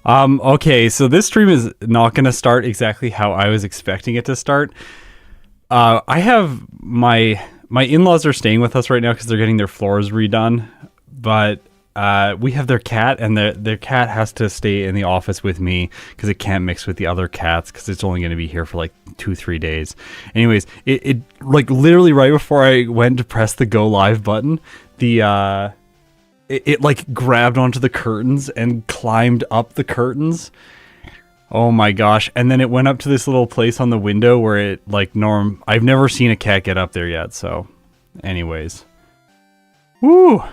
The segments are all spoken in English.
Okay, so this stream is not going to start exactly how I was expecting it to start. I have my in-laws are staying with us right now because they're getting their floors redone, but we have their cat, and their cat has to stay in the office with me because it can't mix with the other cats because it's only going to be here for like 2-3 days. Anyways, it like literally right before I went to press the go live button, it like grabbed onto the curtains and climbed up the curtains. Oh my gosh. And then it went up to this little place on the window where it like I've never seen a cat get up there yet. So anyways. Woo.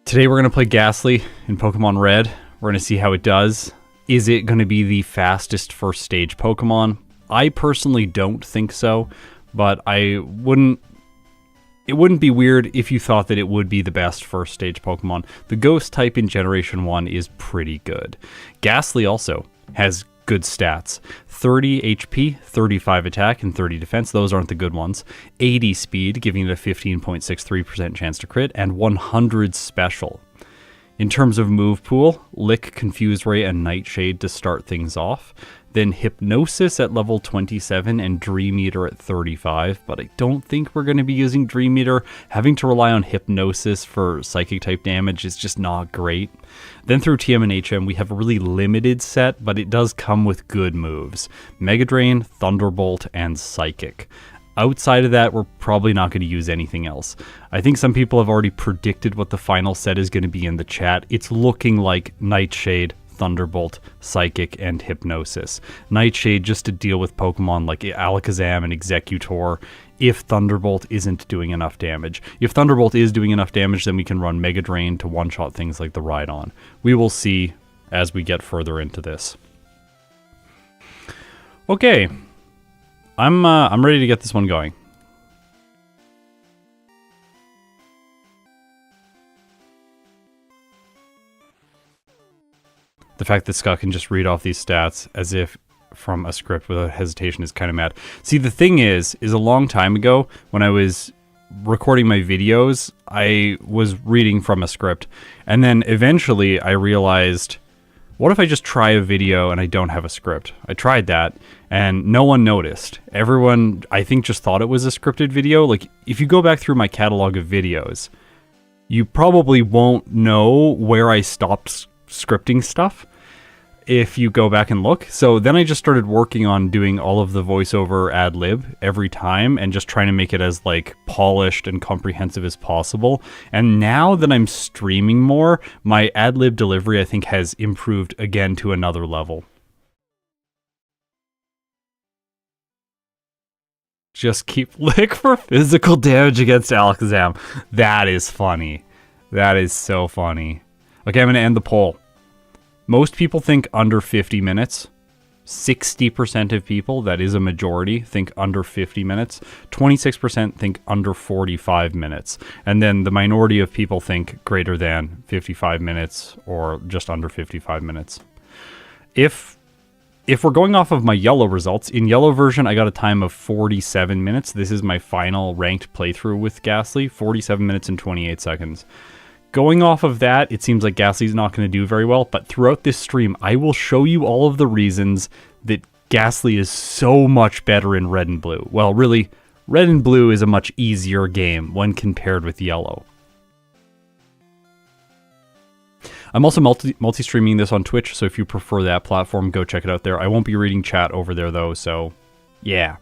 Today we're going to play Gastly in Pokemon Red. We're going to see how it does. Is it going to be the fastest first stage Pokemon? I personally don't think so, but it wouldn't be weird if you thought that it would be the best first stage Pokemon. The Ghost type in Generation 1 is pretty good. Gastly also has good stats. 30 HP, 35 attack, and 30 defense. Those aren't the good ones. 80 speed, giving it a 15.63% chance to crit, and 100 special. In terms of move pool, Lick, Confuse Ray, and Nightshade to start things off. Then Hypnosis at level 27 and Dream Eater at 35, but I don't think we're going to be using Dream Eater. Having to rely on Hypnosis for Psychic type damage is just not great. Then through TM and HM we have a really limited set, but it does come with good moves. Mega Drain, Thunderbolt, and Psychic. Outside of that, we're probably not going to use anything else. I think some people have already predicted what the final set is going to be in the chat. It's looking like Nightshade, Thunderbolt, Psychic, and Hypnosis. Nightshade just to deal with Pokemon like Alakazam and Exeggutor if Thunderbolt isn't doing enough damage. If Thunderbolt is doing enough damage, then we can run Mega Drain to one-shot things like the Rhydon. We will see as we get further into this. Okay. I'm ready to get this one going. The fact that Scott can just read off these stats as if from a script without hesitation is kind of mad. See, the thing is a long time ago when I was recording my videos, I was reading from a script. And then eventually I realized, what if I just try a video and I don't have a script? I tried that and no one noticed. Everyone, I think, just thought it was a scripted video. Like, if you go back through my catalog of videos, you probably won't know where I stopped scripting stuff if you go back and look. So then I just started working on doing all of the voiceover ad lib every time and just trying to make it as like polished and comprehensive as possible. And now that I'm streaming more, my ad lib delivery I think has improved again to another level. Just keep Lick for physical damage against Alakazam. That is funny. That is so funny. Okay, I'm going to end the poll. Most people think under 50 minutes. 60% of people, that is a majority, think under 50 minutes. 26% think under 45 minutes. And then the minority of people think greater than 55 minutes or just under 55 minutes. If we're going off of my yellow results, in yellow version I got a time of 47 minutes. This is my final ranked playthrough with Gastly, 47 minutes and 28 seconds. Going off of that, it seems like Gastly's not going to do very well, but throughout this stream, I will show you all of the reasons that Gastly is so much better in red and blue. Well, really, red and blue is a much easier game when compared with yellow. I'm also multi-streaming this on Twitch, so if you prefer that platform, go check it out there. I won't be reading chat over there, though, so yeah.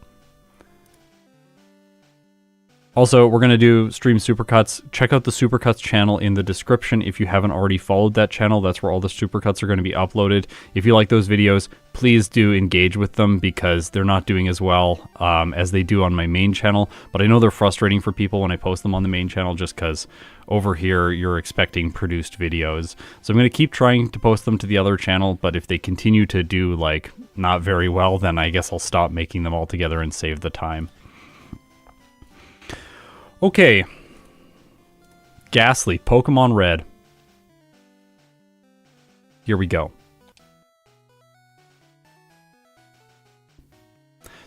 Also, we're going to do stream supercuts. Check out the supercuts channel in the description if you haven't already followed that channel. That's where all the supercuts are going to be uploaded. If you like those videos, please do engage with them because they're not doing as well as they do on my main channel. But I know they're frustrating for people when I post them on the main channel just because over here you're expecting produced videos. So I'm going to keep trying to post them to the other channel, but if they continue to do like not very well, then I guess I'll stop making them altogether and save the time. Okay, Gastly, Pokemon Red. Here we go.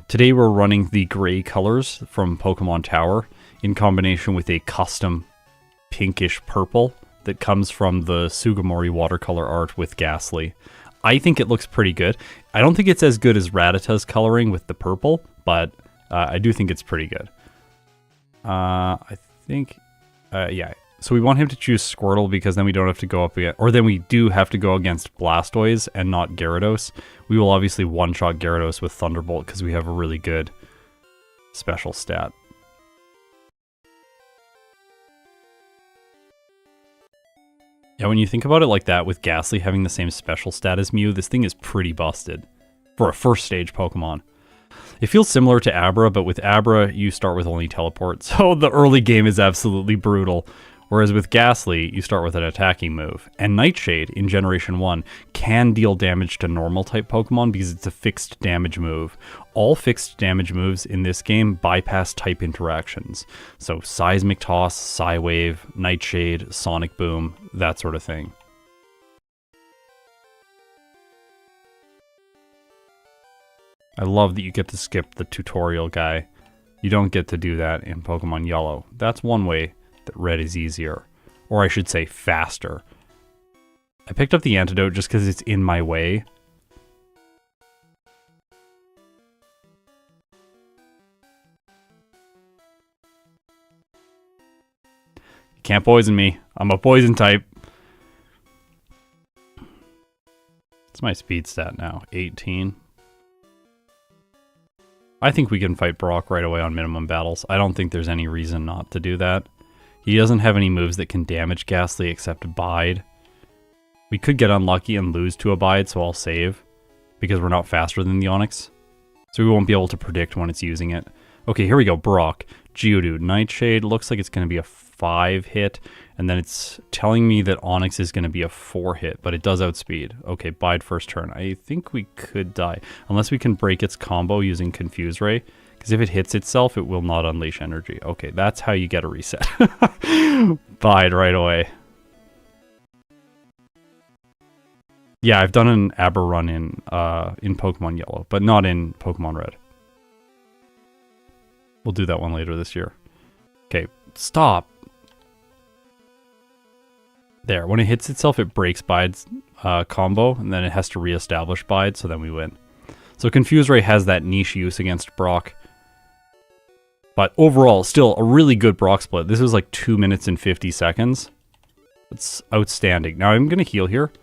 Today we're running the gray colors from Pokemon Tower in combination with a custom pinkish purple that comes from the Sugimori watercolor art with Gastly. I think it looks pretty good. I don't think it's as good as Rattata's coloring with the purple, but I do think it's pretty good. I think, yeah. So we want him to choose Squirtle because then we don't have to go up against, or then we do have to go against Blastoise and not Gyarados. We will obviously one-shot Gyarados with Thunderbolt because we have a really good special stat. Yeah, when you think about it like that, with Gastly having the same special stat as Mew, this thing is pretty busted for a first stage Pokemon. It feels similar to Abra, but with Abra, you start with only Teleport, so the early game is absolutely brutal. Whereas with Gastly, you start with an attacking move. And Nightshade in Generation 1 can deal damage to normal type Pokemon because it's a fixed damage move. All fixed damage moves in this game bypass type interactions. So Seismic Toss, Psywave, Nightshade, Sonic Boom, that sort of thing. I love that you get to skip the tutorial guy. You don't get to do that in Pokemon Yellow. That's one way that Red is easier. Or I should say faster. I picked up the antidote just because it's in my way. You can't poison me. I'm a poison type. It's my speed stat now. 18. I think we can fight Brock right away on minimum battles. I don't think there's any reason not to do that. He doesn't have any moves that can damage Gastly except Bide. We could get unlucky and lose to a Bide, so I'll save. Because we're not faster than the Onix. So we won't be able to predict when it's using it. Okay, here we go. Brock. Geodude. Nightshade looks like it's going to be a 5 hit. And then it's telling me that Onix is going to be a 4 hit, but it does outspeed. Okay, Bide first turn. I think we could die. Unless we can break its combo using Confuse Ray. Because if it hits itself, it will not unleash energy. Okay, that's how you get a reset. Bide right away. Yeah, I've done an Abra run in Pokemon Yellow, but not in Pokemon Red. We'll do that one later this year. Okay, stop. There, when it hits itself, it breaks Bide's combo, and then it has to reestablish Bide, so then we win. So Confuse Ray has that niche use against Brock. But overall, still a really good Brock split. This was like 2 minutes and 50 seconds. It's outstanding. Now I'm going to heal here.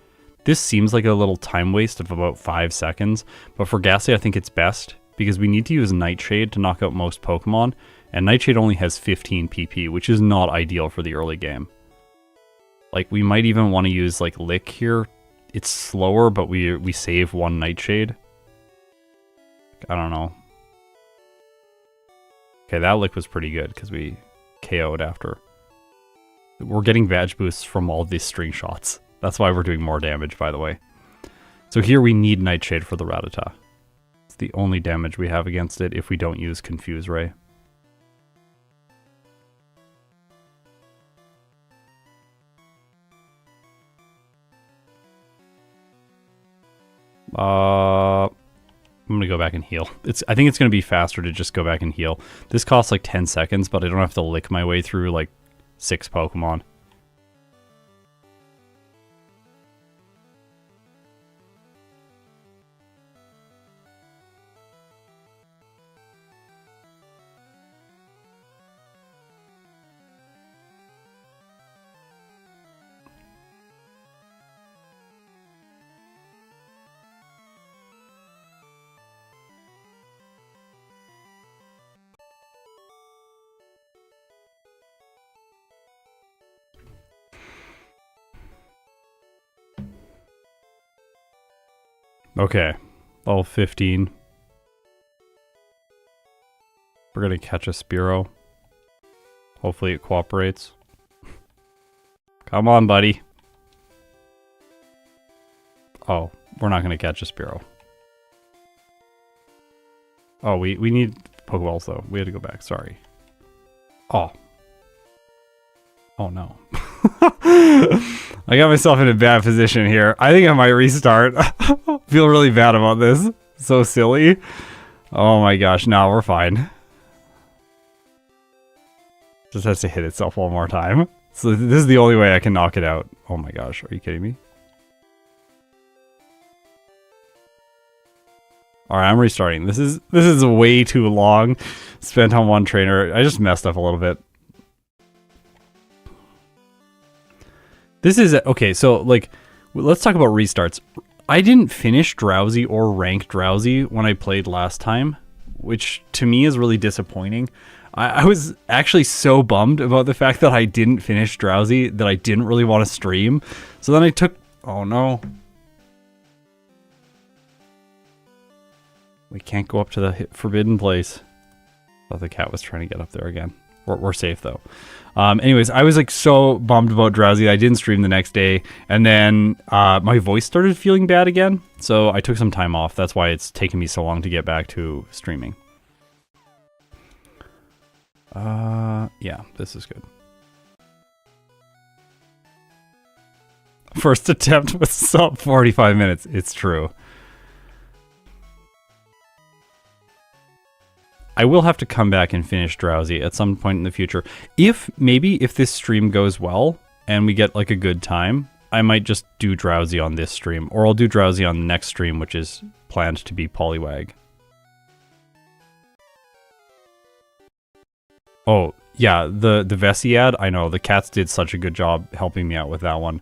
This seems like a little time waste of about 5 seconds. But for Gastly, I think it's best. Because we need to use Nightshade to knock out most Pokemon. And Nightshade only has 15 PP, which is not ideal for the early game. Like, we might even want to use, like, Lick here. It's slower, but we save one Nightshade. I don't know. Okay, that Lick was pretty good, because we KO'd after. We're getting Vag boosts from all these string shots. That's why we're doing more damage, by the way. So here we need Nightshade for the Rattata. It's the only damage we have against it if we don't use Confuse Ray. I'm gonna go back and heal. I think it's gonna be faster to just go back and heal. This costs like 10 seconds, but I don't have to lick my way through like 6 Pokemon. Okay, level 15. We're gonna catch a Spearow. Hopefully it cooperates. Come on, buddy. Oh, we're not gonna catch a Spearow. Oh, we need Pokeballs though. We had to go back, sorry. Oh. Oh no. I got myself in a bad position here. I think I might restart. Feel really bad about this. So silly. Oh my gosh, no, we're fine. Just has to hit itself one more time. So this is the only way I can knock it out. Oh my gosh, are you kidding me? Alright, I'm restarting. This is way too long spent on one trainer. I just messed up a little bit. This is... Okay, so, like, let's talk about restarts. I didn't finish Drowsy or rank Drowsy when I played last time, which to me is really disappointing. I was actually so bummed about the fact that I didn't finish Drowsy that I didn't really want to stream. So then I took... Oh no. We can't go up to the forbidden place. Thought the cat was trying to get up there again. We're safe though. Anyways, I was like so bummed about Drowsy. I didn't stream the next day. And then my voice started feeling bad again. So I took some time off. That's why it's taken me so long to get back to streaming. Yeah, this is good. First attempt was sub 45 minutes. It's true. I will have to come back and finish Drowsy at some point in the future. Maybe if this stream goes well and we get like a good time, I might just do Drowsy on this stream, or I'll do Drowsy on the next stream, which is planned to be Poliwag. Oh, yeah, the Vessi ad, I know, the cats did such a good job helping me out with that one.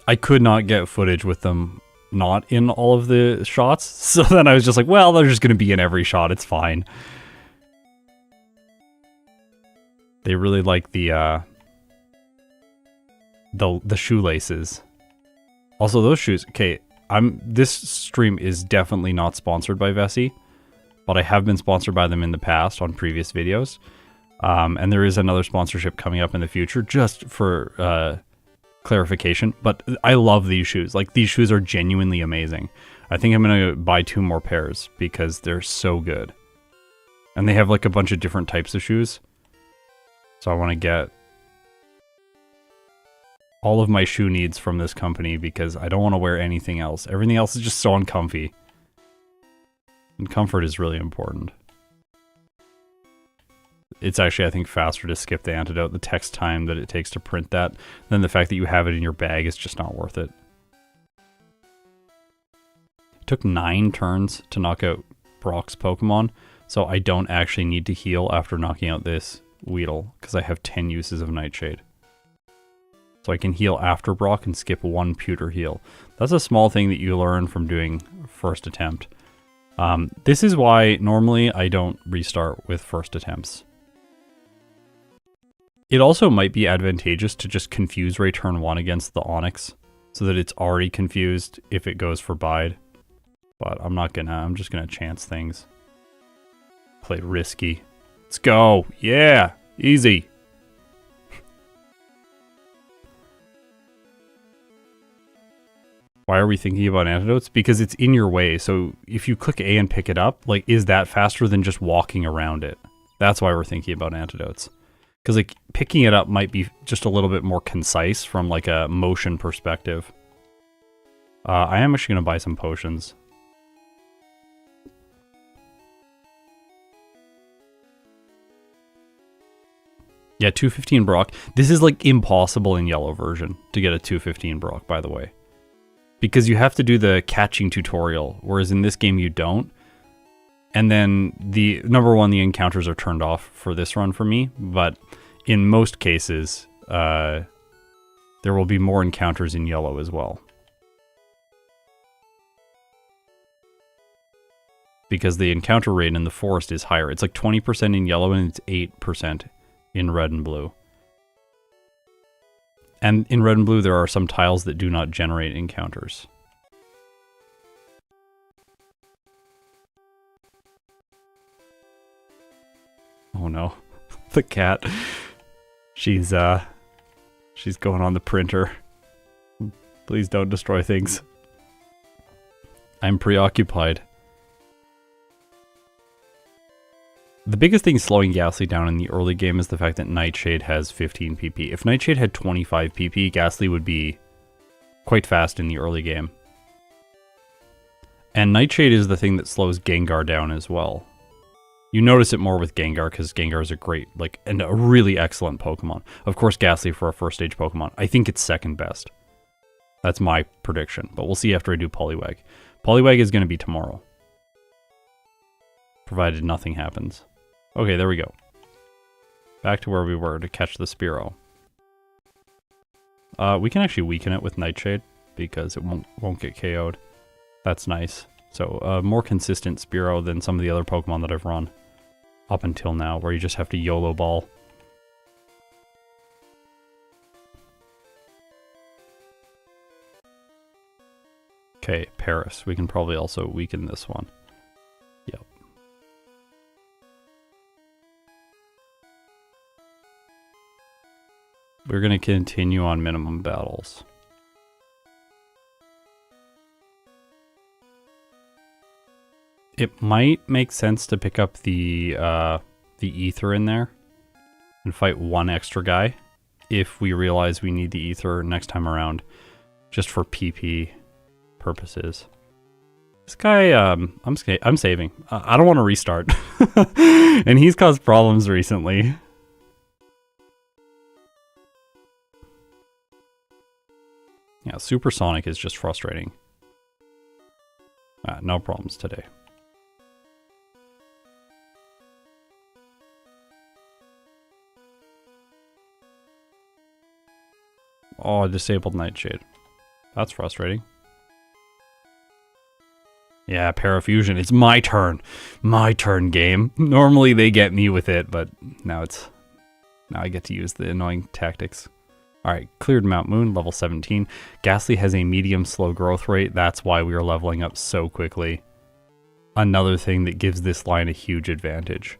I could not get footage with them not in all of the shots, so then I was just like, well, they're just going to be in every shot, it's fine. They really like the shoelaces. Also, those shoes, okay, this stream is definitely not sponsored by Vessi, but I have been sponsored by them in the past on previous videos. And there is another sponsorship coming up in the future, just for clarification. But I love these shoes. Like, these shoes are genuinely amazing. I think I'm going to buy 2 more pairs because they're so good. And they have like a bunch of different types of shoes. So I want to get all of my shoe needs from this company because I don't want to wear anything else. Everything else is just so uncomfy. And comfort is really important. It's actually, I think, faster to skip the antidote. The text time that it takes to print that, than the fact that you have it in your bag is just not worth it. It took 9 turns to knock out Brock's Pokemon, so I don't actually need to heal after knocking out this Weedle, because I have 10 uses of Nightshade. So I can heal after Brock and skip 1 pewter heal. That's a small thing that you learn from doing first attempt. This is why normally I don't restart with first attempts. It also might be advantageous to just confuse Ray turn 1 against the Onix, so that it's already confused if it goes for Bide. But I'm just gonna chance things. Play risky. Let's go! Yeah! Easy! Why are we thinking about antidotes? Because it's in your way, so if you click A and pick it up, like, is that faster than just walking around it? That's why we're thinking about antidotes. Because, like, picking it up might be just a little bit more concise from, like, a motion perspective. I am actually going to buy some potions. Yeah, 215 Brock. This is, like, impossible in yellow version to get a 215 Brock, by the way. Because you have to do the catching tutorial, whereas in this game you don't. And then number 1, the encounters are turned off for this run for me, but in most cases, there will be more encounters in yellow as well. Because the encounter rate in the forest is higher. It's like 20% in yellow and it's 8% in red and blue. And in red and blue, there are some tiles that do not generate encounters. Oh no, the cat. She's going on the printer. Please don't destroy things. I'm preoccupied. The biggest thing slowing Gastly down in the early game is the fact that Nightshade has 15 PP. If Nightshade had 25 PP, Gastly would be quite fast in the early game. And Nightshade is the thing that slows Gengar down as well. You notice it more with Gengar because Gengar is a great, like, and a really excellent Pokemon. Of course, Gastly for a first stage Pokemon. I think it's second best. That's my prediction, but we'll see after I do Poliwag. Poliwag is going to be tomorrow. Provided nothing happens. Okay, there we go. Back to where we were to catch the Spearow. We can actually weaken it with Nightshade because it won't get KO'd. That's nice. So, more consistent Spearow than some of the other Pokemon that I've run up until now, where you just have to YOLO ball. Okay, Paris. We can probably also weaken this one. Yep. We're going to continue on minimum battles. It might make sense to pick up the ether in there and fight one extra guy if we realize we need the ether next time around, just for PP purposes. This guy, I'm saving. I don't want to restart, and he's caused problems recently. Yeah, Supersonic is just frustrating. No problems today. Oh, I disabled Nightshade. That's frustrating. Yeah, Parafusion. It's my turn. My turn, game. Normally they get me with it, but now I get to use the annoying tactics. Alright, cleared Mount Moon, level 17. Gastly has a medium slow growth rate. That's why we are leveling up so quickly. Another thing that gives this line a huge advantage.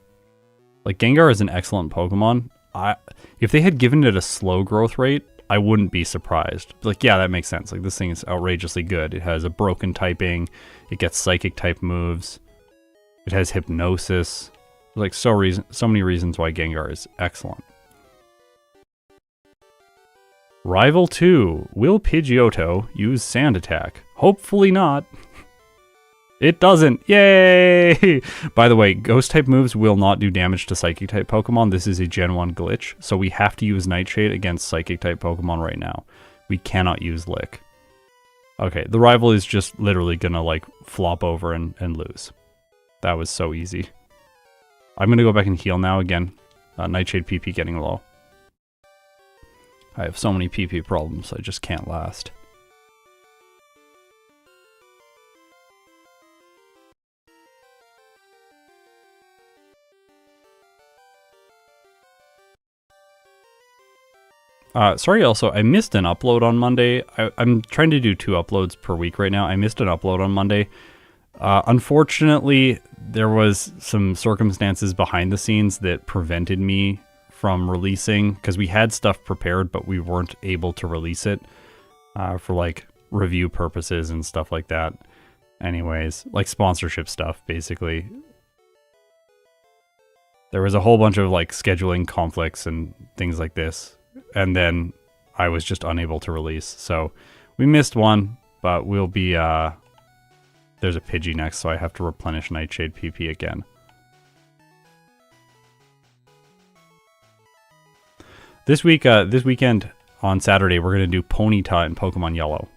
Like, Gengar is an excellent Pokemon. If they had given it a slow growth rate, I wouldn't be surprised. Like, yeah, that makes sense. Like, this thing is outrageously good. It has a broken typing. It gets psychic type moves. It has hypnosis. Like, so many reasons why Gengar is excellent. Rival 2. Will Pidgeotto use Sand Attack? Hopefully not. It doesn't. Yay! By the way, Ghost type moves will not do damage to Psychic type Pokemon. This is a Gen 1 glitch, so we have to use Nightshade against Psychic type Pokemon right now. We cannot use Lick. Okay, the rival is just literally gonna, like, flop over and lose. That was so easy. I'm gonna go back and heal now again. Nightshade PP getting low. I have so many PP problems, I just can't last. Sorry also, I missed an upload on Monday. I'm trying to do 2 uploads per week right now. I missed an upload on Monday. Unfortunately, there was some circumstances behind the scenes that prevented me from releasing, because we had stuff prepared, but we weren't able to release it for, like, review purposes and stuff like that. Anyways, like sponsorship stuff, basically. There was a whole bunch of, like, scheduling conflicts and things like this. And then I was just unable to release. So we missed one, but we'll be, there's a Pidgey next, so I have to replenish Nightshade PP again. This weekend on Saturday, we're going to do Ponyta in Pokemon Yellow.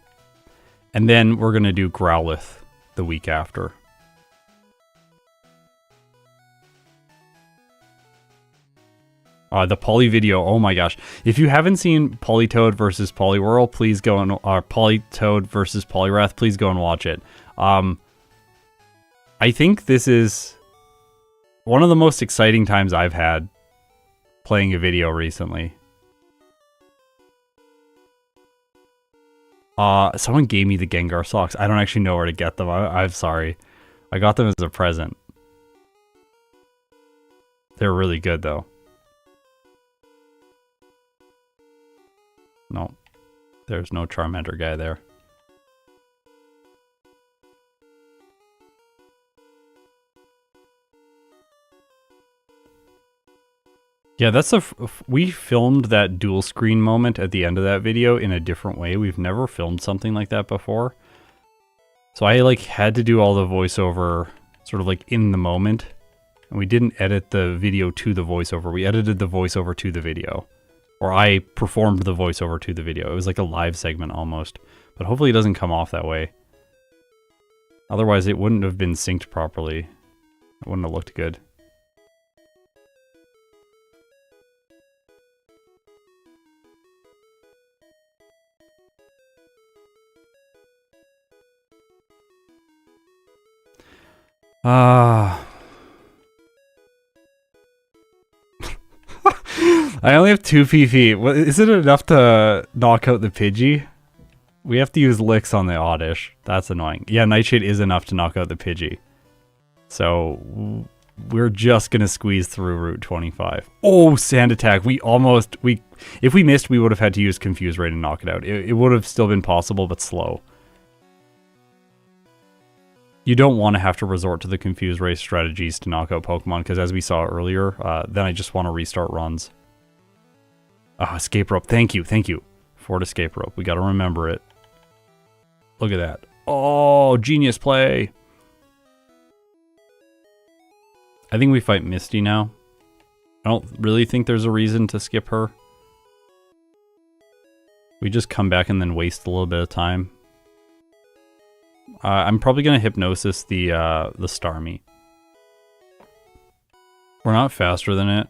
And then we're going to do Growlithe the week after. The Poly video, oh my gosh. If you haven't seen Politoed versus Poliwhirl, please go and, Politoed versus Poliwrath, please go and watch it. I think this is one of the most exciting times I've had playing a video recently. Someone gave me the Gengar socks. I don't actually know where to get them. I'm sorry. I got them as a present. They're really good though. No, there's no Charmander guy there. Yeah, that's we filmed that dual screen moment at the end of that video in a different way. We've never filmed something like that before. So I like had to do all the voiceover sort of like in the moment And we didn't edit the video to the voiceover. We edited the voiceover to the video. Or I performed the voiceover to the video. It was like a live segment almost. But hopefully it doesn't come off that way. Otherwise it wouldn't have been synced properly. It wouldn't have looked good. I only have 2 PP. What, is it enough to knock out the Pidgey? We have to use licks on the Oddish. That's annoying. Yeah, Nightshade is enough to knock out the Pidgey. So we're just gonna squeeze through Route 25. Oh, Sand Attack. If we missed, we would have had to use Confuse Ray to knock it out. It would have still been possible, but slow. You don't want to have to resort to the Confuse Ray strategies to knock out Pokemon, because as we saw earlier, then I just want to restart runs. Escape Rope. Thank you, thank you. Fort Escape Rope. We got to remember it. Look at that. Oh, genius play. I think we fight Misty now. I don't really think there's a reason to skip her. We just come back and then waste a little bit of time. I'm probably going to Hypnosis the Starmie. We're not faster than it.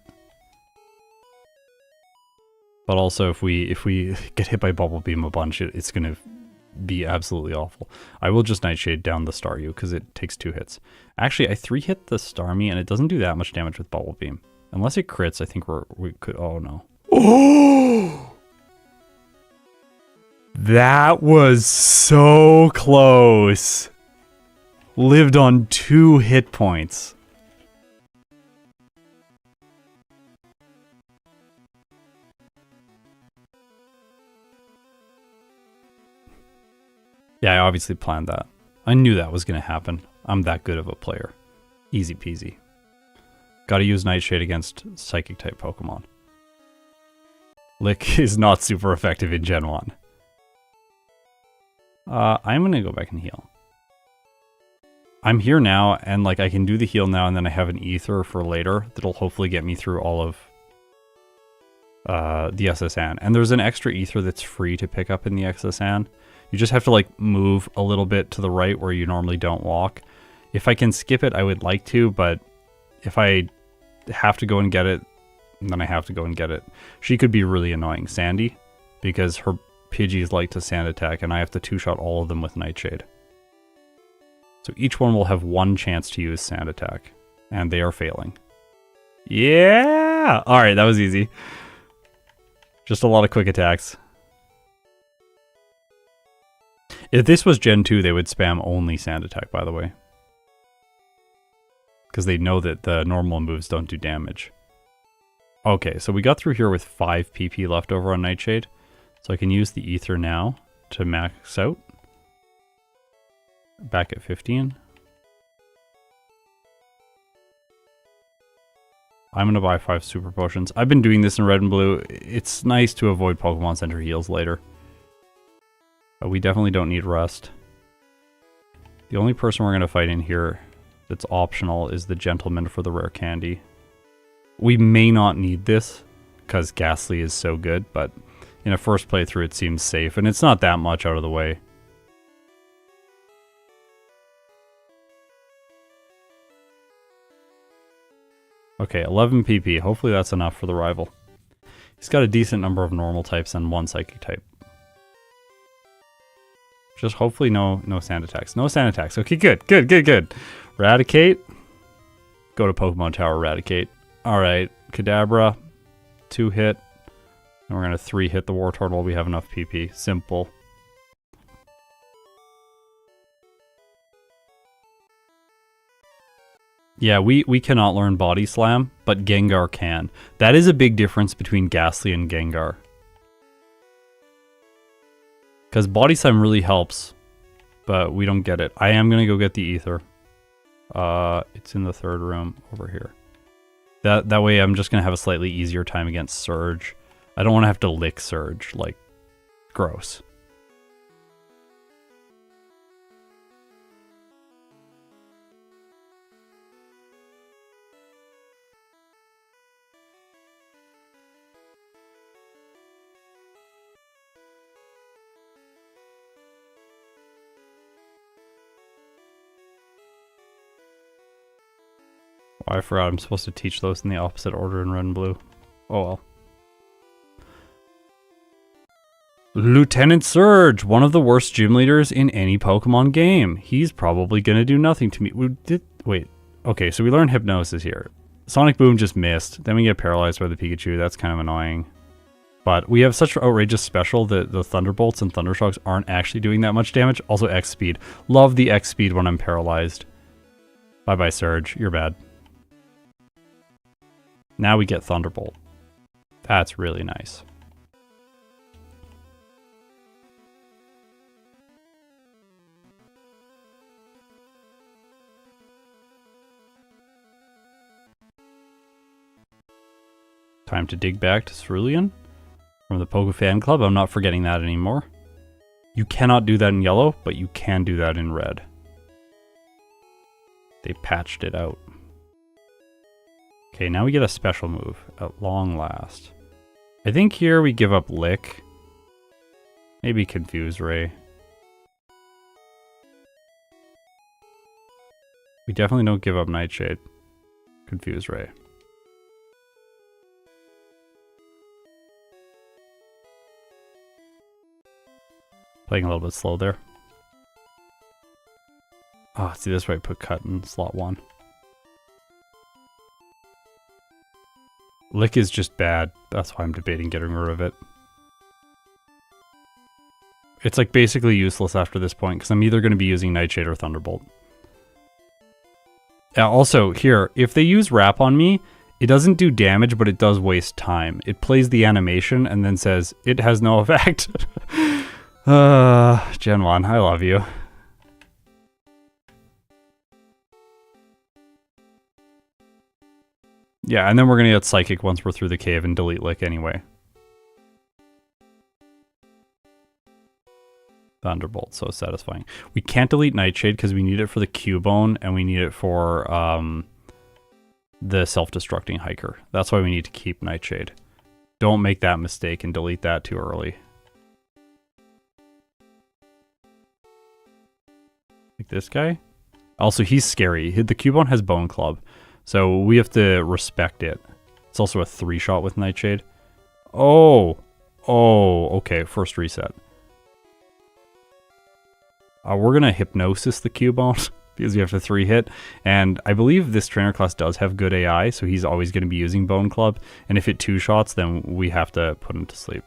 But also, if we get hit by Bubble Beam a bunch, it's going to be absolutely awful. I will just Nightshade down the Staryu, because it takes 2 hits. Actually, I 3-hit the Starmie, and it doesn't do that much damage with Bubble Beam. Unless it crits, I think we could... Oh, no. Oh! That was so close. Lived on 2 hit points. Yeah, I obviously planned that. I knew that was going to happen. I'm that good of a player. Easy peasy. Gotta use Nightshade against Psychic-type Pokemon. Lick is not super effective in Gen 1. I'm going to go back and heal. I'm here now, and like I can do the heal now, and then I have an Ether for later that'll hopefully get me through all of the SSN. And there's an extra Ether that's free to pick up in the SSN. You just have to like move a little bit to the right where you normally don't walk. If I can skip it, I would like to, but if I have to go and get it, then I have to go and get it. She could be really annoying, Sandy, because her Pidgeys like to Sand Attack, and I have to 2-shot all of them with Nightshade. So each one will have 1 chance to use Sand Attack, and they are failing. Yeah! Alright, that was easy. Just a lot of quick attacks. If this was Gen 2, they would spam only Sand Attack, by the way. Because they know that the normal moves don't do damage. Okay, so we got through here with 5 PP left over on Nightshade. So I can use the Ether now to max out. Back at 15. I'm going to buy 5 Super Potions. I've been doing this in Red and Blue. It's nice to avoid Pokemon Center heals later. But we definitely don't need Rust. The only person we're going to fight in here that's optional is the Gentleman for the rare candy. We may not need this because Gastly is so good, but in a first playthrough it seems safe, and it's not that much out of the way. Okay, 11 PP. Hopefully that's enough for the rival. He's got a decent number of normal types and 1 psychic type. Just hopefully no Sand Attacks. No Sand Attacks. Okay, good. Raticate. Go to Pokemon Tower, Raticate. Alright, Kadabra. 2 hit. And we're going to 3 hit the Wartortle. We have enough PP. Simple. Yeah, we cannot learn Body Slam, but Gengar can. That is a big difference between Gastly and Gengar. Because Body Slam really helps, but we don't get it. I am going to go get the Ether. It's in the 3rd room over here. That way I'm just going to have a slightly easier time against Surge. I don't want to have to lick Surge, like, gross. Oh, I forgot I'm supposed to teach those in the opposite order in red and blue. Oh well. Lieutenant Surge, one of the worst gym leaders in any Pokemon game. He's probably gonna do nothing to me. Wait. Okay, so we learned Hypnosis here. Sonic Boom just missed. Then we get paralyzed by the Pikachu. That's kind of annoying. But we have such outrageous special that the Thunderbolts and Thundershocks aren't actually doing that much damage. Also X speed. Love the X speed when I'm paralyzed. Bye-bye, Surge. You're bad. Now we get Thunderbolt. That's really nice. Time to dig back to Cerulean from the Poke Fan Club. I'm not forgetting that anymore. You cannot do that in yellow, but you can do that in red. They patched it out. Okay, now we get a special move at long last. I think here we give up Lick. Maybe Confuse Ray. We definitely don't give up Nightshade. Confuse Ray. Playing a little bit slow there. Ah, see this way, put Cut in slot 1. Lick is just bad. That's why I'm debating getting rid of it. It's like basically useless after this point because I'm either going to be using Nightshade or Thunderbolt. Also, here, if they use Wrap on me, it doesn't do damage, but it does waste time. It plays the animation and then says, it has no effect. Gen 1, I love you. Yeah, and then we're gonna get Psychic once we're through the cave and delete Lick anyway. Thunderbolt, so satisfying. We can't delete Nightshade because we need it for the Cubone and we need it for the self-destructing Hiker. That's why we need to keep Nightshade. Don't make that mistake and delete that too early. Like this guy. Also, he's scary. The Cubone has Bone Club, so we have to respect it. It's also a 3-shot with Nightshade. Oh, okay, first reset. We're gonna Hypnosis the Cubone because you have to 3-hit, and I believe this trainer class does have good AI, so he's always gonna be using Bone Club, and if it 2-shots, then we have to put him to sleep.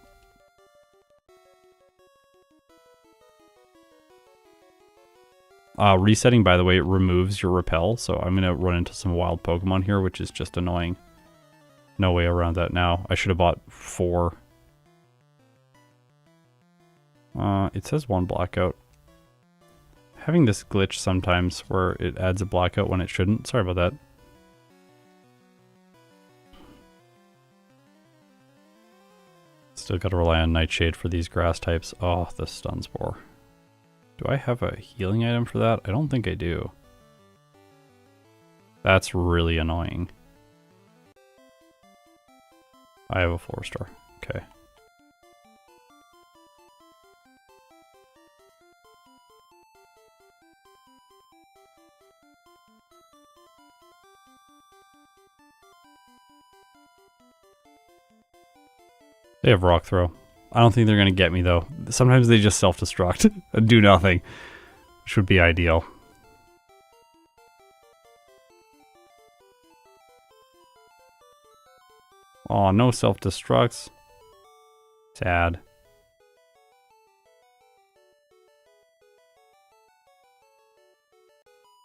Resetting, by the way, removes your repel, so I'm going to run into some wild Pokemon here, which is just annoying. No way around that now. I should have bought 4. It says 1 blackout. Having this glitch sometimes where it adds a blackout when it shouldn't. Sorry about that. Still got to rely on Nightshade for these grass types. Oh, the Stun Spore. Do I have a healing item for that? I don't think I do. That's really annoying. I have a 4-star. Okay. They have Rock Throw. I don't think they're going to get me, though. Sometimes they just self-destruct and do nothing, which would be ideal. Oh, no self-destructs. Sad.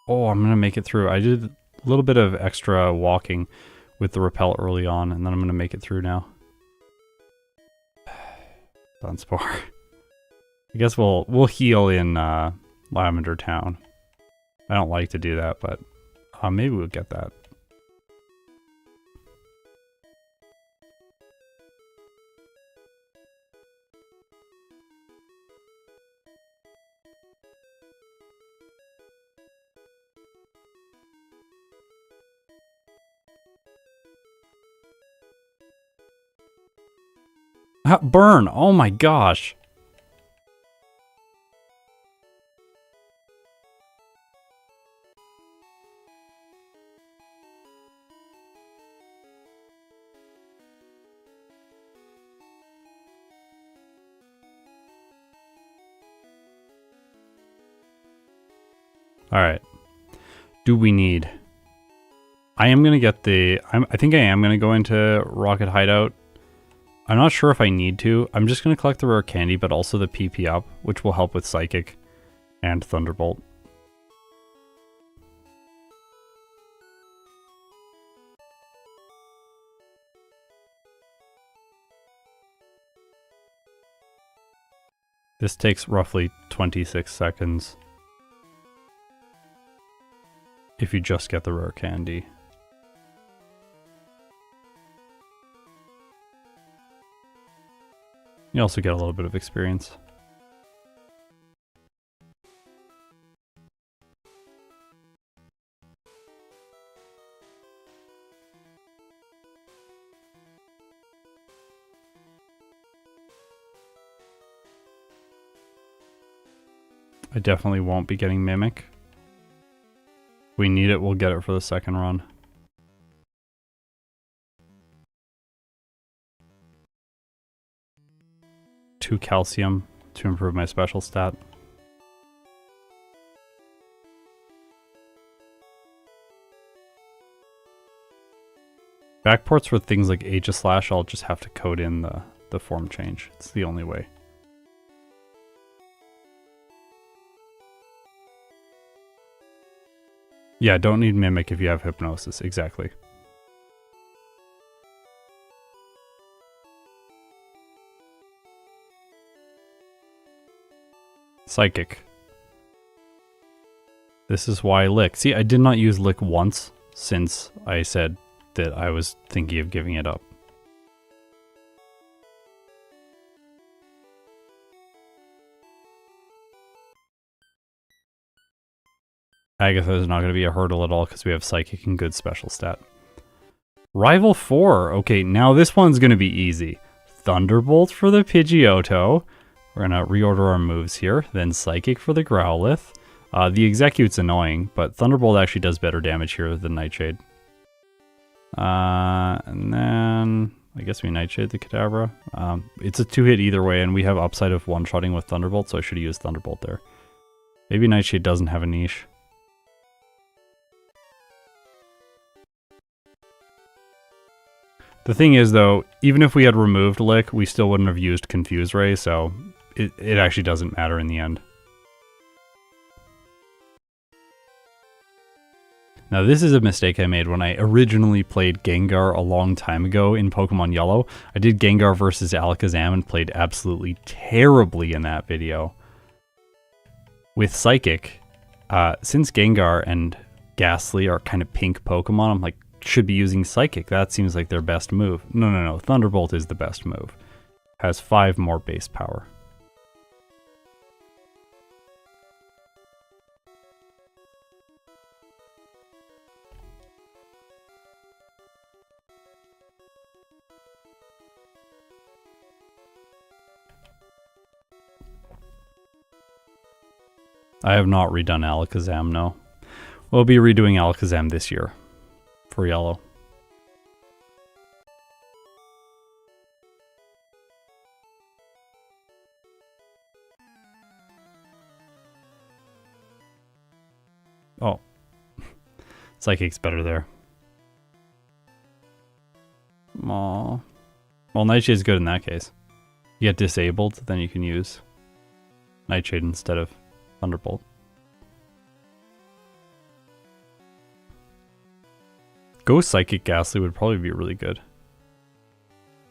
Oh, I'm going to make it through. I did a little bit of extra walking with the repel early on, and then I'm going to make it through now. Sunspore. I guess we'll heal in Lavender Town. I don't like to do that, but maybe we'll get that. Burn! Oh my gosh! Alright. Do we need... I am going to get the... I think I am going to go into Rocket Hideout. I'm not sure if I need to. I'm just going to collect the rare candy, but also the PP up, which will help with Psychic and Thunderbolt. This takes roughly 26 seconds if you just get the rare candy. You also get a little bit of experience. I definitely won't be getting Mimic. If we need it, we'll get it for the second run. Two calcium to improve my special stat. Backports for things like Aegislash, I'll just have to code in the form change. It's the only way. Yeah, don't need Mimic if you have Hypnosis, exactly. Psychic. This is why Lick. See, I did not use Lick once since I said that I was thinking of giving it up. Agatha is not going to be a hurdle at all because we have Psychic and good special stat. Rival 4. Okay, now this one's going to be easy. Thunderbolt for the Pidgeotto. We're going to reorder our moves here. Then Psychic for the Growlithe. The Execute's annoying, but Thunderbolt actually does better damage here than Nightshade. And then I guess we Nightshade the Kadabra. It's a 2-hit either way, and we have upside of one-shotting with Thunderbolt, so I should have used Thunderbolt there. Maybe Nightshade doesn't have a niche. The thing is, though, even if we had removed Lick, we still wouldn't have used Confuse Ray, so it actually doesn't matter in the end. Now, this is a mistake I made when I originally played Gengar a long time ago in Pokemon Yellow. I did Gengar versus Alakazam and played absolutely terribly in that video. With Psychic, since Gengar and Gastly are kind of pink Pokemon, I'm like, should be using Psychic. That seems like their best move. No. Thunderbolt is the best move. Has 5 more base power. I have not redone Alakazam, no. We'll be redoing Alakazam this year. For Yellow. Oh. Psychic's better there. Aww. Well, Nightshade's good in that case. You get disabled, then you can use Nightshade instead of Thunderbolt. Go Psychic Gastly would probably be really good.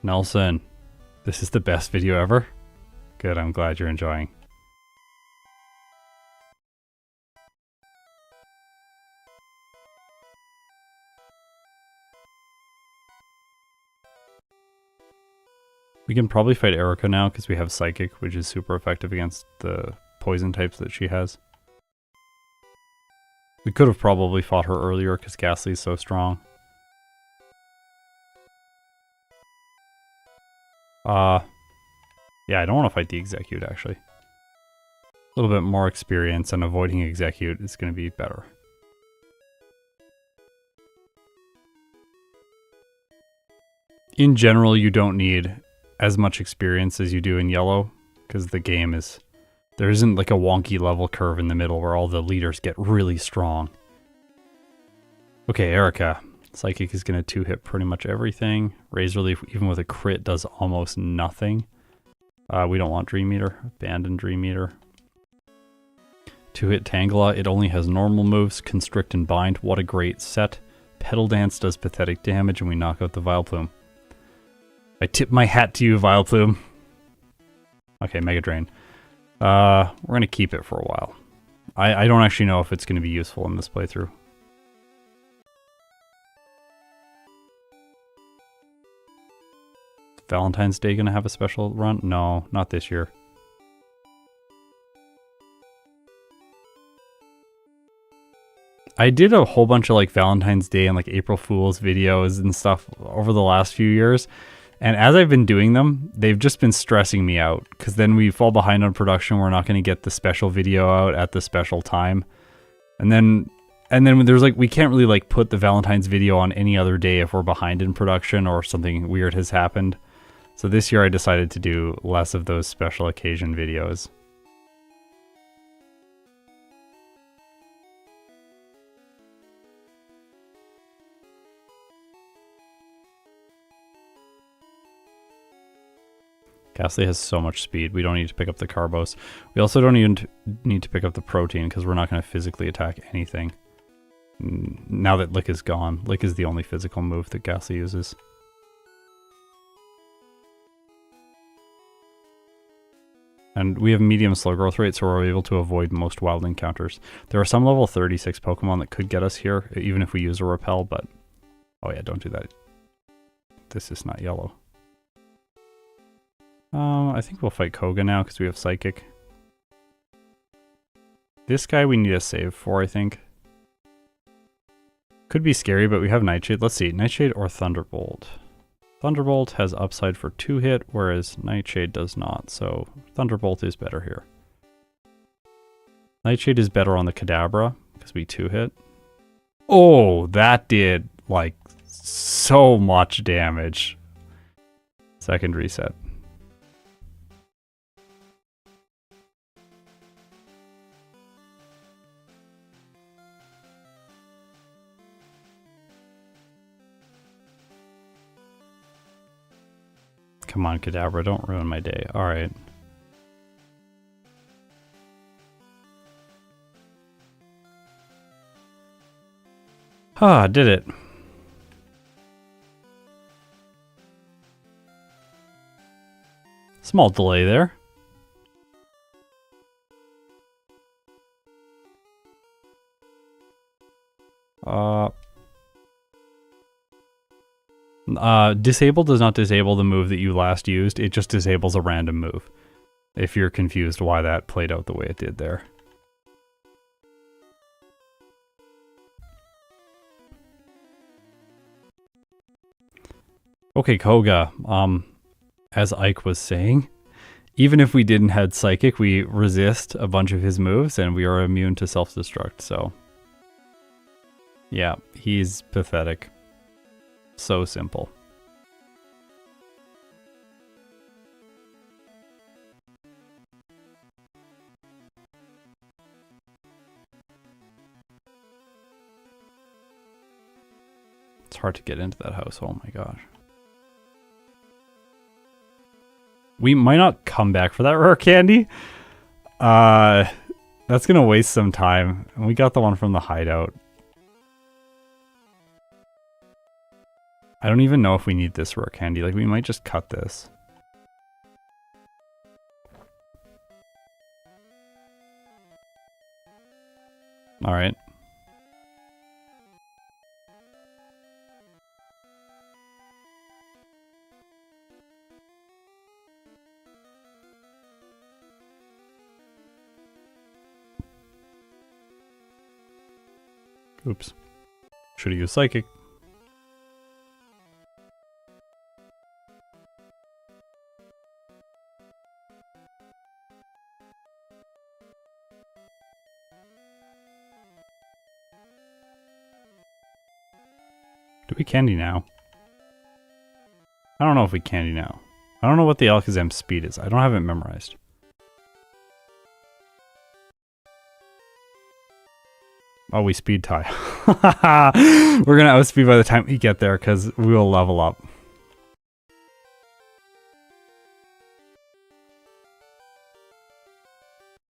Nelson, this is the best video ever? Good, I'm glad you're enjoying. We can probably fight Erica now because we have Psychic, which is super effective against the poison types that she has. We could have probably fought her earlier because Gastly is so strong. Yeah, I don't want to fight the Execute, actually. A little bit more experience and avoiding Execute is going to be better. In general, you don't need as much experience as you do in Yellow, because the game is There isn't like a wonky level curve in the middle where all the leaders get really strong. Okay, Erica. Psychic is going to 2-hit pretty much everything. Razor Leaf, even with a crit, does almost nothing. We don't want Dream Eater. Abandon Dream Eater. 2-hit Tangela. It only has normal moves. Constrict and Bind. What a great set. Petal Dance does pathetic damage, and we knock out the Vileplume. I tip my hat to you, Vileplume. Okay, Mega Drain. We're going to keep it for a while. I don't actually know if it's going to be useful in this playthrough. Valentine's Day going to have a special run? No, not this year. I did a whole bunch of like Valentine's Day and like April Fool's videos and stuff over the last few years. And as I've been doing them, they've just been stressing me out because then we fall behind on production. We're not going to get the special video out at the special time. And then when there's like, we can't really like put the Valentine's video on any other day if we're behind in production or something weird has happened. So this year I decided to do less of those special occasion videos. Gastly has so much speed. We don't need to pick up the Carbos. We also don't even need to pick up the Protein because we're not going to physically attack anything. Now that Lick is gone. Lick is the only physical move that Gastly uses. And we have medium slow growth rate, so we're able to avoid most wild encounters. There are some level 36 Pokemon that could get us here, even if we use a Repel, but... Oh yeah, don't do that. This is not yellow. I think we'll fight Koga now, because we have Psychic. This guy we need a save for, I think. Could be scary, but we have Nightshade. Let's see, Nightshade or Thunderbolt? Thunderbolt has upside for 2-hit, whereas Nightshade does not, so Thunderbolt is better here. Nightshade is better on the Kadabra, because we 2-hit. Oh, that did, like, so much damage. Second reset. Come on, Kadabra, don't ruin my day. Alright. Ah, did it. Small delay there. Disable does not disable the move that you last used. It just disables a random move. If you're confused why that played out the way it did there. Okay, Koga. As Ike was saying, even if we didn't have Psychic, we resist a bunch of his moves and we are immune to self-destruct, so... Yeah, he's pathetic. So simple. It's hard to get into that house, oh my gosh. We might not come back for that rare candy. That's gonna waste some time. And we got the one from the hideout. I don't even know if we need this rare candy. Like, we might just cut this. Alright. Oops. Should have used Psychic. Do we candy now? I don't know if we candy now. I don't know what the Alakazam speed is. I don't have it memorized. Oh, we speed tie. We're going to outspeed by the time we get there because we will level up.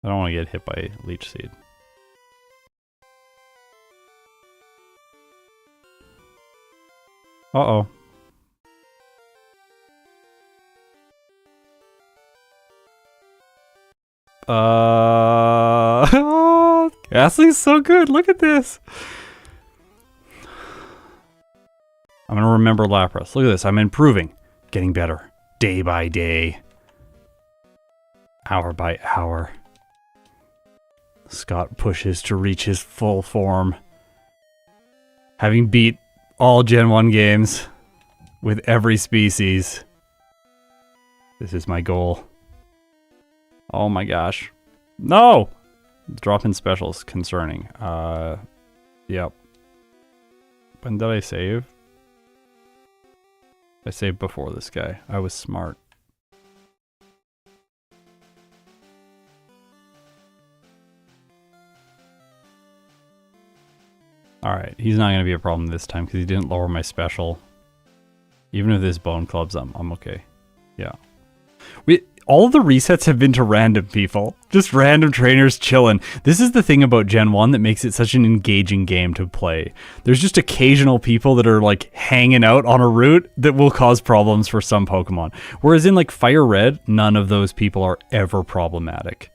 I don't want to get hit by Leech Seed. Uh-oh. Gastly's so good. Look at this. I'm gonna remember Lapras. Look at this. I'm improving. Getting better. Day by day. Hour by hour. Scott pushes to reach his full form. Having beat all Gen 1 games with every species. This is my goal. Oh my gosh. No! Drop in specials concerning. Yep. When did I save? I saved before this guy. I was smart. Alright, he's not going to be a problem this time because he didn't lower my special. Even if this Bone Clubs, I'm okay. Yeah. All of the resets have been to random people. Just random trainers chilling. This is the thing about Gen 1 that makes it such an engaging game to play. There's just occasional people that are like hanging out on a route that will cause problems for some Pokemon. Whereas in like Fire Red, none of those people are ever problematic.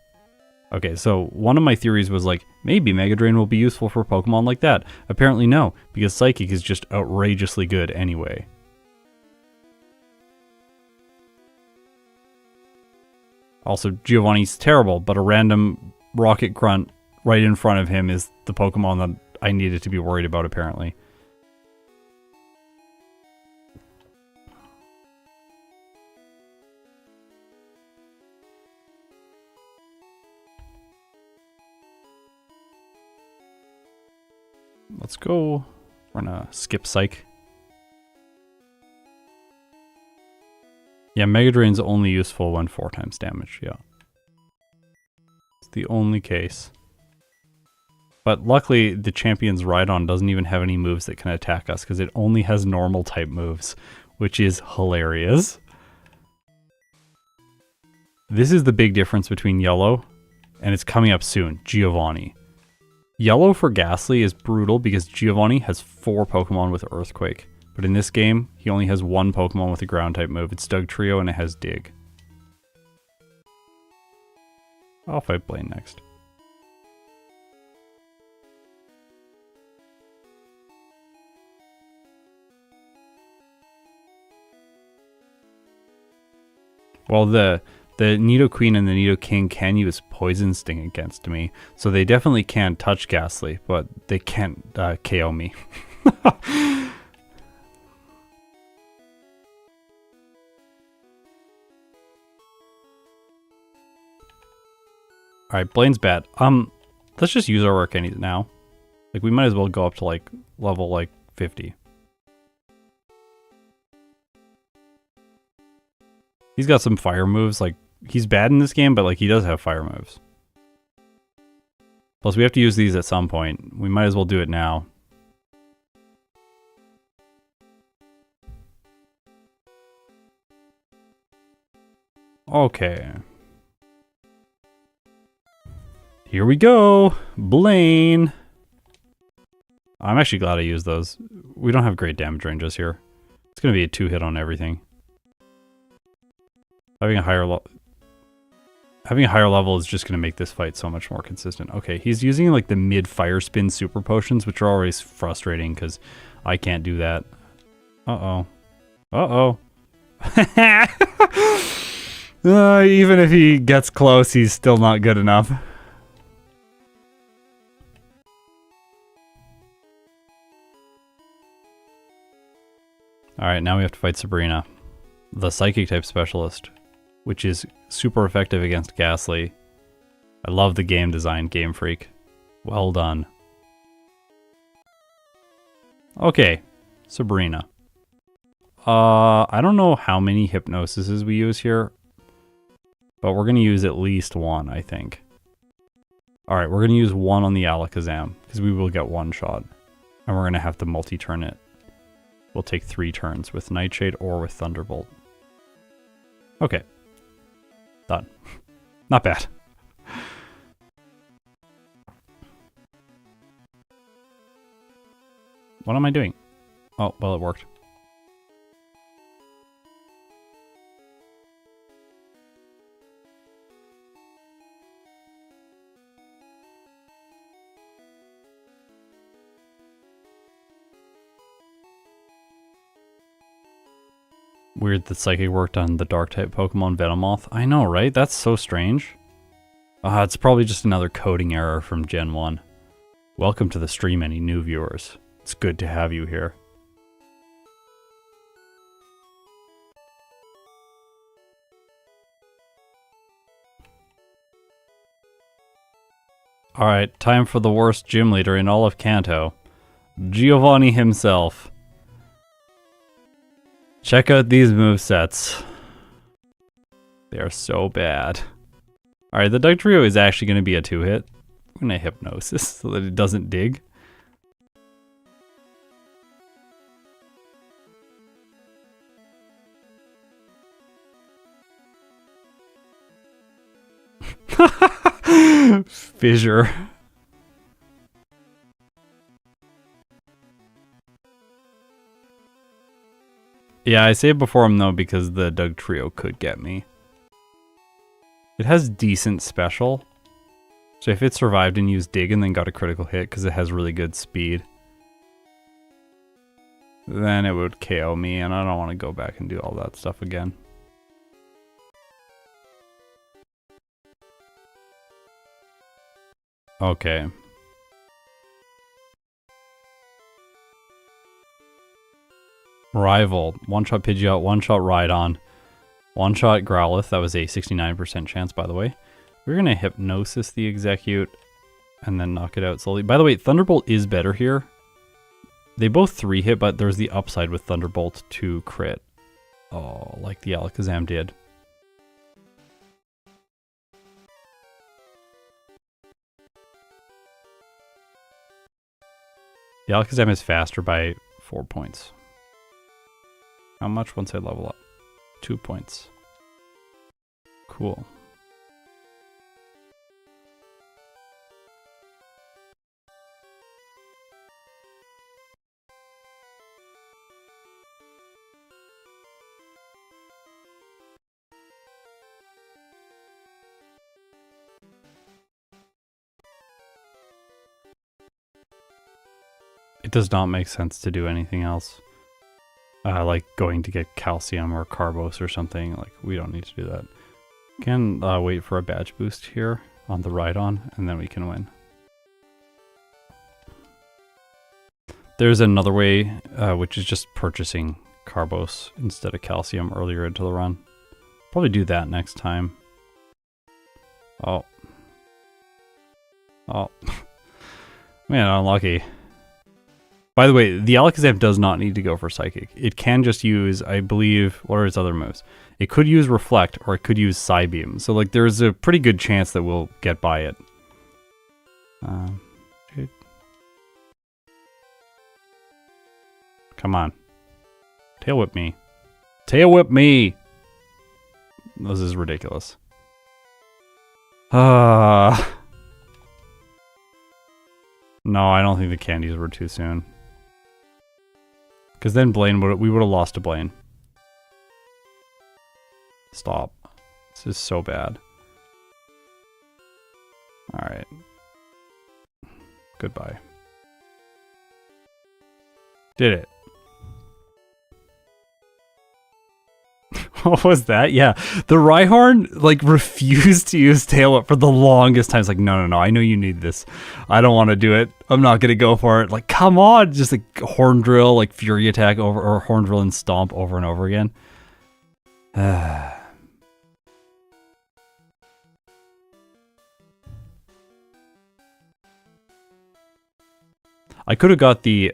Okay, so one of my theories was like, maybe Mega Drain will be useful for Pokemon like that. Apparently no, because Psychic is just outrageously good anyway. Also, Giovanni's terrible, but a random Rocket Grunt right in front of him is the Pokemon that I needed to be worried about, apparently. Let's go. We're gonna skip Psych. Yeah, Mega Drain's only useful when 4 times damage, yeah. It's the only case. But luckily, the champion's Rhydon doesn't even have any moves that can attack us, because it only has normal type moves, which is hilarious. This is the big difference between Yellow, and it's coming up soon, Giovanni. Yellow for Gastly is brutal because Giovanni has 4 Pokemon with Earthquake. But in this game, he only has 1 Pokemon with a ground-type move. It's Dugtrio and it has Dig. I'll fight Blaine next. Well, the Nidoqueen and the Nidoking can use Poison Sting against me, so they definitely can touch Gastly, but they can't KO me. Alright, Blaine's bad. Let's just use our Arcanine now. Like, we might as well go up to, like, level, like, 50. He's got some fire moves, like, he's bad in this game, but, like, he does have fire moves. Plus, we have to use these at some point. We might as well do it now. Okay. Here we go, Blaine. I'm actually glad I used those. We don't have great damage ranges here. It's going to be a 2-hit on everything. Having a higher level is just going to make this fight so much more consistent. Okay, he's using like the mid-fire spin super potions, which are always frustrating because I can't do that. Uh-oh. Uh-oh. Even if he gets close, he's still not good enough. Alright, now we have to fight Sabrina, the Psychic-type specialist, which is super effective against Gastly. I love the game design, Game Freak. Well done. Okay, Sabrina. I don't know how many Hypnosises we use here, but we're going to use at least 1, I think. Alright, we're going to use 1 on the Alakazam, because we will get 1 shot. And we're going to have to multi-turn it. We'll take 3 turns with Nightshade or with Thunderbolt. Okay. Done. Not bad. What am I doing? Oh, well, it worked. Weird that Psychic worked on the Dark-type Pokemon Venomoth. I know, right? That's so strange. It's probably just another coding error from Gen 1. Welcome to the stream, any new viewers. It's good to have you here. Alright, time for the worst gym leader in all of Kanto. Giovanni himself. Check out these movesets. They are so bad. Alright, the Dugtrio is actually going to be a 2-hit. I'm going to Hypnosis so that it doesn't dig. Fissure. Yeah, I say it before him though because the Dugtrio could get me. It has decent special. So if it survived and used Dig and then got a critical hit because it has really good speed, then it would KO me and I don't want to go back and do all that stuff again. Okay. Rival. One-shot Pidgeot, one-shot Rhydon, one-shot Growlithe. That was a 69% chance, by the way. We're going to Hypnosis the Execute and then knock it out slowly. By the way, Thunderbolt is better here. They both 3-hit, but there's the upside with Thunderbolt to crit. Oh, like the Alakazam did. The Alakazam is faster by 4 points. How much once I level up? 2 points. Cool. It does not make sense to do anything else. Like going to get calcium or carbos or something. Like, we don't need to do that. Can wait for a badge boost here on the Rhydon, and then we can win. There's another way, which is just purchasing carbos instead of calcium earlier into the run. Probably do that next time. Oh. Oh. Man, unlucky. By the way, the Alakazam does not need to go for Psychic. It can just use, I believe, what are its other moves? It could use Reflect, or it could use Psybeam. So, like, there's a pretty good chance that we'll get by it. Come on. Tail Whip me. Tail Whip me! This is ridiculous. No, I don't think the candies were too soon. Because then Blaine we would have lost to Blaine. Stop. This is so bad. Alright. Goodbye. Did it. What was that? Yeah. The Rhyhorn, like, refused to use Tail Whip for the longest time. It's like, no, I know you need this. I don't want to do it. I'm not going to go for it. Like, come on. Just like Horn Drill, like Fury Attack over, or Horn Drill and Stomp over and over again. I could have got the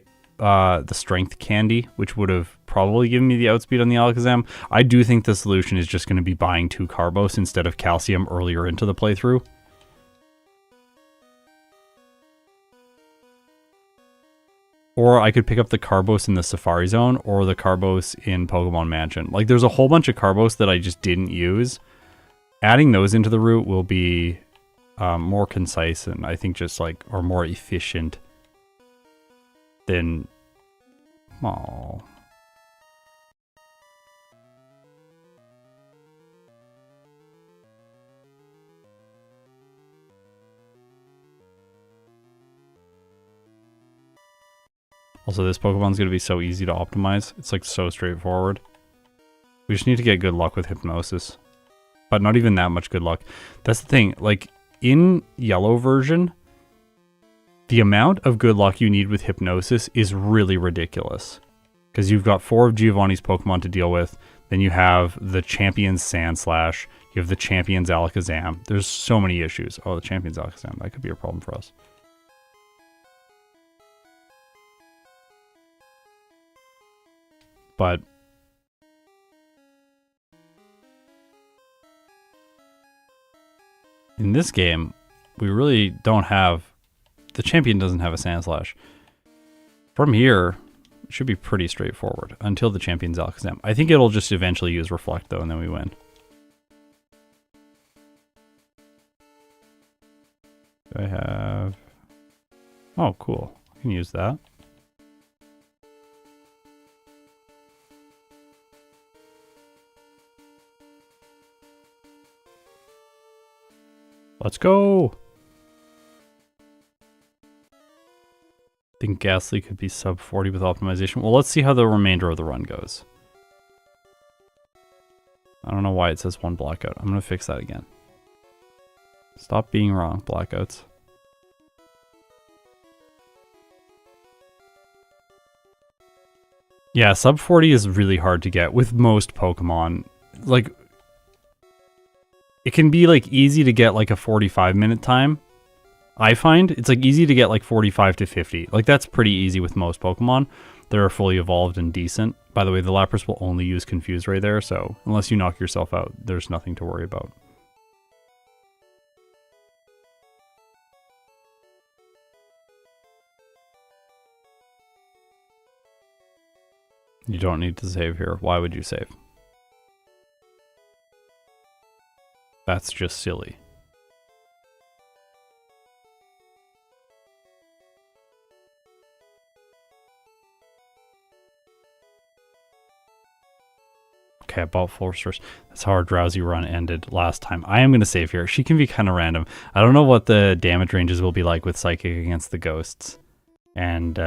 strength candy, which would have probably given me the outspeed on the Alakazam. I do think the solution is just going to be buying 2 Carbos instead of Calcium earlier into the playthrough. Or I could pick up the Carbos in the Safari Zone or the Carbos in Pokemon Mansion. Like, there's a whole bunch of Carbos that I just didn't use. Adding those into the route will be more concise and I think just like, or more efficient than... Oh. Also, this Pokemon's going to be so easy to optimize. It's like so straightforward. We just need to get good luck with Hypnosis. But not even that much good luck. That's the thing. Like, in Yellow version, the amount of good luck you need with Hypnosis is really ridiculous. Because you've got 4 of Giovanni's Pokemon to deal with. Then you have the Champion's Sandslash. You have the Champion's Alakazam. There's so many issues. Oh, the Champion's Alakazam. That could be a problem for us. But in this game, we really don't have... The champion doesn't have a Sandslash. From here, it should be pretty straightforward until the champion's Alakazam. I think it'll just eventually use Reflect, though, and then we win. Do I have... Oh, cool. I can use that. Let's go! I think Gastly could be sub 40 with optimization. Well, let's see how the remainder of the run goes. I don't know why it says 1 blackout. I'm going to fix that again. Stop being wrong, blackouts. Yeah, sub 40 is really hard to get with most Pokemon. Like, it can be like easy to get like a 45-minute time. I find it's like easy to get like 45 to 50. Like, that's pretty easy with most Pokemon that are fully evolved and decent. By the way, the Lapras will only use Confuse Ray there, so unless you knock yourself out, there's nothing to worry about. You don't need to save here. Why would you save? That's just silly. Okay, about Foresters. That's how our Drowsy run ended last time. I am going to save here. She can be kind of random. I don't know what the damage ranges will be like with Psychic against the Ghosts. And,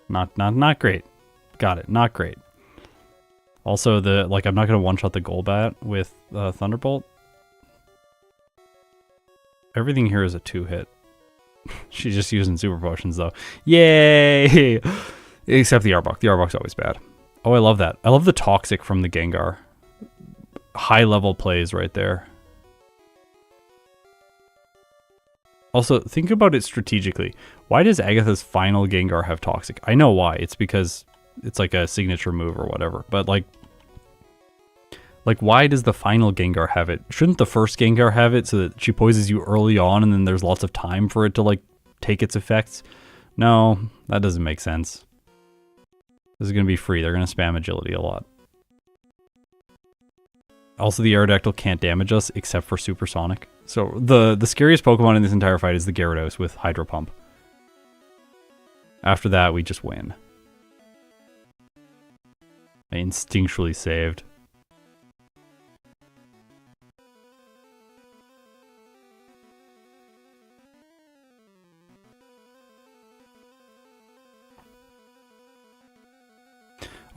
not great. Got it. Not great. Also, I'm not going to one-shot the Golbat with Thunderbolt. Everything here is a 2-hit. She's just using Super Potions, though. Yay! Except the Arbok. The Arbok's always bad. Oh, I love that. I love the Toxic from the Gengar. High-level plays right there. Also, think about it strategically. Why does Agatha's final Gengar have Toxic? I know why. It's because it's like a signature move or whatever. But, like, why does the final Gengar have it? Shouldn't the first Gengar have it so that she poisons you early on and then there's lots of time for it to, like, take its effects? No, that doesn't make sense. This is going to be free. They're going to spam Agility a lot. Also, the Aerodactyl can't damage us except for Supersonic. So, the scariest Pokemon in this entire fight is the Gyarados with Hydro Pump. After that, we just win. I instinctually saved.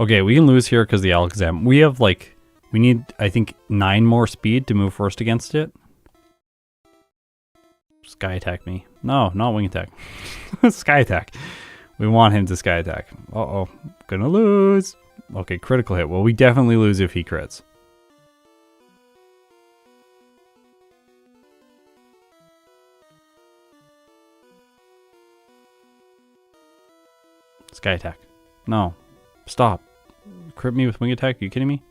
Okay, we can lose here because the Alakazam. We have, like, we need, I think, 9 more speed to move first against it. Sky Attack me. No, not Wing Attack. Sky Attack. We want him to Sky Attack. Uh-oh. Gonna lose. Okay, critical hit. Well, we definitely lose if he crits. Sky Attack. No. Stop. Crit me with Wing Attack? Are you kidding me?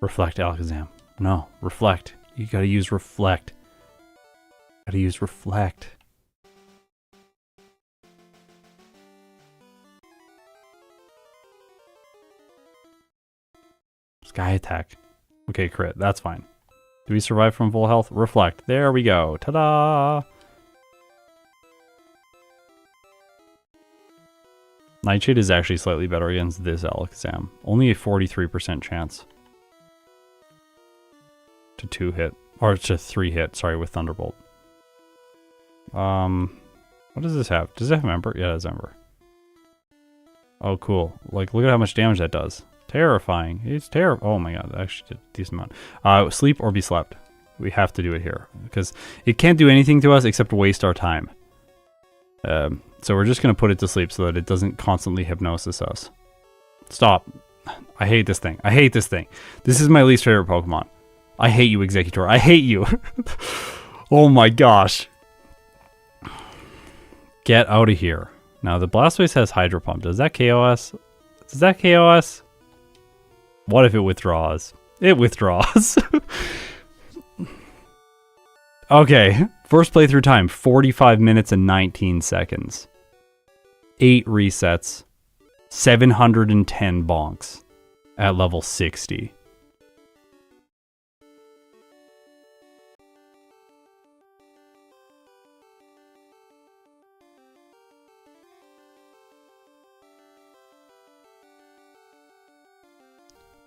Reflect, Alakazam. No. Reflect. You gotta use Reflect. Gotta use Reflect. Sky attack. Okay, crit. That's fine. Do we survive from full health? Reflect. There we go. Ta-da! Nightshade is actually slightly better against this Alakazam. Only a 43% chance to 2-hit. Or to 3-hit, sorry, with Thunderbolt. What does this have? Does it have Ember? Yeah, it has Ember. Oh, cool. Like, look at how much damage that does. Terrifying. It's terrible. Oh my god, that actually did a decent amount. Sleep or be slept. We have to do it here. Because it can't do anything to us except waste our time. So we're just going to put it to sleep so that it doesn't constantly hypnosis us. Stop. I hate this thing. I hate this thing. This is my least favorite Pokemon. I hate you, Executor. I hate you. Oh my gosh. Get out of here. Now, the Blastoise has Hydro Pump. Does that KO us? Does that KO us? What if it withdraws? It withdraws. Okay. First playthrough time, 45 minutes and 19 seconds. 8 resets. 710 bonks at level 60.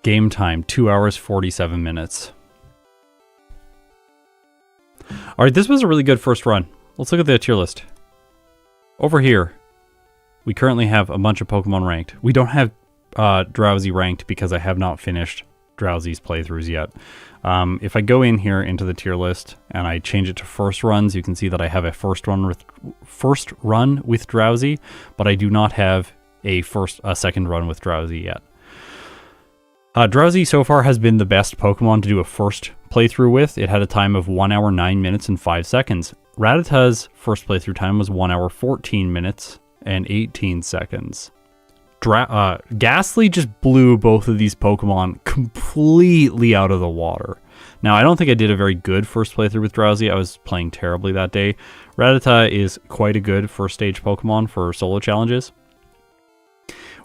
Game time, 2 hours, 47 minutes. Alright, this was a really good first run. Let's look at the tier list. Over here, we currently have a bunch of Pokemon ranked. We don't have Drowsy ranked because I have not finished Drowsy's playthroughs yet. If I go in here into the tier list and I change it to first runs, you can see that I have a first run with Drowsy, but I do not have a second run with Drowsy yet. Drowsy so far has been the best Pokemon to do a first playthrough with. It had a time of 1 hour, 9 minutes, and 5 seconds. Rattata's first playthrough time was 1 hour, 14 minutes, and 18 seconds. Gastly just blew both of these Pokemon completely out of the water. Now, I don't think I did a very good first playthrough with Drowsy. I was playing terribly that day. Rattata is quite a good first stage Pokemon for solo challenges.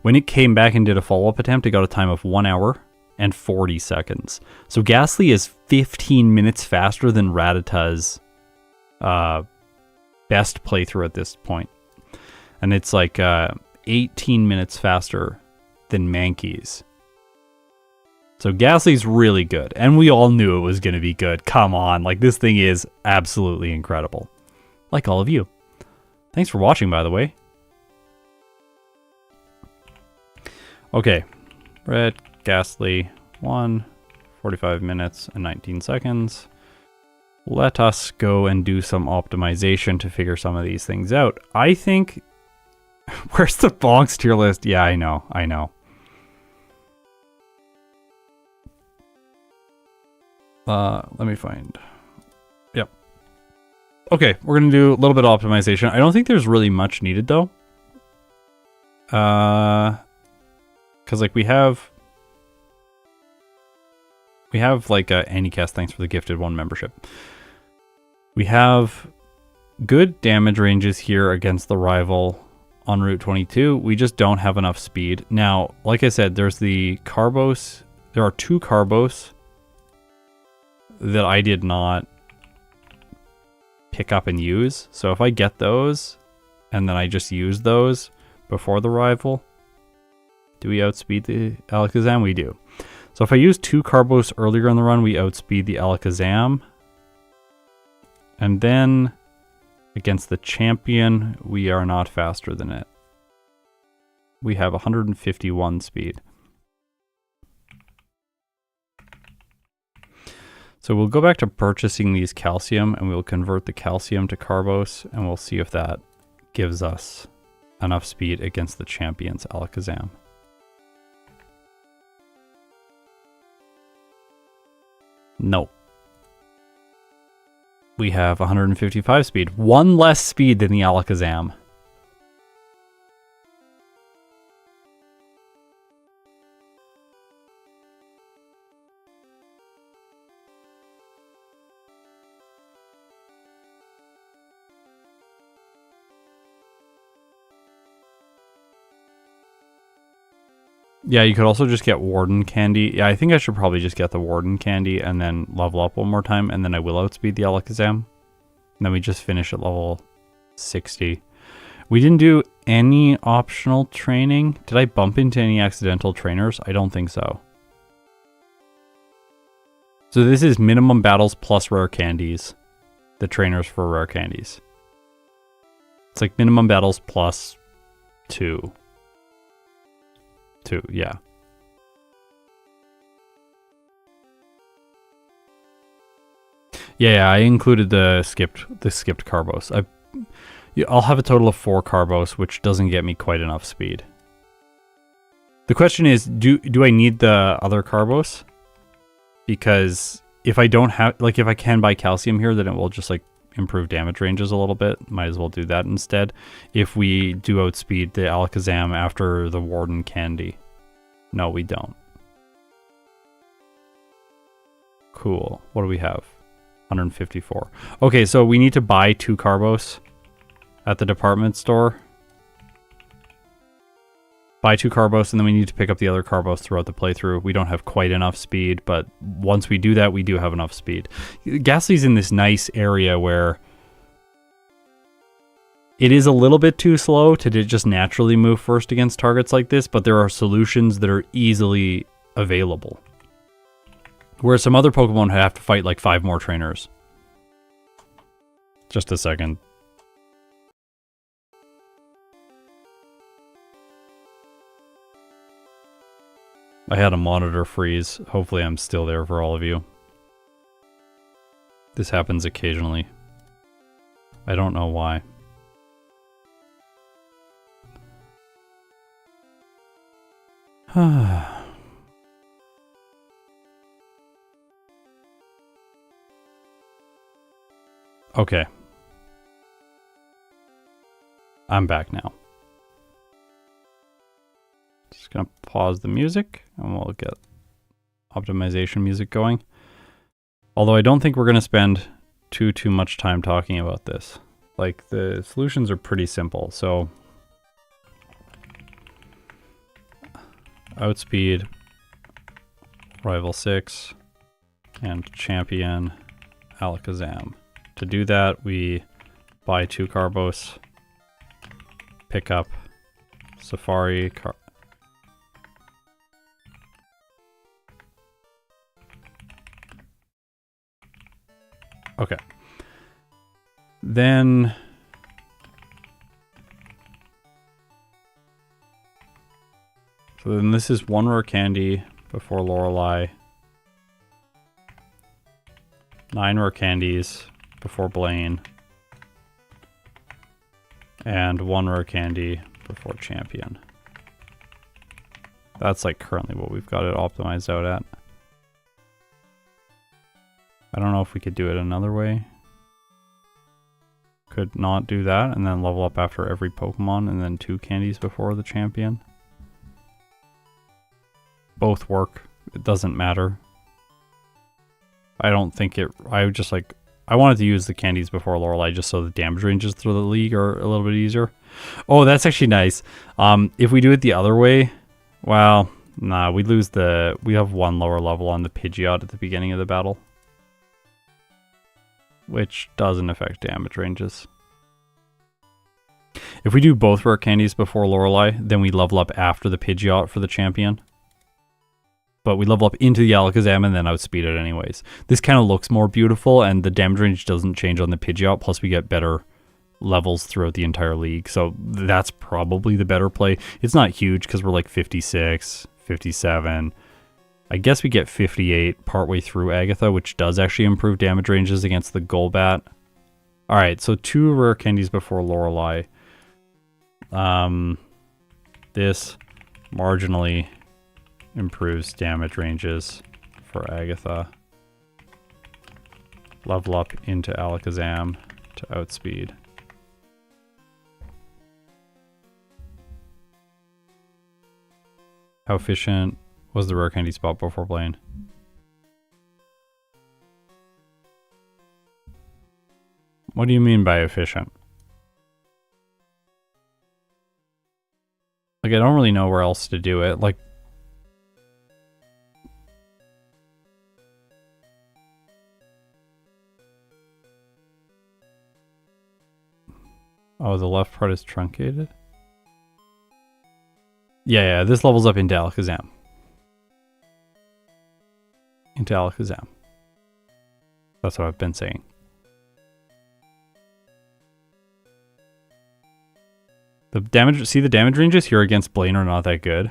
When it came back and did a follow-up attempt, it got a time of 1 hour and 40 seconds. So Gastly is 15 minutes faster than Rattata's best playthrough at this point. And it's like 18 minutes faster than Mankey's. So Gastly's really good. And we all knew it was going to be good. Come on. Like, this thing is absolutely incredible. Like all of you. Thanks for watching, by the way. Okay, Red, Gastly, 45 minutes and 19 seconds. Let us go and do some optimization to figure some of these things out. I think... Where's the bonks tier list? Yeah, I know. Let me find... Yep. Okay, we're going to do a little bit of optimization. I don't think there's really much needed, though. Because, like, we have like Anycast, thanks for the gifted 1 membership. We have good damage ranges here against the rival on Route 22. We just don't have enough speed. Now, like I said, there's the Carbos. There are 2 Carbos that I did not pick up and use. So if I get those, and then I just use those before the rival, do we outspeed the Alakazam? We do. So if I use 2 Carbos earlier in the run, we outspeed the Alakazam. And then against the champion, we are not faster than it. We have 151 speed. So we'll go back to purchasing these calcium and we'll convert the calcium to Carbos and we'll see if that gives us enough speed against the champion's Alakazam. No. We have 155 speed. 1 less speed than the Alakazam. Yeah, you could also just get Warden Candy. Yeah, I think I should probably just get the Warden Candy and then level up one more time, and then I will outspeed the Alakazam. And then we just finish at level 60. We didn't do any optional training. Did I bump into any accidental trainers? I don't think so. So this is minimum battles plus rare candies. The trainers for rare candies. It's like minimum battles plus 2. 2, yeah. Yeah, I included the skipped Carbos. I'll have a total of 4 Carbos, which doesn't get me quite enough speed. The question is, do I need the other Carbos? Because if I don't have, like, if I can buy calcium here, then it will just like improve damage ranges a little bit. Might as well do that instead. If we do outspeed the Alakazam after the Warden Candy. No, we don't. Cool. What do we have? 154. Okay, so we need to buy 2 Carbos at the department store. Buy 2 Carbos, and then we need to pick up the other Carbos throughout the playthrough. We don't have quite enough speed, but once we do that, we do have enough speed. Gastly's in this nice area where it is a little bit too slow to just naturally move first against targets like this, but there are solutions that are easily available. Whereas some other Pokemon have to fight like 5 more trainers. Just a second. I had a monitor freeze. Hopefully I'm still there for all of you. This happens occasionally. I don't know why. Okay. I'm back now. Just gonna pause the music and we'll get optimization music going. Although I don't think we're gonna spend too much time talking about this. Like, the solutions are pretty simple. So outspeed rival 6 and champion Alakazam. To do that, we buy 2 Carbos, pick up Safari Okay. Then this is 1 rare candy before Lorelei, 9 rare candies before Blaine, and 1 rare candy before Champion. That's like currently what we've got it optimized out at. I don't know if we could do it another way. Could not do that and then level up after every Pokemon and then 2 candies before the Champion. Both work. It doesn't matter. I don't think it... I would just like... I wanted to use the candies before Lorelei just so the damage ranges through the league are a little bit easier. Oh, that's actually nice. If we do it the other way... Well, nah, we lose the... We have 1 lower level on the Pidgeot at the beginning of the battle. Which doesn't affect damage ranges. If we do both rare candies before Lorelei, then we level up after the Pidgeot for the Champion. But we level up into the Alakazam and then outspeed it anyways. This kind of looks more beautiful and the damage range doesn't change on the Pidgeot, plus we get better levels throughout the entire league. So that's probably the better play. It's not huge because we're like 56, 57. I guess we get 58 partway through Agatha, which does actually improve damage ranges against the Golbat. Alright, so 2 rare candies before Lorelei. This marginally improves damage ranges for Agatha. Level up into Alakazam to outspeed. How efficient was the rare candy spot before Blaine? What do you mean by efficient? Like, I don't really know where else to do it. Like, Oh, the left part is truncated? Yeah, this levels up into Alakazam. That's what I've been saying. The damage, see the damage ranges here against Blaine are not that good.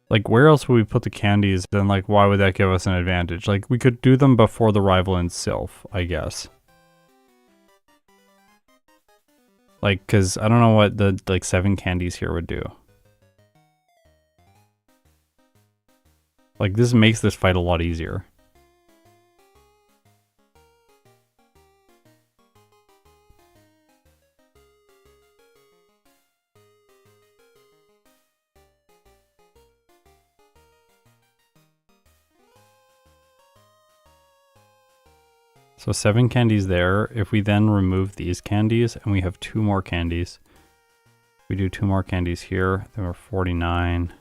Like, where else would we put the candies? Then, like, why would that give us an advantage? Like, we could do them before the rival in Sylph, I guess. Like, because I don't know what the, like, 7 candies here would do. Like, this makes this fight a lot easier. So 7 candies there. If we then remove these candies and we have 2 more candies, we do 2 more candies here, then we're 49,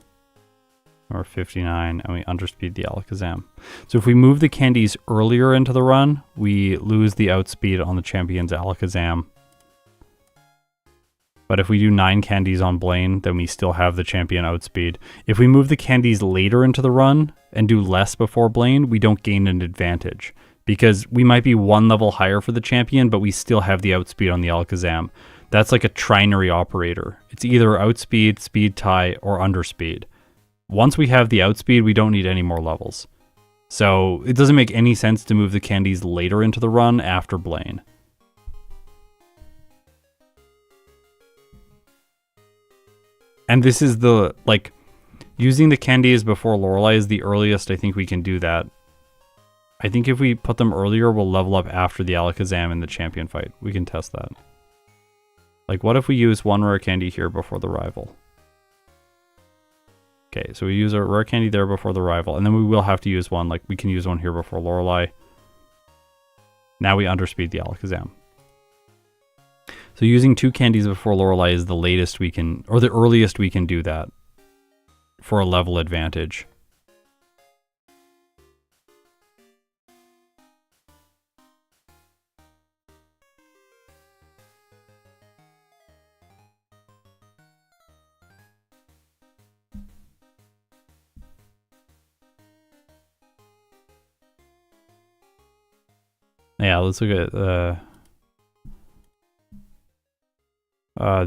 or 59, and we underspeed the Alakazam. So if we move the candies earlier into the run, we lose the outspeed on the champion's Alakazam. But if we do 9 candies on Blaine, then we still have the champion outspeed. If we move the candies later into the run and do less before Blaine, we don't gain an advantage. Because we might be 1 level higher for the champion, but we still have the outspeed on the Alakazam. That's like a trinary operator. It's either outspeed, speed tie, or underspeed. Once we have the outspeed, we don't need any more levels. So it doesn't make any sense to move the candies later into the run after Blaine. And this is the, like, using the candies before Lorelei is the earliest I think we can do that. I think if we put them earlier, we'll level up after the Alakazam in the champion fight. We can test that. Like, what if we use 1 rare candy here before the rival? Okay, so we use a rare candy there before the rival, and then we will have to use 1. Like, we can use 1 here before Lorelei. Now we underspeed the Alakazam. So using 2 candies before Lorelei is the latest we can, or the earliest we can do that for a level advantage. Yeah, let's look at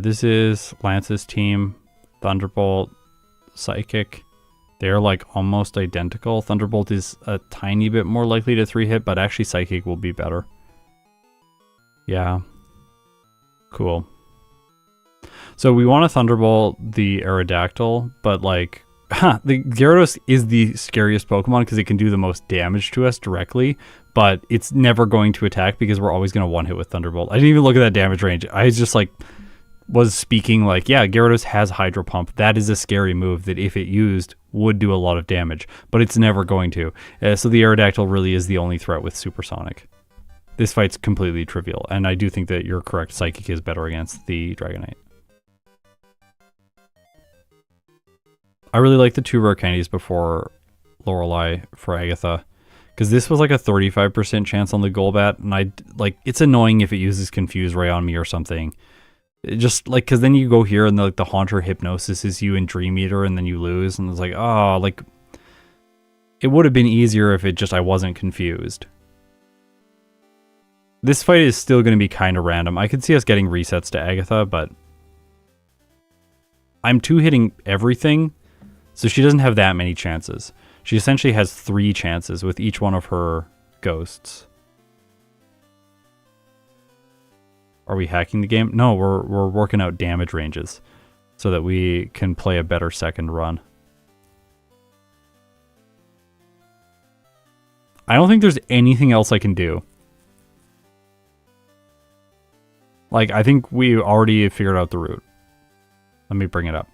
this is Lance's team. Thunderbolt, Psychic. They're like almost identical. Thunderbolt is a tiny bit more likely to 3-hit, but actually Psychic will be better. Yeah. Cool. So we want to Thunderbolt the Aerodactyl, but like, the Gyarados is the scariest Pokemon because it can do the most damage to us directly, but it's never going to attack because we're always going to 1-hit with Thunderbolt. I didn't even look at that damage range. I just like was speaking like, yeah, Gyarados has Hydro Pump. That is a scary move that if it used would do a lot of damage, but it's never going to. So the Aerodactyl really is the only threat with Supersonic. This fight's completely trivial, and I do think that you're correct. Psychic is better against the Dragonite. I really like the 2 rare candies before Lorelei for Agatha, because this was like a 35% chance on the Golbat, and it's annoying if it uses Confuse Ray on me or something. It just like, because then you go here and the Haunter Hypnosis is you in Dream Eater, and then you lose, and it's like, oh, like, it would have been easier if I wasn't confused. This fight is still going to be kind of random. I could see us getting resets to Agatha, but I'm 2-hitting everything, so she doesn't have that many chances. She essentially has 3 chances with each one of her ghosts. Are we hacking the game? No, we're working out damage ranges so that we can play a better second run. I don't think there's anything else I can do. Like, I think we already figured out the route. Let me bring it up.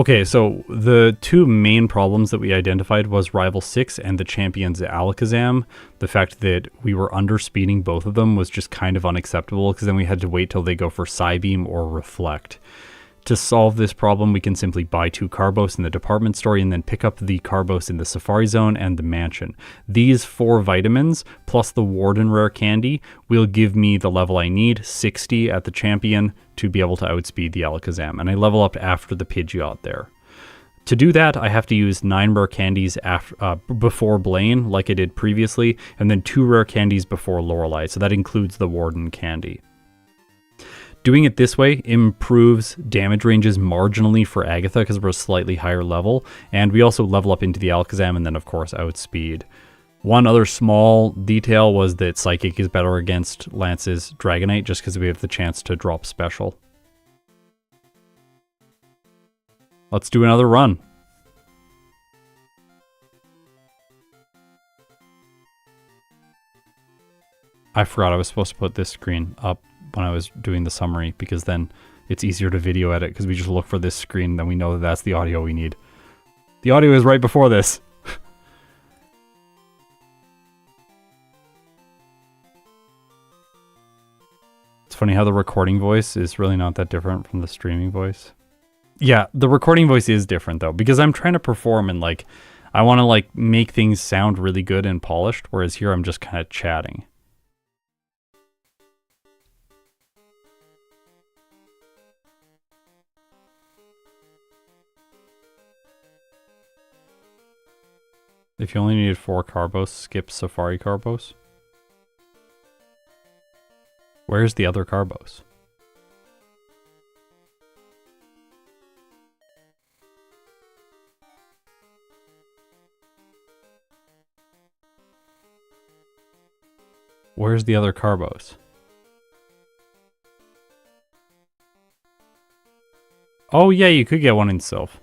Okay, so the two main problems that we identified was Rival 6 and the Champion's Alakazam. The fact that we were underspeeding both of them was just kind of unacceptable, because then we had to wait till they go for Psybeam or Reflect. To solve this problem, we can simply buy 2 Carbos in the department store and then pick up the Carbos in the Safari Zone and the Mansion. These 4 vitamins, plus the Warden Rare Candy, will give me the level I need, 60 at the Champion, to be able to outspeed the Alakazam. And I level up after the Pidgeot there. To do that, I have to use 9 rare candies before Blaine, like I did previously, and then 2 rare candies before Lorelei, so that includes the Warden Candy. Doing it this way improves damage ranges marginally for Agatha because we're a slightly higher level, and we also level up into the Alakazam and then of course outspeed. One other small detail was that Psychic is better against Lance's Dragonite just because we have the chance to drop special. Let's do another run. I forgot I was supposed to put this screen up when I was doing the summary, because then it's easier to video edit because we just look for this screen, then we know that that's the audio we need. The audio is right before this. It's funny how the recording voice is really not that different from the streaming voice. Yeah, the recording voice is different though, because I'm trying to perform and like, I want to like make things sound really good and polished, whereas here I'm just kind of chatting. If you only needed 4 Carbos, skip Safari Carbos. Where's the other Carbos? Where's the other Carbos? Oh yeah, you could get one in Sylph.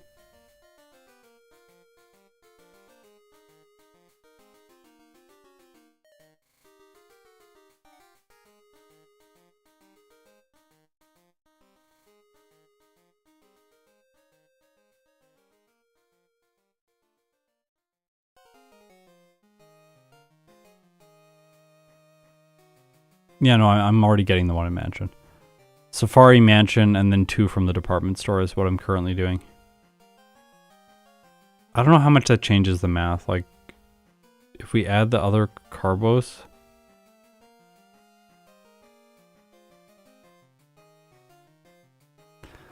Yeah, no, I'm already getting the one in Mansion. Safari, Mansion, and then 2 from the department store is what I'm currently doing. I don't know how much that changes the math. Like, if we add the other Carbos...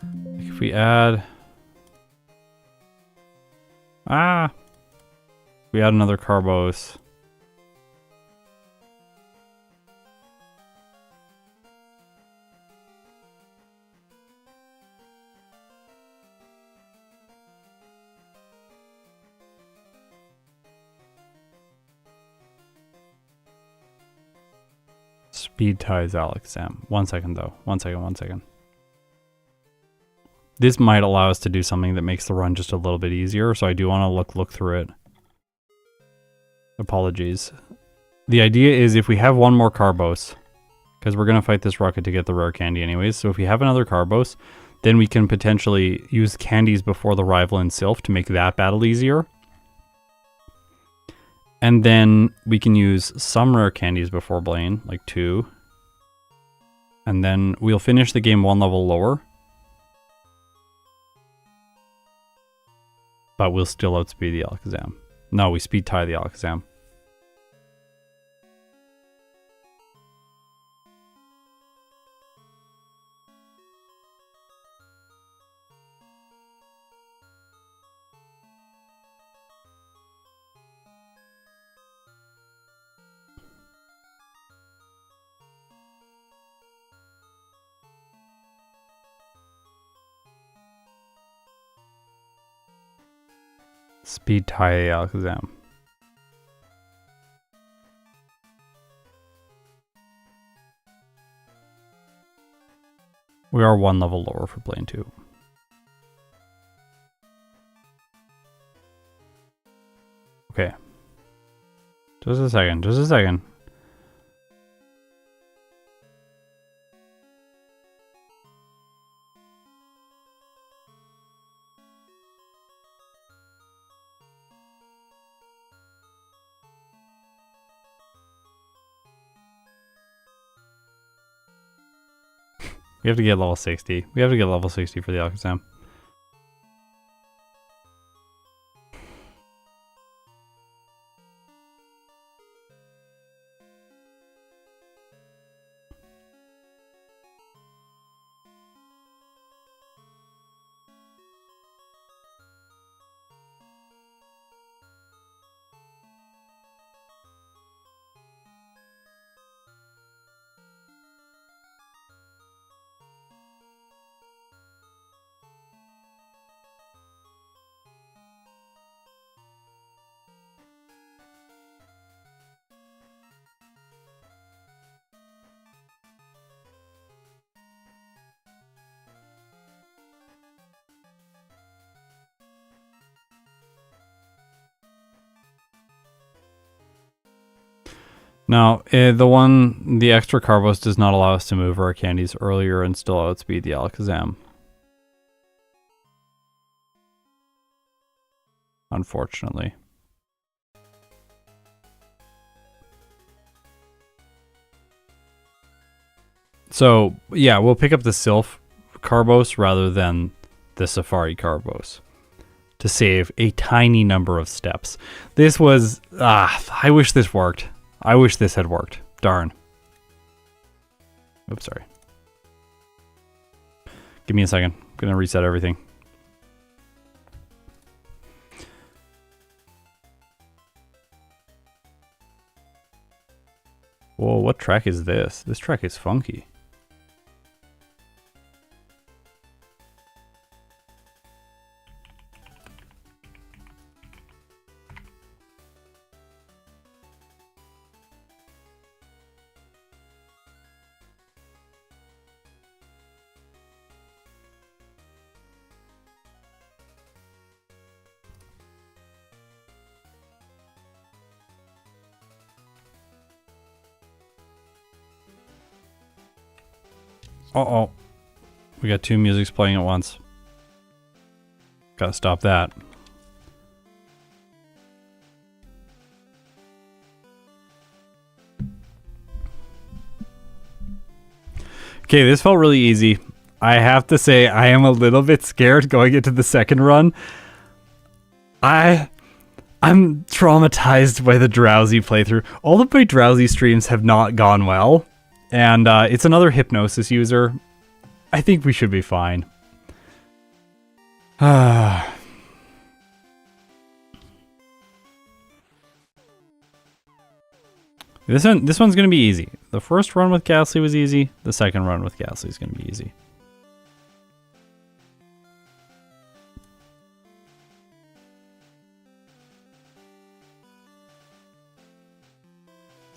Like if we add... We add another Carbos... Speed ties Alakazam. One second though. One second. This might allow us to do something that makes the run just a little bit easier, so I do want to look through it. Apologies. The idea is if we have one more Carbos, because we're going to fight this Rocket to get the rare candy anyways, so if we have another Carbos, then we can potentially use candies before the rival in Sylph to make that battle easier. And then we can use some rare candies before Blaine, like 2. And then we'll finish the game 1 level lower. But we'll still outspeed the Alakazam. No, we speed tie the Alakazam. Speed tie Alakazam. We are 1 level lower for Blaine 2. Okay. Just a second. We have to get level 60. We have to get level 60 for the Alakazam. Now, the extra Carbos does not allow us to move our candies earlier and still outspeed the Alakazam. Unfortunately. So, yeah, we'll pick up the Sylph Carbos rather than the Safari Carbos to save a tiny number of steps. This was... I wish this worked. I wish this had worked. Darn. Oops, sorry. Give me a second. I'm going to reset everything. Whoa, what track is this? This track is funky. Uh-oh. We got two musics playing at once. Gotta stop that. Okay, this felt really easy. I have to say, I am a little bit scared going into the second run. I'm traumatized by the Drowsy playthrough. All of my Drowsy streams have not gone well. And it's another Hypnosis user. I think we should be fine. This one's going to be easy. The first run with Gastly was easy. The second run with Gastly is going to be easy.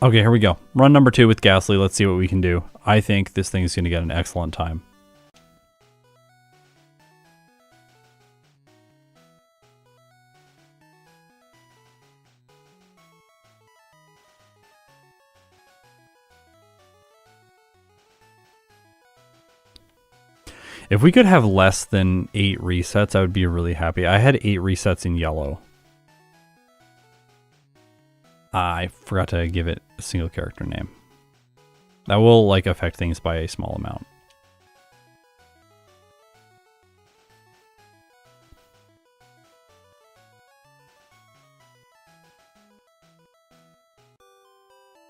Okay, here we go. Run number 2 with Gastly. Let's see what we can do. I think this thing is going to get an excellent time. If we could have less than 8 resets, I would be really happy. I had 8 resets in yellow. I forgot to give it a single character name. That will like affect things by a small amount.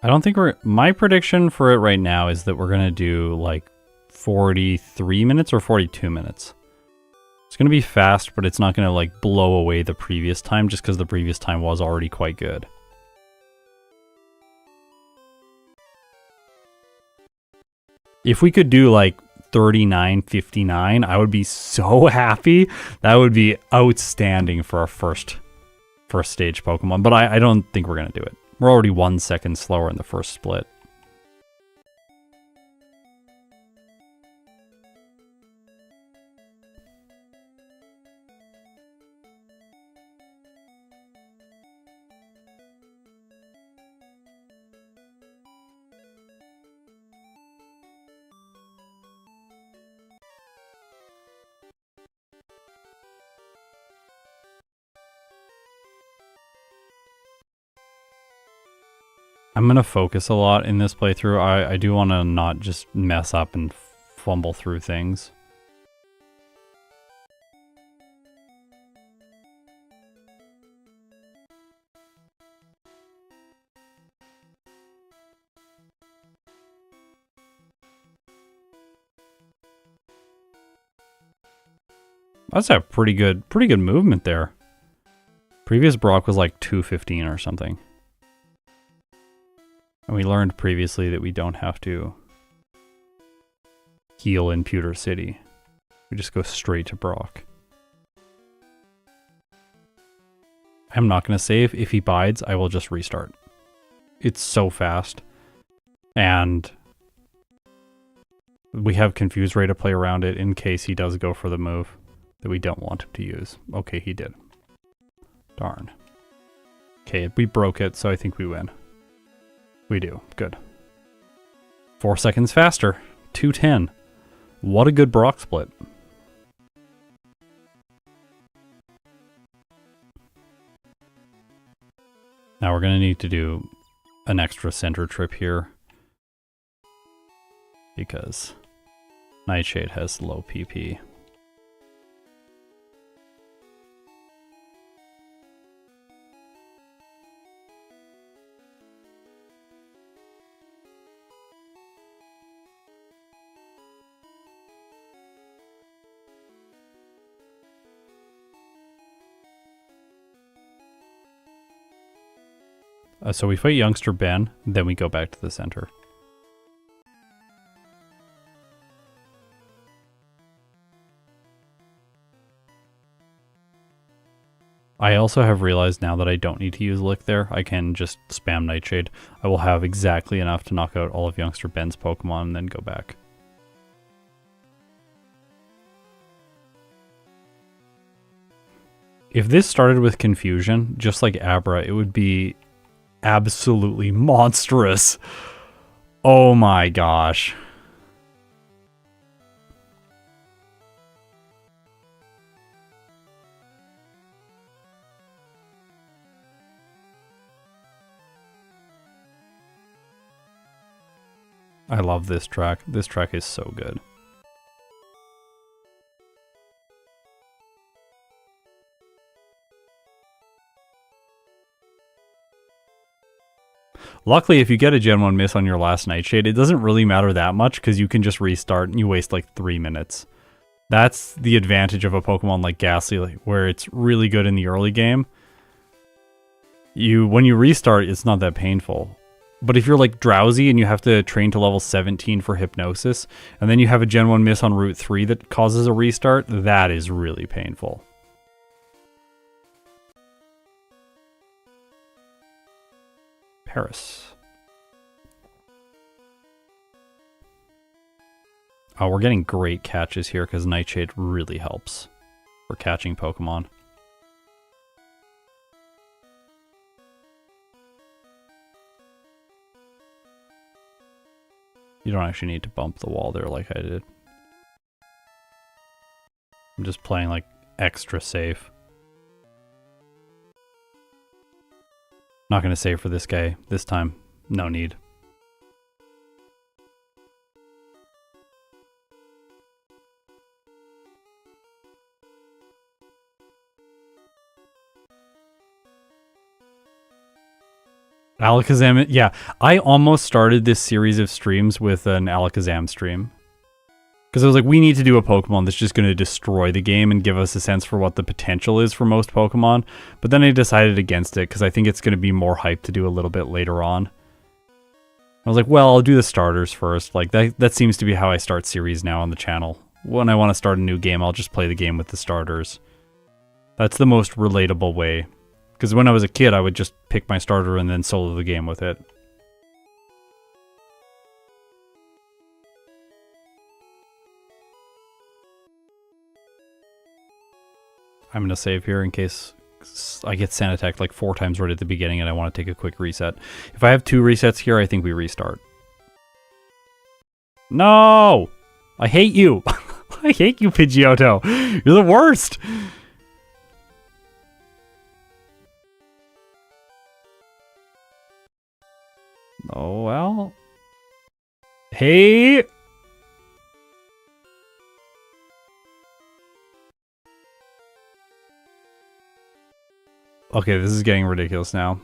I don't think my prediction for it right now is that we're going to do like 43 minutes or 42 minutes. It's going to be fast, but it's not going to like blow away the previous time just because the previous time was already quite good. If we could do like 39.59, I would be so happy. That would be outstanding for our first stage Pokemon, but I don't think we're going to do it. We're already 1 second slower in the first split. I'm going to focus a lot in this playthrough. I do want to not just mess up and fumble through things. That's a pretty good movement there. Previous Brock was like 215 or something. And we learned previously that we don't have to heal in Pewter City. We just go straight to Brock. I'm not going to save. If he bides, I will just restart. It's so fast. And we have Confuse Ray to play around it in case he does go for the move that we don't want him to use. Okay, he did. Darn. Okay, we broke it, so I think we win. We do. Good. 4 seconds faster. 210. What a good Brock split. Now we're going to need to do an extra center trip here, because Nightshade has low PP. So we fight Youngster Ben, then we go back to the center. I also have realized now that I don't need to use Lick there. I can just spam Nightshade. I will have exactly enough to knock out all of Youngster Ben's Pokemon and then go back. If this started with Confusion, just like Abra, it would be absolutely monstrous. Oh my gosh. I love this track. This track is so good. Luckily, if you get a Gen 1 miss on your last Nightshade, it doesn't really matter that much because you can just restart and you waste like 3 minutes. That's the advantage of a Pokemon like Gastly, where it's really good in the early game. When you restart, it's not that painful. But if you're like Drowsy and you have to train to level 17 for Hypnosis, and then you have a Gen 1 miss on Route 3 that causes a restart, that is really painful. Paris. Oh, we're getting great catches here because Nightshade really helps for catching Pokemon. You don't actually need to bump the wall there like I did. I'm just playing like extra safe. Not going to save for this guy this time. No need. Alakazam, yeah. I almost started this series of streams with an Alakazam stream. Because I was like, we need to do a Pokemon that's just going to destroy the game and give us a sense for what the potential is for most Pokemon. But then I decided against it because I think it's going to be more hype to do a little bit later on. I was like, well, I'll do the starters first. Like that seems to be how I start series now on the channel. When I want to start a new game, I'll just play the game with the starters. That's the most relatable way. Because when I was a kid, I would just pick my starter and then solo the game with it. I'm going to save here in case I get sand attacked like 4 times right at the beginning and I want to take a quick reset. If I have 2 resets here, I think we restart. No! I hate you! I hate you, Pidgeotto! You're the worst! Oh, well. Hey! Okay, this is getting ridiculous now.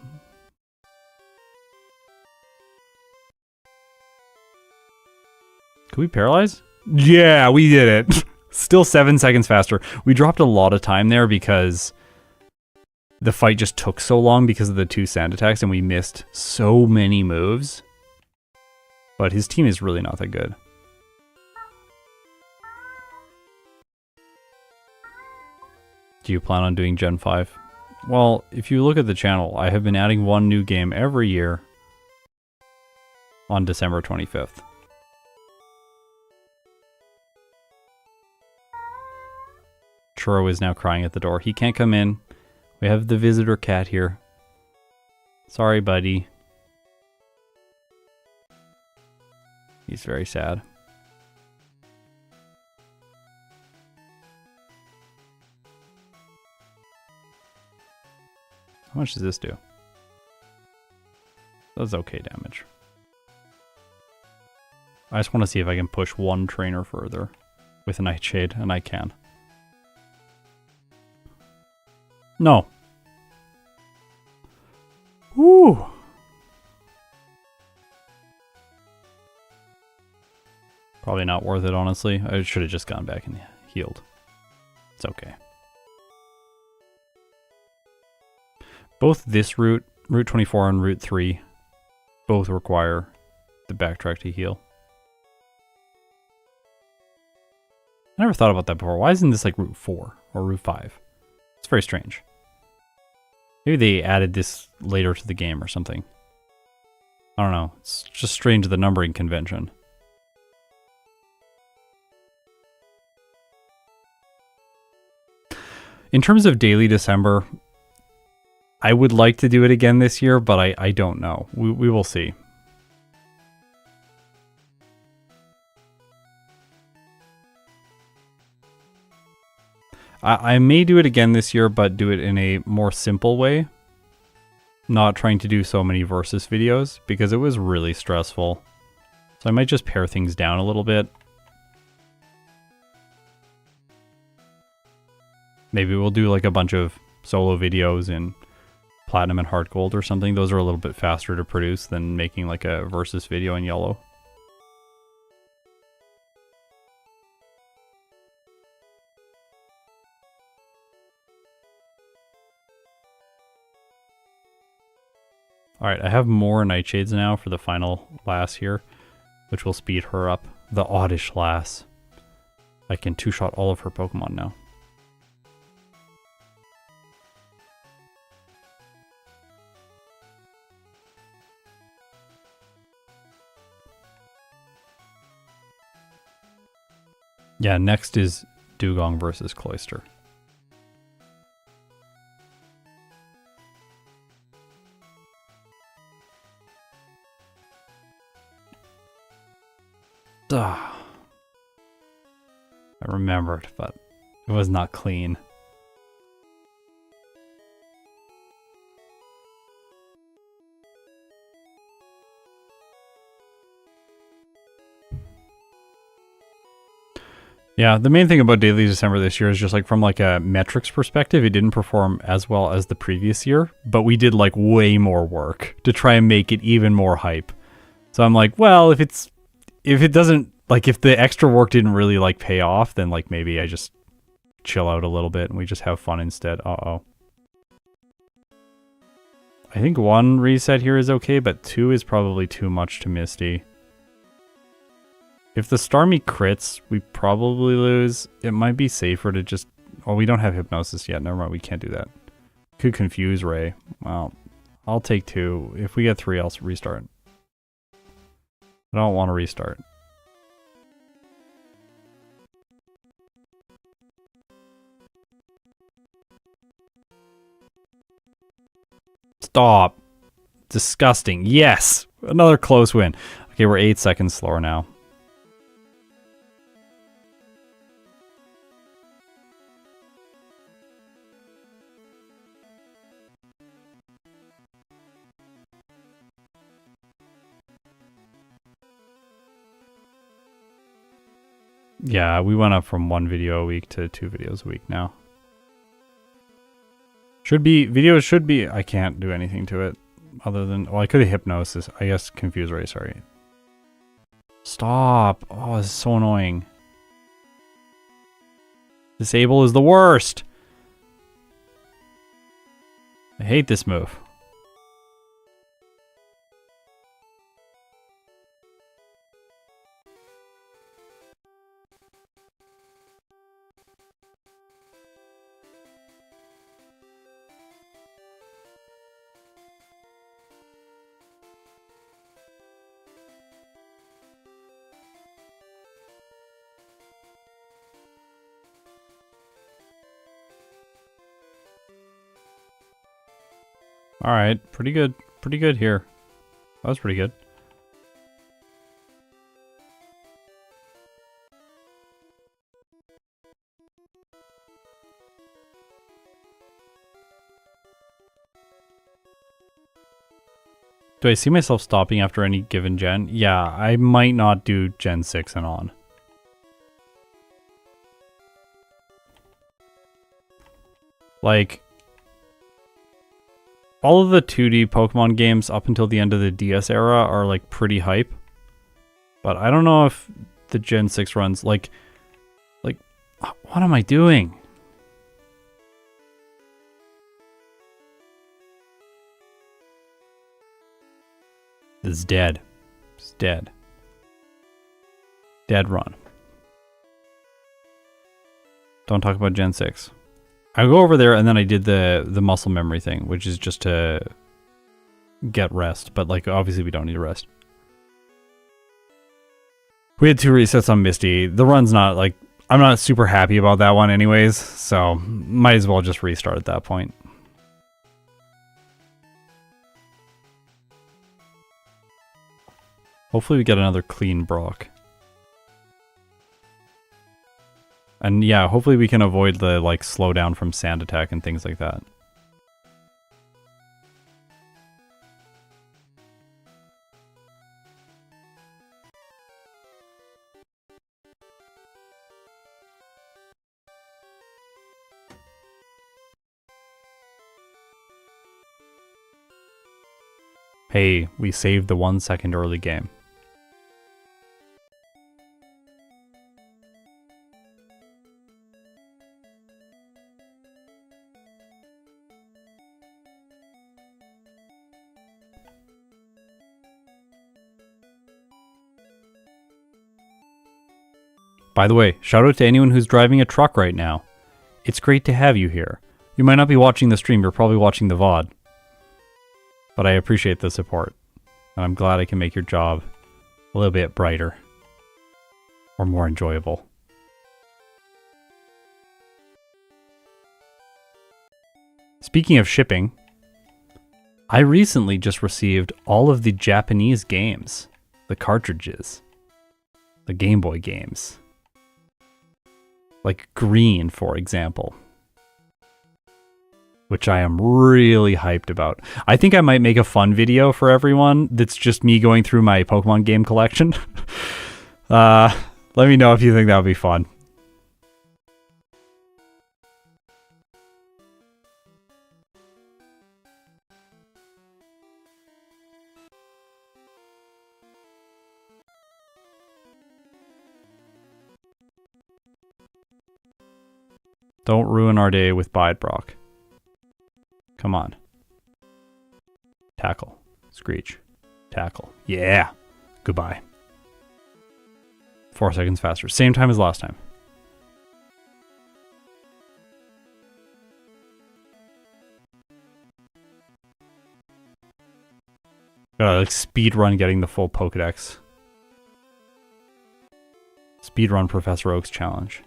Could we paralyze? Yeah, we did it. Still 7 seconds faster. We dropped a lot of time there because the fight just took so long because of the 2 sand attacks and we missed so many moves. But his team is really not that good. Do you plan on doing Gen 5? Well, if you look at the channel, I have been adding one new game every year on December 25th. Churro is now crying at the door. He can't come in. We have the visitor cat here. Sorry, buddy. He's very sad. How much does this do? That's okay damage. I just want to see if I can push one trainer further with a Nightshade, and I can. No. Woo! Probably not worth it, honestly. I should have just gone back and healed. It's okay. Both this route, Route 24 and Route 3, both require the backtrack to heal. I never thought about that before. Why isn't this like Route 4 or Route 5? It's very strange. Maybe they added this later to the game or something. I don't know. It's just strange, the numbering convention. In terms of daily December, I would like to do it again this year, but I don't know. We will see. I may do it again this year, but do it in a more simple way. Not trying to do so many versus videos, because it was really stressful. So I might just pare things down a little bit. Maybe we'll do like a bunch of solo videos in Platinum and Hard Gold or something. Those are a little bit faster to produce than making like a versus video in Yellow. Alright, I have more Nightshades now for the final lass here, which will speed her up. The Oddish lass. I can two-shot all of her Pokemon now. Yeah, next is Dugong versus Cloyster. I remembered, but it was not clean. Yeah, the main thing about Daily December this year is just like from like a metrics perspective, it didn't perform as well as the previous year, but we did like way more work to try and make it even more hype. So I'm like, well, if it doesn't, like if the extra work didn't really like pay off, then like maybe I just chill out a little bit and we just have fun instead. Uh-oh. I think 1 reset here is okay, but 2 is probably too much to Misty. If the Starmie crits, we probably lose. It might be safer to just... Oh, we don't have Hypnosis yet. Never mind, we can't do that. Could confuse Ray. Well, I'll take 2. If we get 3, I'll restart. I don't want to restart. Stop. Disgusting. Yes! Another close win. Okay, we're 8 seconds slower now. Yeah, we went up from 1 video a week to 2 videos a week now. Videos should be, I can't do anything to it other than, well, I could have hypnosis. I guess confuse ray, sorry. Stop. Oh, this is so annoying. Disable is the worst. I hate this move. All right, pretty good here. That was pretty good. Do I see myself stopping after any given gen? Yeah, I might not do Gen 6 and on. Like, all of the 2D Pokemon games up until the end of the DS era are like pretty hype. But I don't know if the Gen 6 runs, like, what am I doing? This is dead. It's dead. Dead run. Don't talk about Gen 6. I go over there and then I did the muscle memory thing, which is just to get rest. But like, obviously we don't need a rest. We had 2 resets on Misty. The run's not like, I'm not super happy about that one anyways. So might as well just restart at that point. Hopefully we get another clean Brock. And yeah, hopefully we can avoid the like slowdown from sand attack and things like that. Hey, we saved the 1 second early game. By the way, shout out to anyone who's driving a truck right now. It's great to have you here. You might not be watching the stream, you're probably watching the VOD. But I appreciate the support. And I'm glad I can make your job a little bit brighter. Or more enjoyable. Speaking of shipping, I recently just received all of the Japanese games. The cartridges. The Game Boy games. Like Green, for example. Which I am really hyped about. I think I might make a fun video for everyone that's just me going through my Pokemon game collection. Let me know if you think that would be fun. Don't ruin our day with Bide Brock. Come on. Tackle. Screech. Tackle. Yeah. Goodbye. 4 seconds faster. Same time as last time. Gotta like speed run getting the full Pokedex. Speed run Professor Oak's challenge.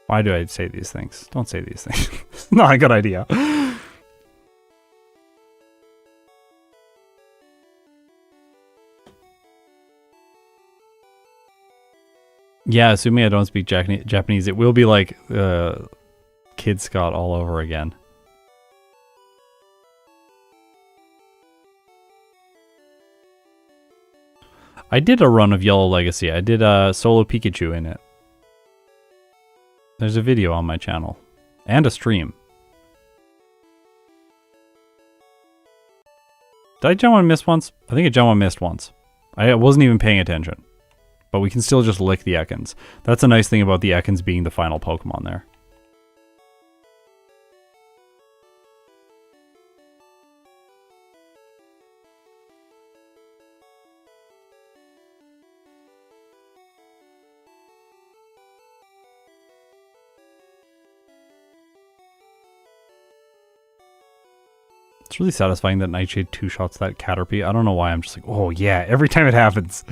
Why do I say these things? Don't say these things. It's not a good idea. Yeah, assuming I don't speak Japanese, it will be like Kid Scott all over again. I did a run of Yellow Legacy. I did a solo Pikachu in it. There's a video on my channel. And a stream. Did I jump on miss once? I think I jumped on missed once. I wasn't even paying attention. But we can still just lick the Ekans. That's a nice thing about the Ekans being the final Pokemon there. It's really satisfying that Nightshade two-shots that Caterpie. I don't know why, I'm just like, oh yeah, every time it happens.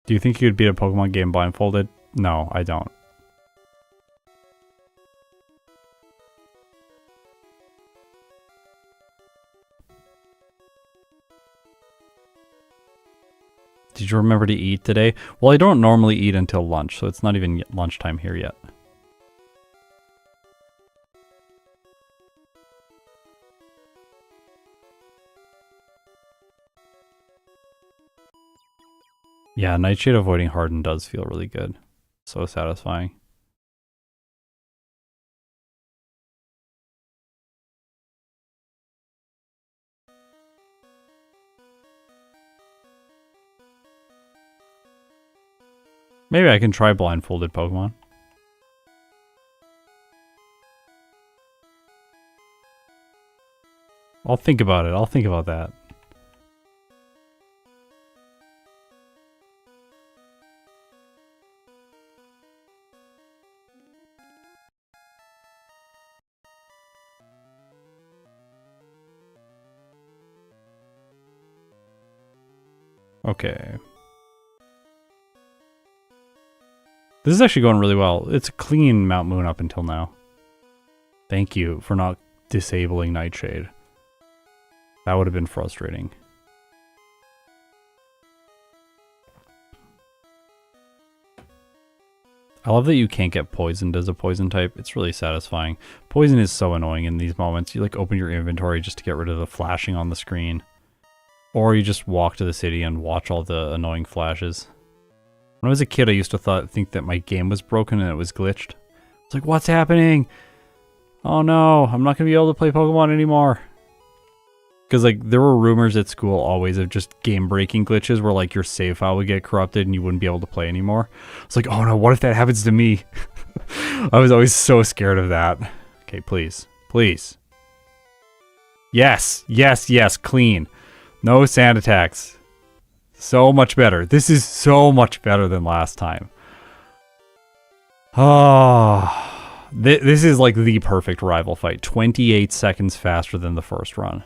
Do you think you could beat a Pokemon game blindfolded? No, I don't. Did you remember to eat today? Well, I don't normally eat until lunch, so it's not even lunchtime here yet. Yeah, Nightshade avoiding Harden does feel really good. So satisfying. Maybe I can try blindfolded Pokemon. I'll think about it. I'll think about that. Okay. This is actually going really well. It's a clean Mount Moon up until now. Thank you for not disabling Nightshade. That would have been frustrating. I love that you can't get poisoned as a poison type. It's really satisfying. Poison is so annoying in these moments. You like open your inventory just to get rid of the flashing on the screen. Or you just walk to the city and watch all the annoying flashes. When I was a kid, I used to think that my game was broken and it was glitched. It's like, what's happening? Oh no, I'm not going to be able to play Pokemon anymore. Because like there were rumors at school always of just game-breaking glitches where like your save file would get corrupted and you wouldn't be able to play anymore. It's like, oh no, what if that happens to me? I was always so scared of that. Okay, please. Please. Yes, yes, yes, clean. No sand attacks. So much better. This is so much better than last time. Oh, this is like the perfect rival fight. 28 seconds faster than the first run.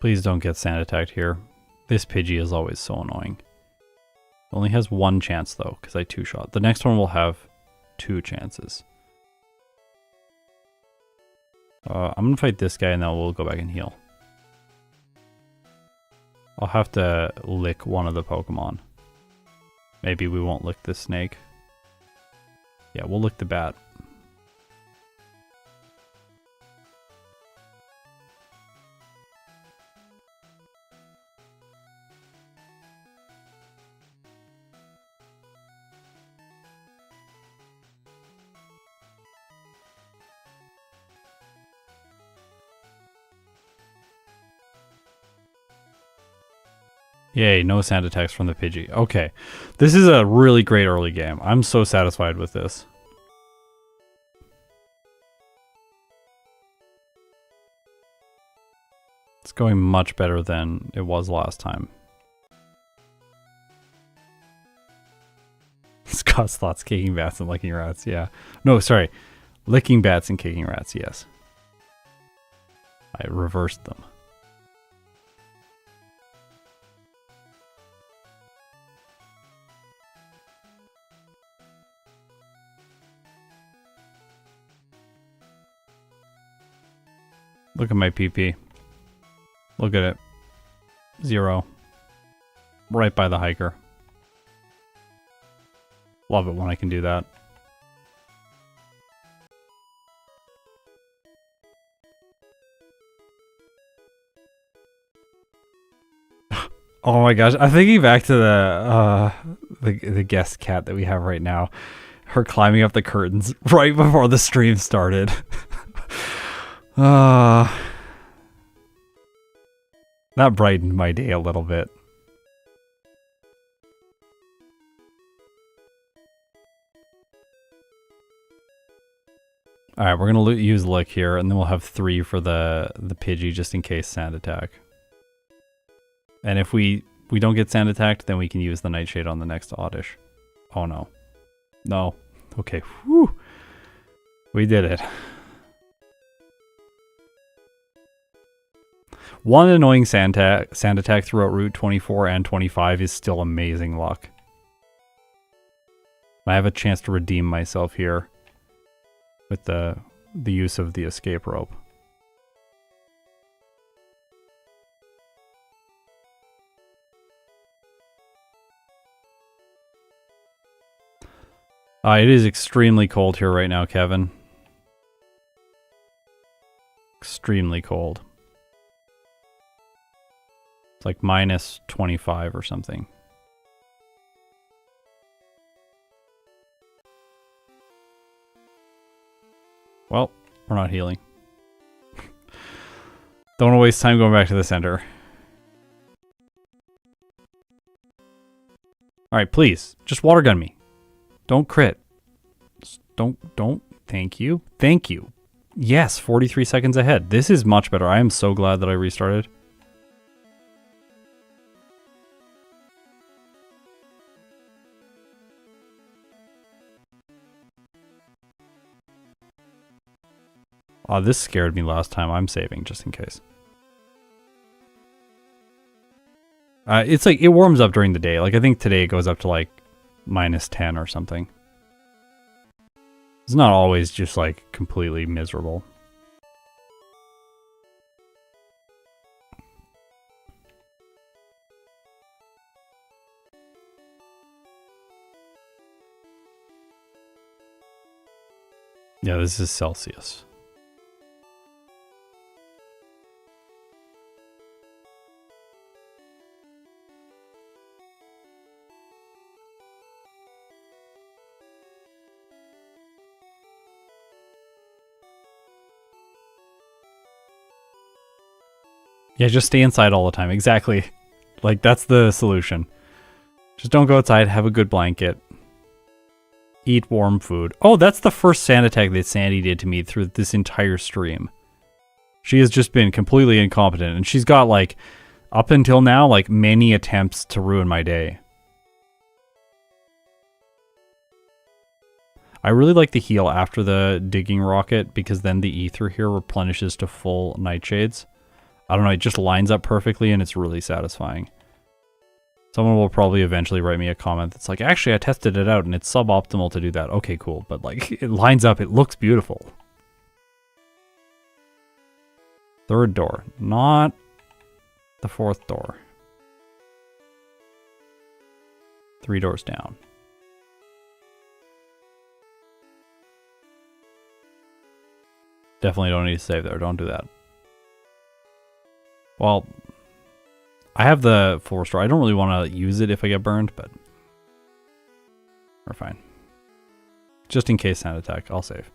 Please don't get sand attacked here. This Pidgey is always so annoying. It only has one chance though, because I two-shot. The next one will have 2 chances. I'm gonna fight this guy and then we'll go back and heal. I'll have to lick one of the Pokemon. Maybe we won't lick the snake. Yeah, we'll lick the bat. Yay, no sand attacks from the Pidgey. Okay, this is a really great early game. I'm so satisfied with this. It's going much better than it was last time. Scott's thoughts, kicking bats and licking rats, yeah. No, sorry. Licking bats and kicking rats, yes. I reversed them. Look at my PP. Look at it. 0. Right by the hiker. Love it when I can do that. Oh my gosh, I'm thinking back to the guest cat that we have right now. Her climbing up the curtains right before the stream started. That brightened my day a little bit. Alright, we're going to use Lick here, and then we'll have 3 for the Pidgey just in case sand attack. And if we don't get sand attacked, then we can use the Nightshade on the next Oddish. Oh no. No. Okay. Whew. We did it. One annoying sand attack throughout Route 24 and 25 is still amazing luck. I have a chance to redeem myself here with the use of the escape rope. It is extremely cold here right now, Kevin. Extremely cold. It's like minus 25 or something. Well, we're not healing. Don't want to waste time going back to the center. Alright, please. Just water gun me. Don't crit. Just don't. Thank you. Thank you. Yes, 43 seconds ahead. This is much better. I am so glad that I restarted. Oh, this scared me last time. I'm saving just in case. It's like, it warms up during the day. Like, I think today it goes up to like minus 10 or something. It's not always just like completely miserable. Yeah, this is Celsius. Yeah, just stay inside all the time. Exactly. Like, that's the solution. Just don't go outside, have a good blanket. Eat warm food. Oh, that's the first sand attack that Sandy did to me through this entire stream. She has just been completely incompetent, and she's got, like, up until now, like, many attempts to ruin my day. I really like the heal after the digging rocket, because then the ether here replenishes to full nightshades. I don't know, it just lines up perfectly and it's really satisfying. Someone will probably eventually write me a comment that's like, actually I tested it out and it's suboptimal to do that. Okay, cool, but like, it lines up, it looks beautiful. Third door, not the fourth door. 3 doors down. Definitely don't need to save there, don't do that. Well, I have the full restore. I don't really want to use it if I get burned, but we're fine. Just in case sand attack, I'll save.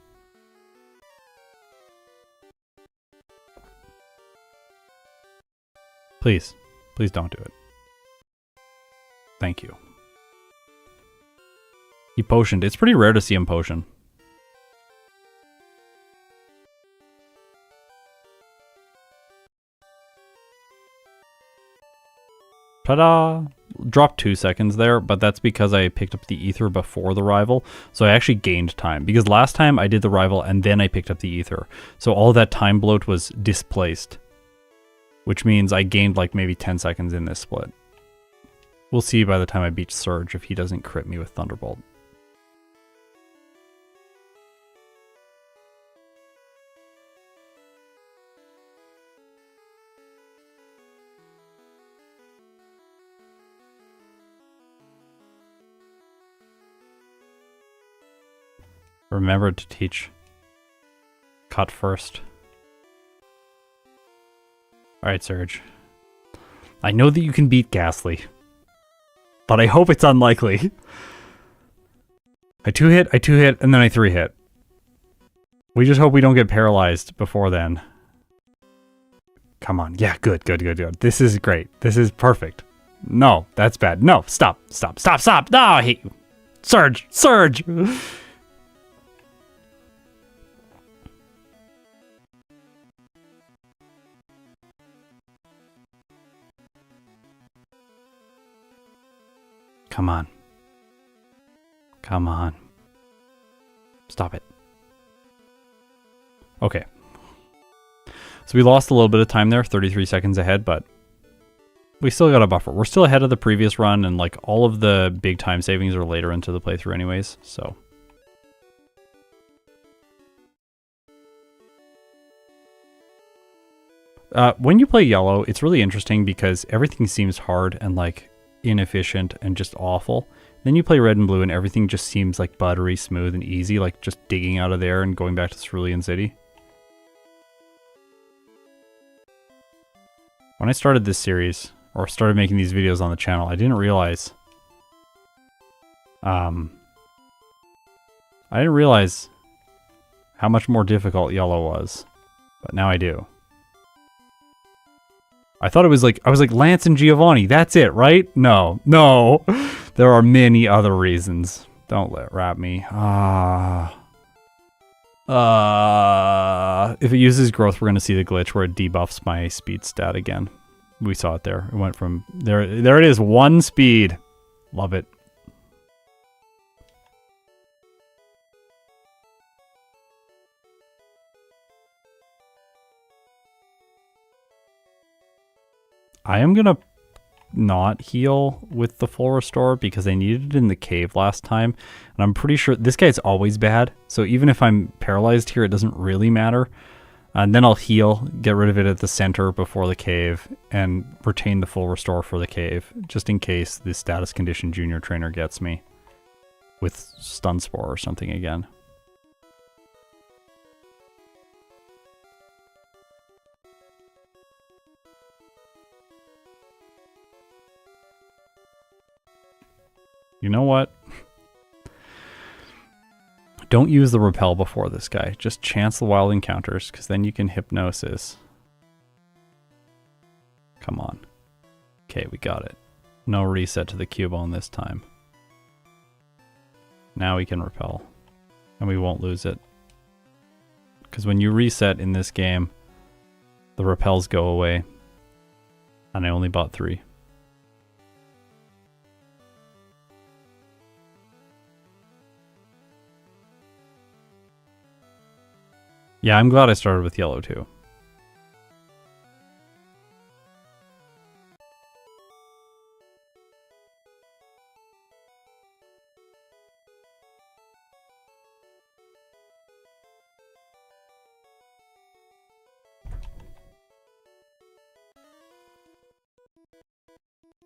Please, please don't do it. Thank you. He potioned. It's pretty rare to see him potion. Ta-da! Dropped 2 seconds there, but that's because I picked up the ether before the rival, so I actually gained time. Because last time I did the rival and then I picked up the ether, so all that time bloat was displaced. Which means I gained like maybe 10 seconds in this split. We'll see by the time I beat Surge if he doesn't crit me with Thunderbolt. Remember to teach cut first. Alright, Surge. I know that you can beat Gastly, but I hope it's unlikely. I 2-hit, and then I 3-hit. We just hope we don't get paralyzed before then. Come on. Yeah, good. This is great. This is perfect. No, that's bad. No, stop. No, I hate you. Surge. Come on. Stop it. Okay. So we lost a little bit of time there, 33 seconds ahead, but we still got a buffer. We're still ahead of the previous run, and like all of the big time savings are later into the playthrough anyways, so. When you play yellow, it's really interesting because everything seems hard and like inefficient and just awful. Then you play red and blue and everything just seems like buttery, smooth, and easy, like just digging out of there and going back to Cerulean City. When I started this series, or started making these videos on the channel, I didn't realize... I didn't realize how much more difficult yellow was, but now I do. I thought it was like, I was like, Lance and Giovanni, that's it, right? No. There are many other reasons. Don't rap me. If it uses growth, we're going to see the glitch where it debuffs my speed stat again. We saw it there. It went from, there it is, 1 speed. Love it. I am going to not heal with the full restore because I needed it in the cave last time. And I'm pretty sure this guy's always bad. So even if I'm paralyzed here, it doesn't really matter. And then I'll heal, get rid of it at the center before the cave, and retain the full restore for the cave, just in case the status condition junior trainer gets me with stun spore or something again. You know what? Don't use the repel before this guy. Just chance the wild encounters, because then you can hypnosis. Come on. Okay, we got it. No reset to the Cubone this time. Now we can repel. And we won't lose it. Because when you reset in this game, the repels go away. And I only bought 3. Yeah, I'm glad I started with yellow too.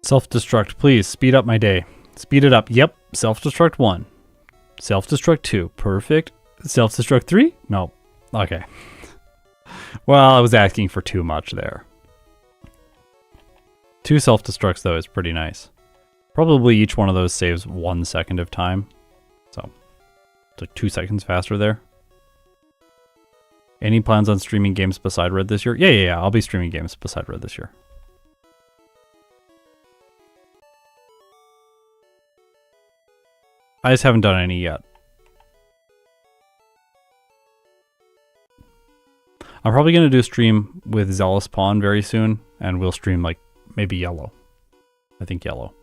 Self-destruct, please. Speed up my day. Speed it up. Yep. Self-destruct 1. Self-destruct 2. Perfect. Self-destruct 3? No. Okay. Well, I was asking for too much there. 2 self-destructs, though, is pretty nice. Probably each one of those saves 1 second of time. So, it's like 2 seconds faster there. Any plans on streaming games beside Red this year? Yeah. I'll be streaming games beside Red this year. I just haven't done any yet. I'm probably going to do a stream with Zealous Pawn very soon, and we'll stream, like, maybe yellow. I think yellow.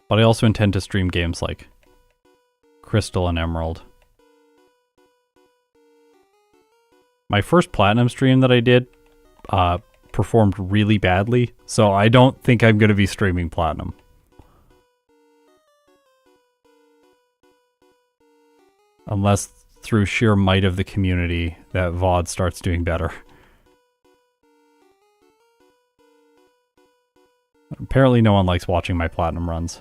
But I also intend to stream games like Crystal and Emerald. My first Platinum stream that I did performed really badly, so I don't think I'm going to be streaming Platinum. Unless through sheer might of the community that VOD starts doing better. Apparently no one likes watching my Platinum runs.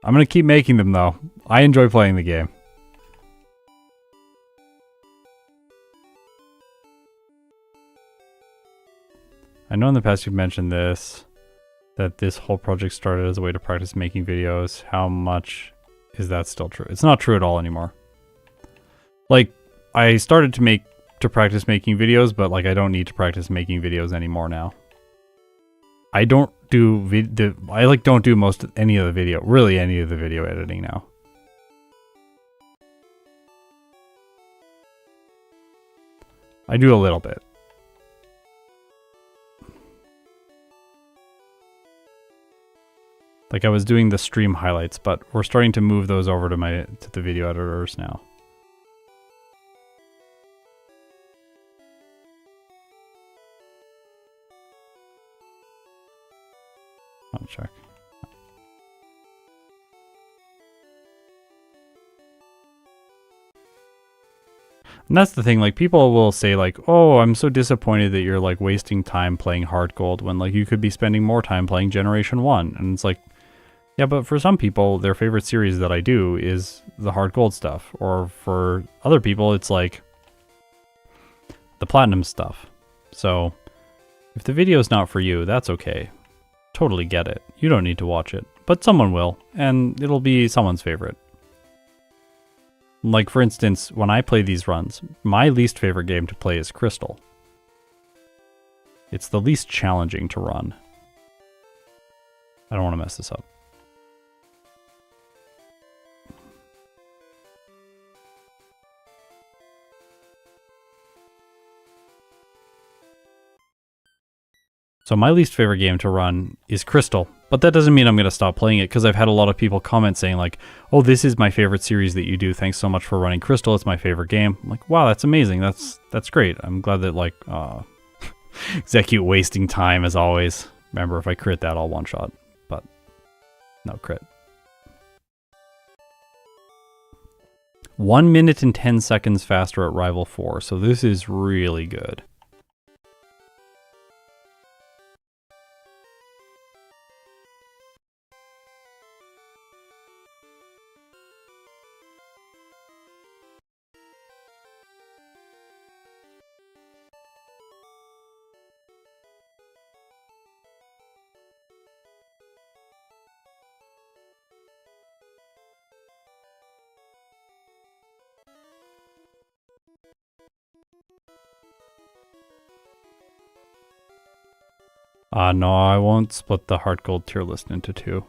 I'm going to keep making them, though. I enjoy playing the game. I know in the past you've mentioned this, that this whole project started as a way to practice making videos. How much is that still true? It's not true at all anymore. Like, I started to practice making videos, but like I don't need to practice making videos anymore now. I don't do don't do any of the video editing now. I do a little bit. Like I was doing the stream highlights, but we're starting to move those over to the video editors now. I'll check. And that's the thing, like people will say like, oh, I'm so disappointed that you're like wasting time playing Hard Gold when like you could be spending more time playing Generation 1. And it's like, yeah, but for some people, their favorite series that I do is the Hard Gold stuff. Or for other people, it's like the Platinum stuff. So if the video is not for you, that's okay. Totally get it. You don't need to watch it. But someone will, and it'll be someone's favorite. Like, for instance, when I play these runs, my least favorite game to play is Crystal. It's the least challenging to run. I don't want to mess this up. So my least favorite game to run is Crystal, but that doesn't mean I'm going to stop playing it because I've had a lot of people comment saying like, oh, this is my favorite series that you do. Thanks so much for running Crystal. It's my favorite game. I'm like, wow, that's amazing. That's great. I'm glad that like, execute wasting time as always. Remember, if I crit that, I'll one shot, but no crit. 1 minute and 10 seconds faster at Rival 4. So this is really good. No, I won't split the Heart Gold tier list into two.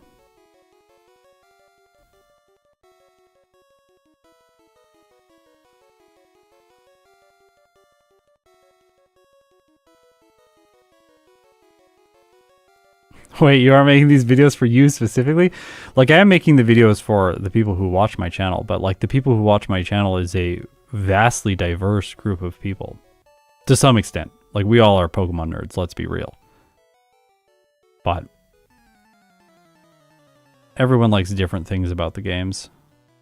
Wait, you are making these videos for you specifically? Like, I am making the videos for the people who watch my channel, but like the people who watch my channel is a vastly diverse group of people. To some extent. Like, we all are Pokemon nerds, let's be real. But everyone likes different things about the games,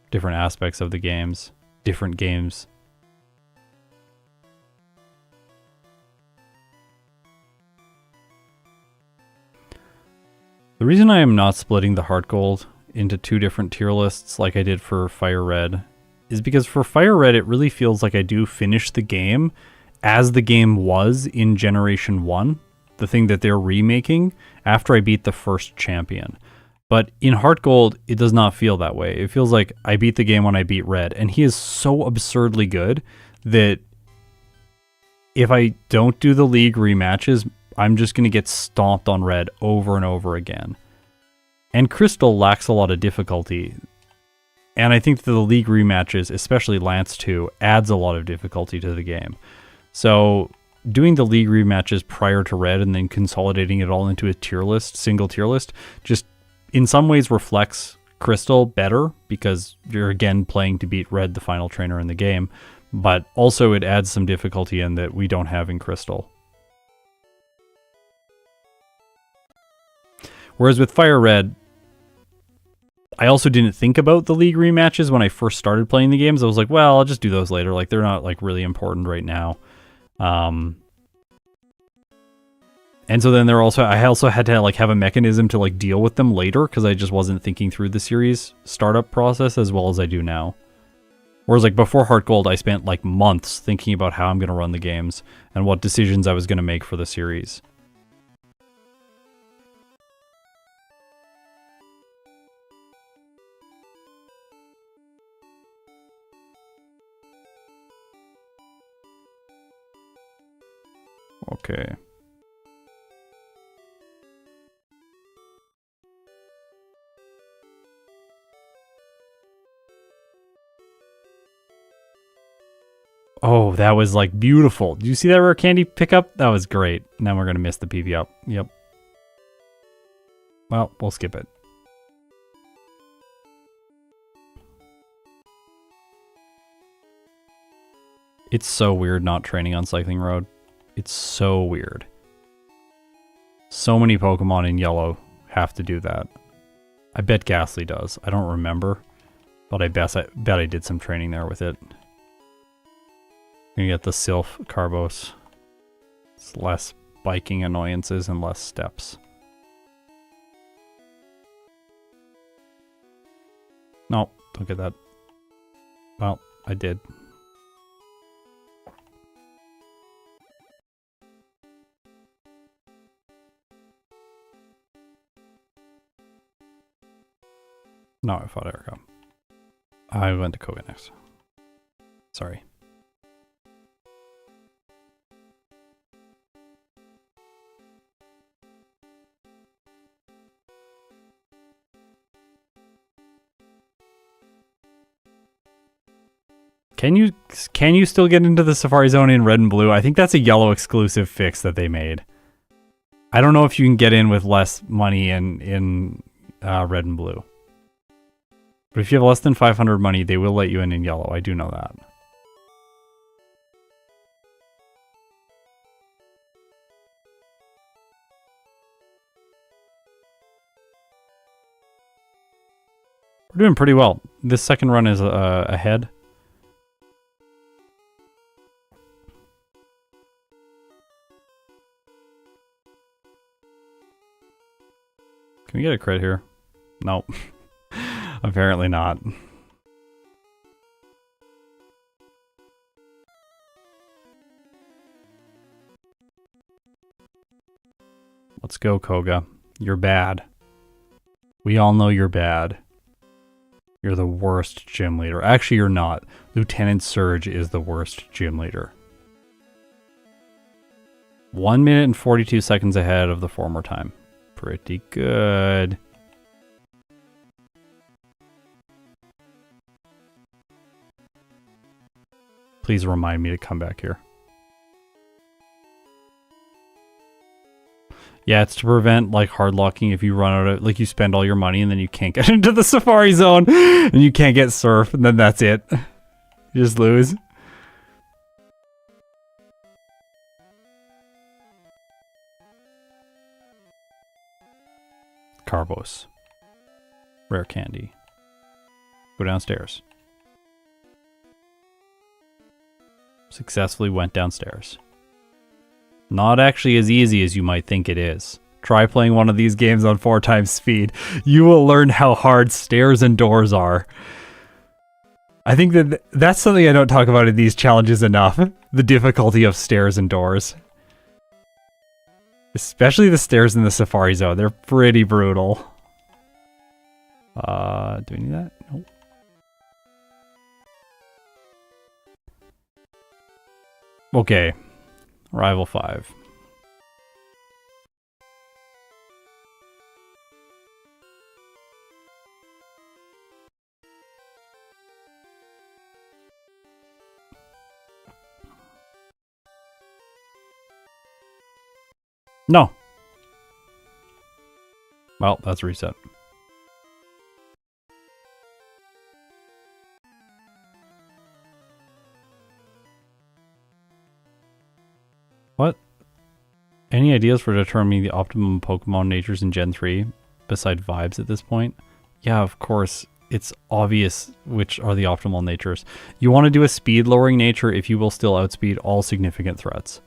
different aspects of the games, different games. The reason I am not splitting the Heart Gold into two different tier lists like I did for Fire Red is because for Fire Red it really feels like I do finish the game as the game was in Generation 1. The thing that they're remaking after I beat the first champion. But in Heart Gold, it does not feel that way. It feels like I beat the game when I beat Red, and he is so absurdly good that if I don't do the League rematches, I'm just going to get stomped on Red over and over again. And Crystal lacks a lot of difficulty, and I think that the League rematches, especially Lance 2, adds a lot of difficulty to the game. So doing the League rematches prior to Red and then consolidating it all into a tier list, single tier list, just in some ways reflects Crystal better because you're again playing to beat Red, the final trainer in the game, but also it adds some difficulty in that we don't have in Crystal. Whereas with Fire Red, I also didn't think about the League rematches when I first started playing the games. I was like, well, I'll just do those later. Like, they're not like really important right now. And so then I also had to like have a mechanism to like deal with them later because I just wasn't thinking through the series startup process as well as I do now. Whereas like before Heart Gold, I spent like months thinking about how I'm going to run the games and what decisions I was going to make for the series. Okay. Oh, that was like beautiful. Did you see that rare candy pickup? That was great. Now we're going to miss the PV up. Yep. Well, we'll skip it. It's so weird not training on Cycling Road. It's so weird. So many Pokemon in yellow have to do that. I bet Gastly does. I don't remember. But I bet I did some training there with it. Gonna get the Sylph Carbos. It's less biking annoyances and less steps. No, don't get that. Well, I did. No, I fought Erica. I went to Koga next. Sorry. Can you still get into the Safari Zone in red and blue? I think that's a yellow exclusive fix that they made. I don't know if you can get in with less money in red and blue. But if you have less than 500 money, they will let you in yellow. I do know that. We're doing pretty well. This second run is ahead. Can we get a crit here? Nope. Apparently not. Let's go, Koga. You're bad. We all know you're bad. You're the worst gym leader. Actually, you're not. Lieutenant Surge is the worst gym leader. 1 minute and 42 seconds ahead of the former time. Pretty good. Please remind me to come back here. Yeah, it's to prevent like hard locking if you run out of, like you spend all your money and then you can't get into the Safari Zone and you can't get Surf and then that's it. You just lose. Carbos. Rare candy. Go downstairs. Successfully went downstairs. Not actually as easy as you might think it is. Try playing one of these games on 4 times speed. You will learn how hard stairs and doors are. I think that's something I don't talk about in these challenges enough. The difficulty of stairs and doors. Especially the stairs in the Safari Zone. They're pretty brutal. Do we need that? Nope. Okay. Rival 5. No. Well, that's a reset. What? Any ideas for determining the optimum Pokemon natures in Gen 3 beside vibes at this point? Yeah, of course. It's obvious which are the optimal natures. You want to do a speed lowering nature if you will still outspeed all significant threats.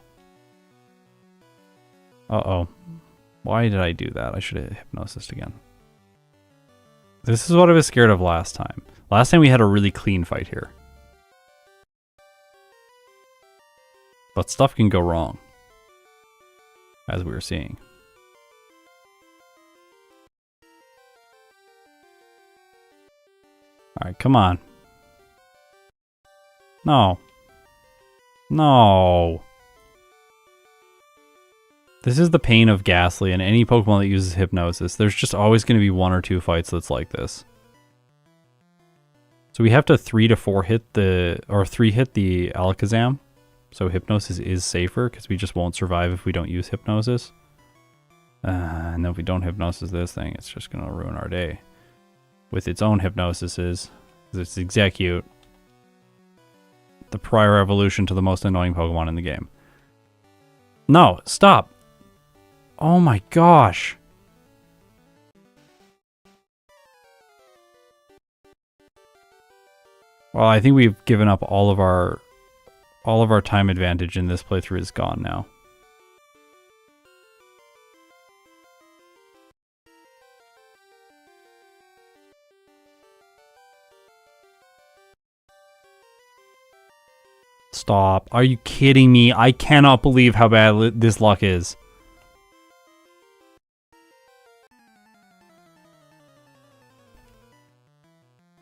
Uh-oh. Why did I do that? I should have hypnosis again. This is what I was scared of last time. Last time we had a really clean fight here. But stuff can go wrong. As we were seeing. Alright, come on. No. No. This is the pain of Gastly and any Pokemon that uses Hypnosis. There's just always going to be 1 or 2 fights that's like this. So we have to 3 to 4 hit the, or 3 hit the Alakazam. So Hypnosis is safer because we just won't survive if we don't use Hypnosis. And then if we don't Hypnosis this thing, it's just going to ruin our day. With its own Hypnosises. It's Execute. The prior evolution to the most annoying Pokemon in the game. No, stop. Oh my gosh. Well, I think we've given up all of our time advantage in this playthrough is gone now. Stop. Are you kidding me? I cannot believe how bad this luck is.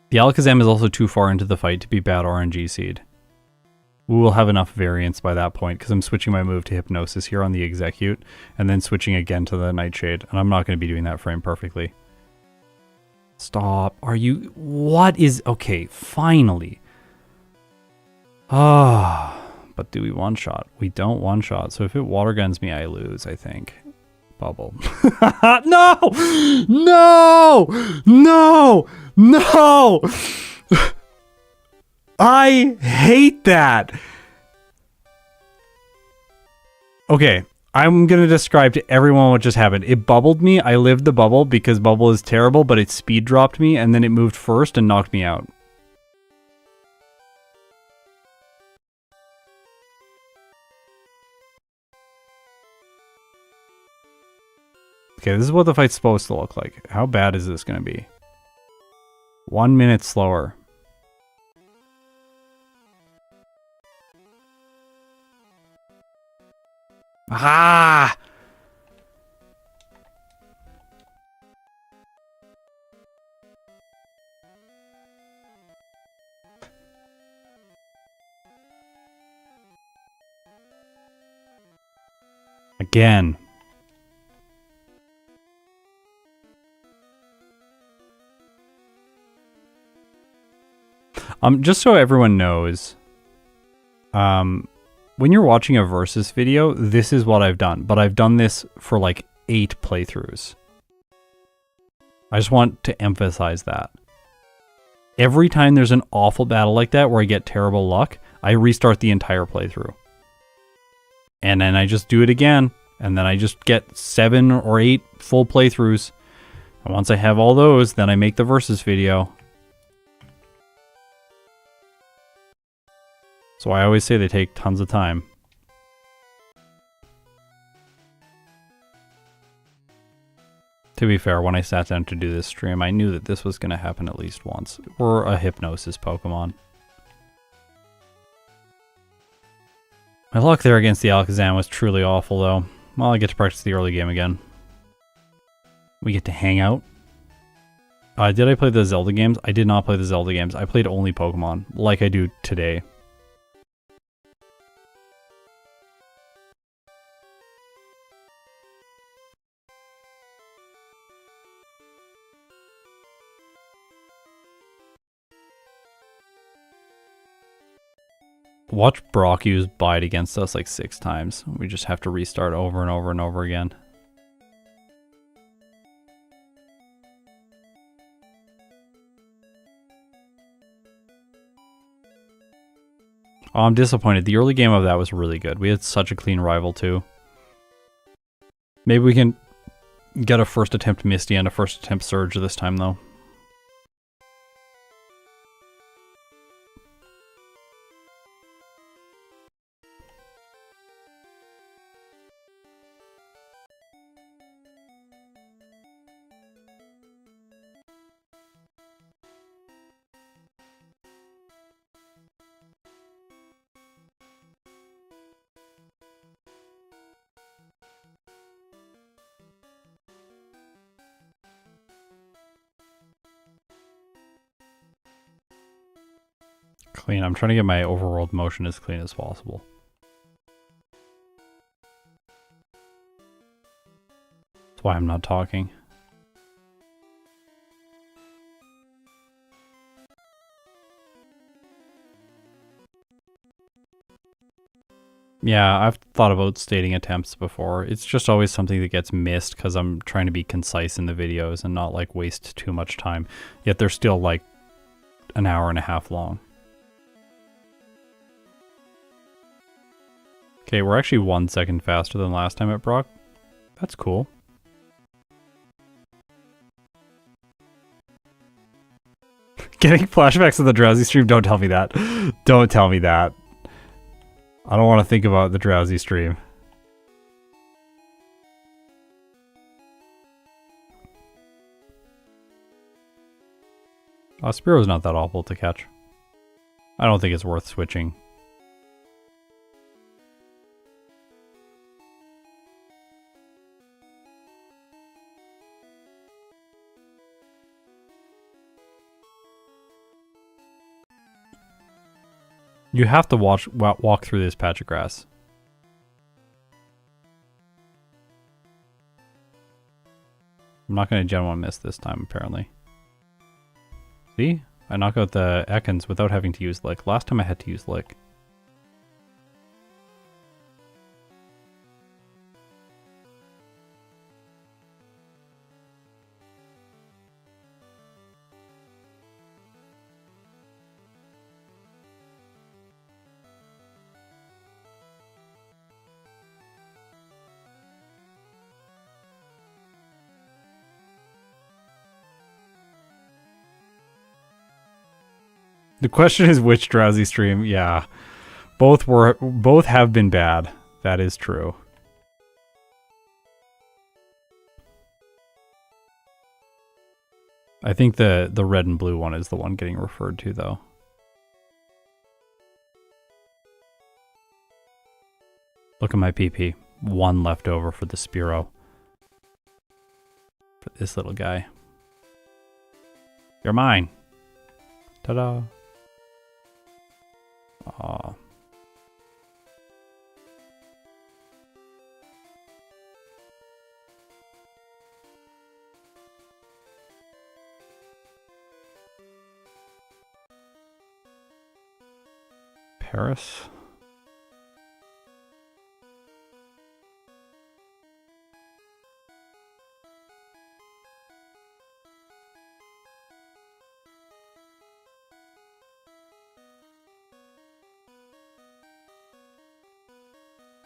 The Alakazam is also too far into the fight to be bad RNG seed. We will have enough variance by that point because I'm switching my move to Hypnosis here on the Execute and then switching again to the Nightshade, and I'm not going to be doing that frame perfectly. Stop. Are you... What is... Okay, finally. Ah, but do we one-shot? We don't one-shot, so if it water guns me, I lose, I think. Bubble. No! No! No! No! I hate that! Okay, I'm gonna describe to everyone what just happened. It bubbled me, I lived the bubble because bubble is terrible, but it speed dropped me, and then it moved first and knocked me out. Okay, this is what the fight's supposed to look like. How bad is this going to be? 1 minute slower. Ah! Again. Just so everyone knows, when you're watching a versus video, this is what I've done, but I've done this for like 8 playthroughs. I just want to emphasize that. Every time there's an awful battle like that where I get terrible luck, I restart the entire playthrough. And then I just do it again, and then I just get 7 or 8 full playthroughs. And once I have all those, then I make the versus video. So I always say they take tons of time. To be fair, when I sat down to do this stream, I knew that this was going to happen at least once. We're a Hypnosis Pokemon. My luck there against the Alakazam was truly awful, though. Well, I get to practice the early game again. We get to hang out. Did I play the Zelda games? I did not play the Zelda games. I played only Pokemon, like I do today. Watch Brock use Bite against us like 6 times. We just have to restart over and over and over again. Oh, I'm disappointed. The early game of that was really good. We had such a clean rival too. Maybe we can get a first attempt Misty and a first attempt Surge this time though. Clean. I'm trying to get my overworld motion as clean as possible. That's why I'm not talking. Yeah, I've thought about stating attempts before. It's just always something that gets missed because I'm trying to be concise in the videos and not like waste too much time. Yet they're still like an hour and a half long. Okay, we're actually 1 second faster than last time at Brock. That's cool. Getting flashbacks of the Drowsy stream? Don't tell me that. Don't tell me that. I don't want to think about the Drowsy stream. Spearo's not that awful to catch. I don't think it's worth switching. You have to walk through this patch of grass. I'm not going to Gen 1 miss this time, apparently. See? I knock out the Ekans without having to use Lick. Last time I had to use Lick. The question is which Drowsy stream? Yeah. Both have been bad. That is true. I think the red and blue one is the one getting referred to though. Look at my PP. 1 left over for the Spearow. For this little guy. You're mine. Ta-da. Aw. Paris?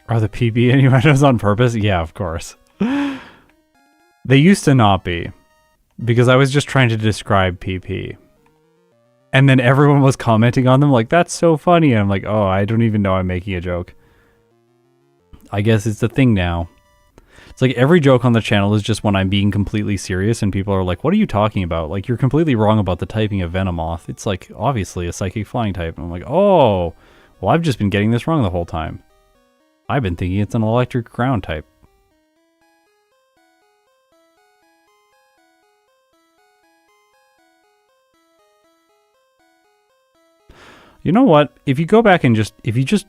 Are the PB innuendos on purpose? Yeah, of course. They used to not be. Because I was just trying to describe PP. And then everyone was commenting on them like, that's so funny. And I'm like, oh, I don't even know I'm making a joke. I guess it's a thing now. It's like every joke on the channel is just when I'm being completely serious and people are like, what are you talking about? Like, you're completely wrong about the typing of Venomoth. It's like, obviously, a psychic flying type. And I'm like, oh, well, I've just been getting this wrong the whole time. I've been thinking it's an electric ground type. You know what? If you go back and if you just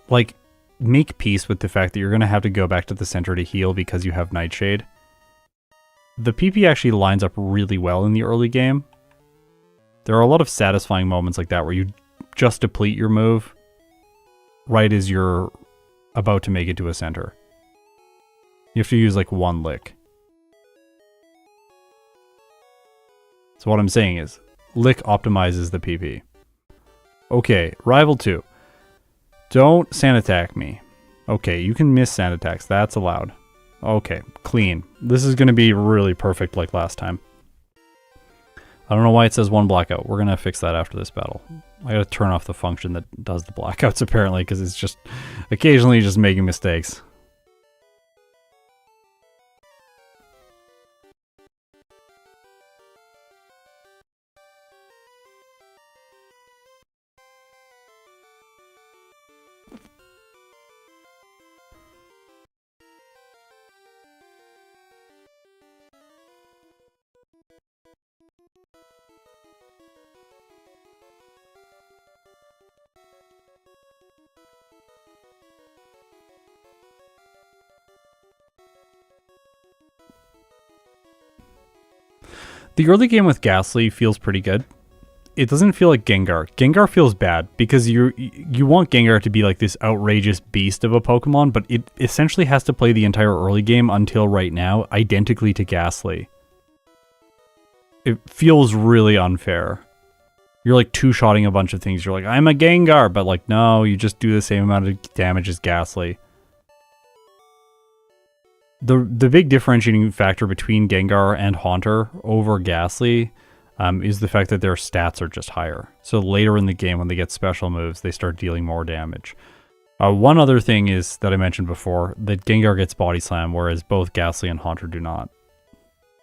like make peace with the fact that you're going to have to go back to the center to heal because you have Nightshade, the PP actually lines up really well in the early game. There are a lot of satisfying moments like that where you just deplete your move right as you're about to make it to a center. You have to use like 1 lick. So what I'm saying is, lick optimizes the PP. Okay, Rival 2. Don't sand attack me. Okay, you can miss sand attacks. That's allowed. Okay, clean. This is going to be really perfect like last time. I don't know why it says 1 blackout. We're going to fix that after this battle. I got to turn off the function that does the blackouts apparently because it's just occasionally just making mistakes. The early game with Gastly feels pretty good. It doesn't feel like Gengar. Gengar feels bad because you want Gengar to be like this outrageous beast of a Pokemon, but it essentially has to play the entire early game until right now identically to Gastly. It feels really unfair. You're like two-shotting a bunch of things. You're like, I'm a Gengar, but like, no, you just do the same amount of damage as Gastly. The big differentiating factor between Gengar and Haunter over Gastly is the fact that their stats are just higher. So later in the game, when they get special moves, they start dealing more damage. One other thing is that I mentioned before, that Gengar gets Body Slam, whereas both Gastly and Haunter do not.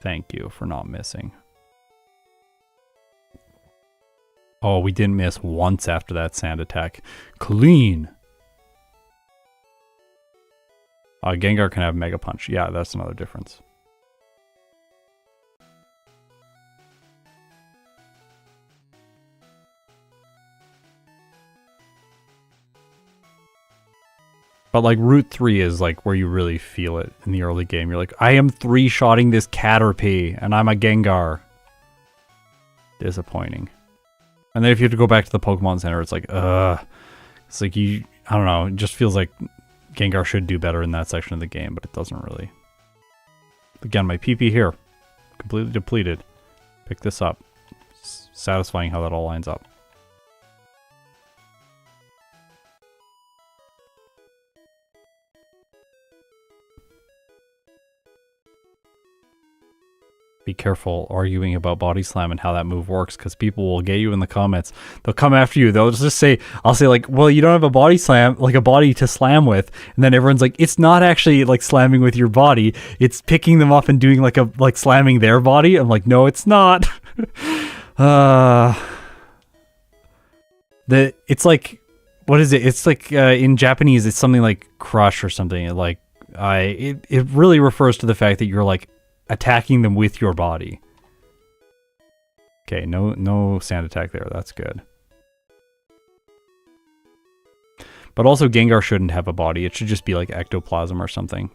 Thank you for not missing. Oh, we didn't miss once after that sand attack. Clean! Gengar can have Mega Punch. Yeah, that's another difference. But like Route 3 is like where you really feel it in the early game. You're like, I am 3-shotting this Caterpie and I'm a Gengar. Disappointing. And then if you have to go back to the Pokemon Center, it's like, it's like I don't know, it just feels like Gengar should do better in that section of the game, but it doesn't really. Again, my PP here, completely depleted. Pick this up. It's satisfying how that all lines up. Be careful arguing about Body Slam and how that move works, because people will get you in the comments. They'll come after you. They'll just say, I'll say like, well, you don't have a Body Slam, like a body to slam with. And then everyone's like, it's not actually like slamming with your body. It's picking them up and doing like slamming their body. I'm like, no, it's not. It's like, what is it? It's like in Japanese, it's something like crush or something. Like it really refers to the fact that you're like attacking them with your body. Okay, no sand attack there. That's good. But also Gengar shouldn't have a body. It should just be like ectoplasm or something.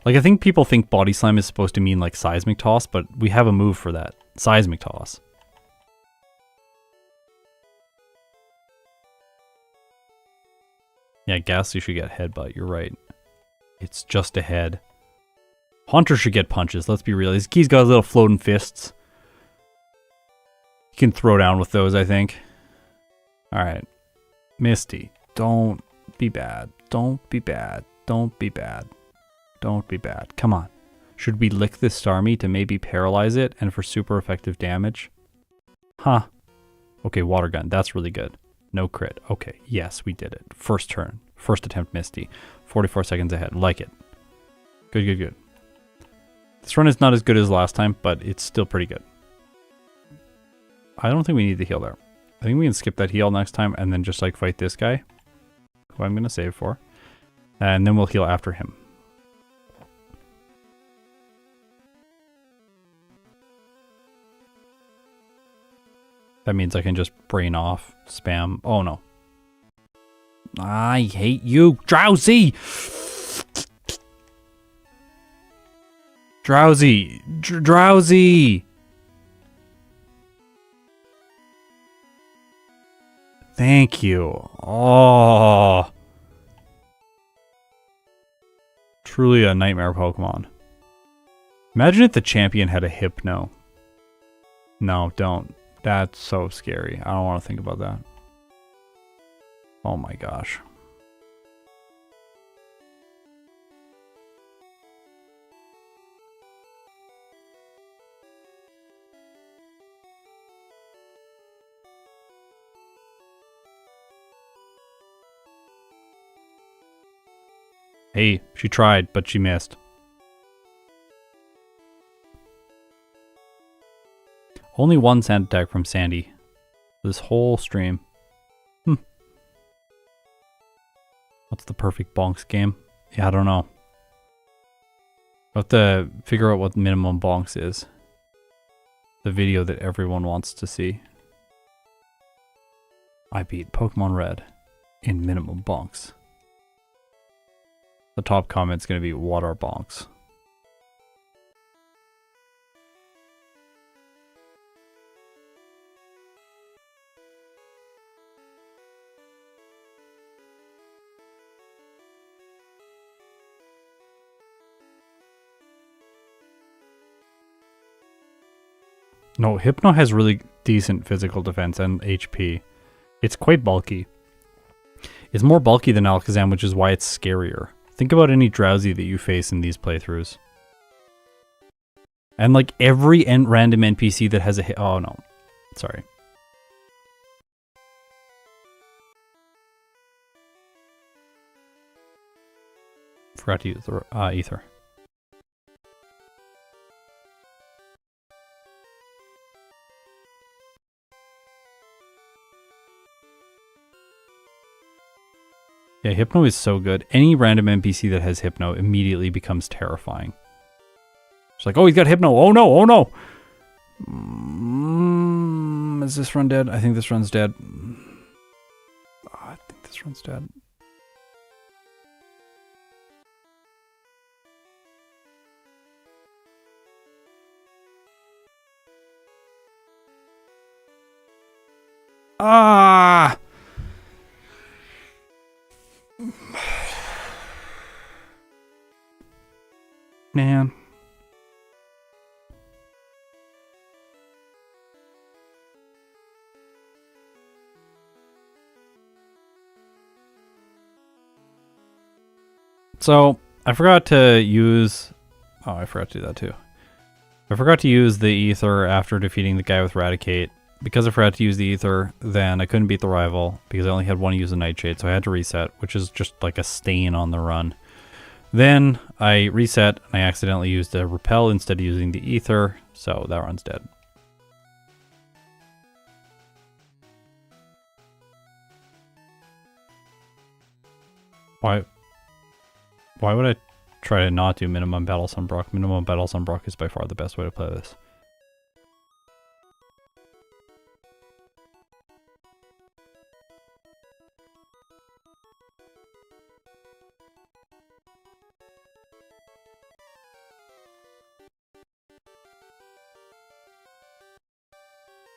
Like, I think people think Body Slam is supposed to mean like Seismic Toss, but we have a move for that. Seismic Toss. Yeah, Gastly should get Headbutt, you're right. It's just a head. Haunter should get punches, let's be real. He's got little floating fists. You can throw down with those, I think. Alright. Misty, don't be bad. Don't be bad. Don't be bad. Don't be bad. Come on. Should we lick this Starmie to maybe paralyze it and for super effective damage? Huh. Okay, Water Gun, that's really good. No crit. Okay, yes, we did it. First turn. First attempt Misty. 44 seconds ahead. Like it. Good, good, good. This run is not as good as last time, but it's still pretty good. I don't think we need the heal there. I think we can skip that heal next time and then just like fight this guy, who I'm going to save for. And then we'll heal after him. That means I can just brain off, spam. Oh no. I hate you, Drowsy! Drowsy! Drowsy! Thank you. Oh. Truly a nightmare Pokemon. Imagine if the champion had a Hypno. No, don't. That's so scary. I don't want to think about that. Oh my gosh. Hey, she tried, but she missed. Only one sand attack from Sandy. This whole stream. What's the perfect bonks game? Yeah, I don't know. I'll have to figure out what minimum bonks is. The video that everyone wants to see. I beat Pokemon Red. in minimum bonks. The top comment's going to be, what are bonks? No, Hypno has really decent physical defense and HP. It's quite bulky. It's more bulky than Alakazam, which is why it's scarier. Think about any Drowsy that you face in these playthroughs. And like every random NPC that has a hit. Oh no. Sorry. Forgot to use the ether. Yeah, Hypno is so good. Any random NPC that has Hypno immediately becomes terrifying. It's like, oh, he's got Hypno. Oh no, oh no. Is this run dead? I think this run's dead. Oh, I think this run's dead. Ah! Man. So, I forgot to use... Oh, I forgot to do that too. I forgot to use the ether after defeating the guy with Raticate. Because I forgot to use the ether, then I couldn't beat the rival because I only had one use of Nightshade, so I had to reset, which is just like a stain on the run. Then I reset, and I accidentally used a Repel instead of using the ether, so that run's dead. Why would I try to not do minimum battles on Brock? Minimum battles on Brock is by far the best way to play this.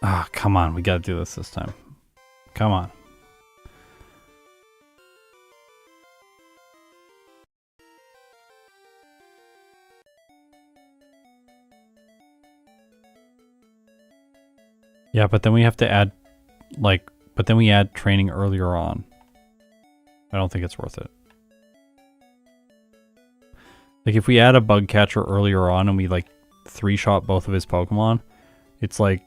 Ah, come on. We gotta do this time. Come on. Yeah, but then we have to add, but then we add training earlier on. I don't think it's worth it. Like, if we add a bug catcher earlier on and we, like, 3-shot both of his Pokemon, it's like,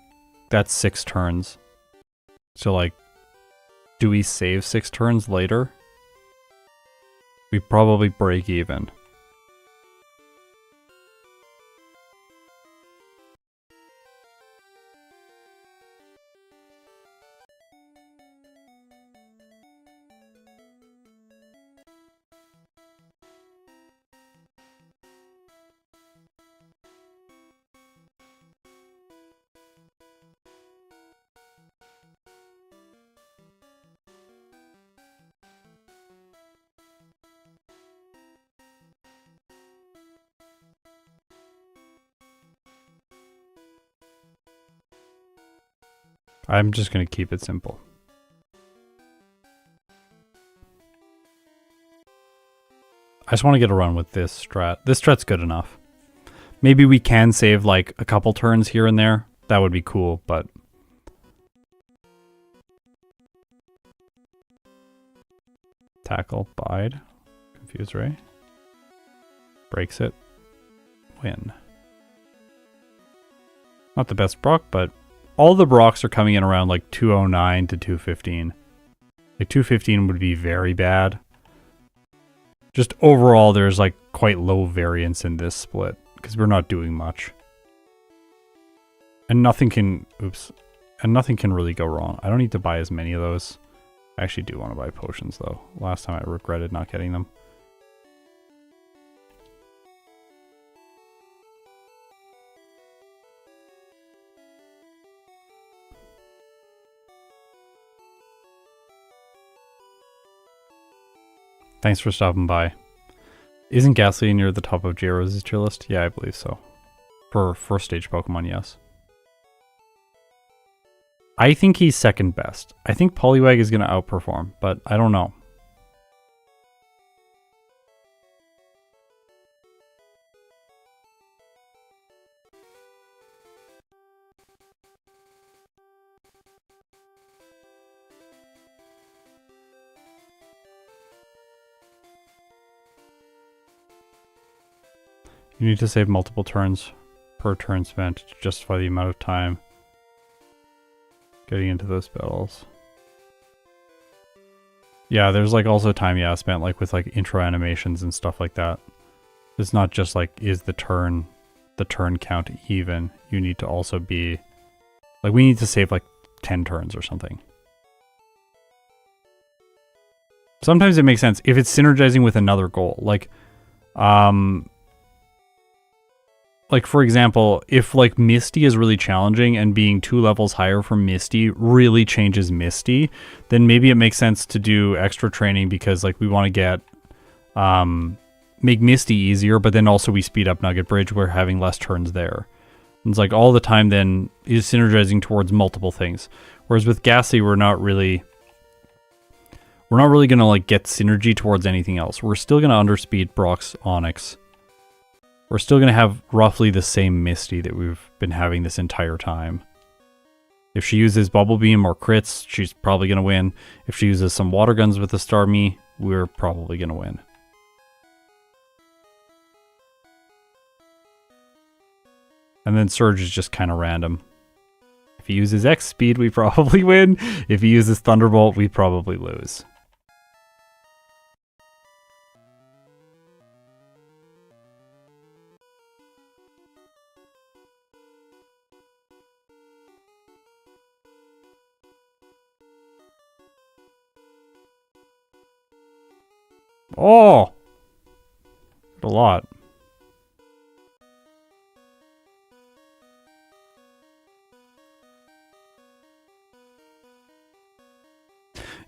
that's 6 turns. So, like, do we save 6 turns later? We probably break even. I'm just going to keep it simple. I just want to get a run with this strat. This strat's good enough. Maybe we can save like a couple turns here and there. That would be cool, but... Tackle, bide. Confuse Ray. Breaks it. Win. Not the best Brock, but... all the Brocks are coming in around like 209 to 215. Like 215 would be very bad. Just overall, there's like quite low variance in this split because we're not doing much. And nothing can, and nothing can really go wrong. I don't need to buy as many of those. I actually do want to buy potions though. Last time I regretted not getting them. Thanks for stopping by. Isn't Gastly near the top of J-Rose's tier list? Yeah, I believe so. For first stage Pokemon, yes. I think he's second best. I think Poliwag is going to outperform, but I don't know. You need to save multiple turns per turn spent to justify the amount of time getting into those battles. Yeah, there's like also time spent like with like intro animations and stuff like that. It's not just like is the turn count even. You need to also be like we need to save like 10 turns or something. Sometimes it makes sense if it's synergizing with another goal. Like for example, if like Misty is really challenging and being 2 levels higher from Misty really changes Misty, then maybe it makes sense to do extra training because like we want to get make Misty easier, but then also we speed up Nugget Bridge. We're having less turns there. And it's like all the time then is synergizing towards multiple things. Whereas with Gastly, we're not really gonna like get synergy towards anything else. We're still gonna underspeed Brock's Onyx. We're still going to have roughly the same Misty that we've been having this entire time. If she uses Bubble Beam or crits, she's probably going to win. If she uses some Water Guns with the Starmie, we're probably going to win. And then Surge is just kind of random. If he uses X Speed, we probably win. If he uses Thunderbolt, we probably lose. Oh! A lot.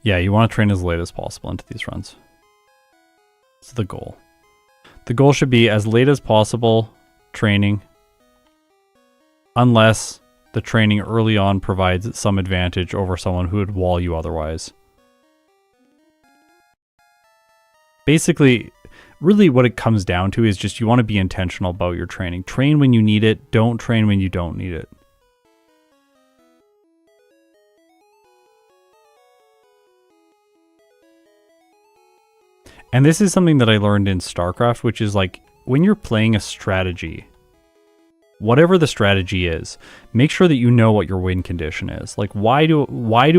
Yeah, you want to train as late as possible into these runs. That's the goal. The goal should be as late as possible training, unless the training early on provides some advantage over someone who would wall you otherwise. Basically, really what it comes down to is just you want to be intentional about your training. Train when you need it, don't train when you don't need it. And this is something that I learned in StarCraft, which is like when you're playing a strategy, whatever the strategy is, make sure that you know what your win condition is. Like, why do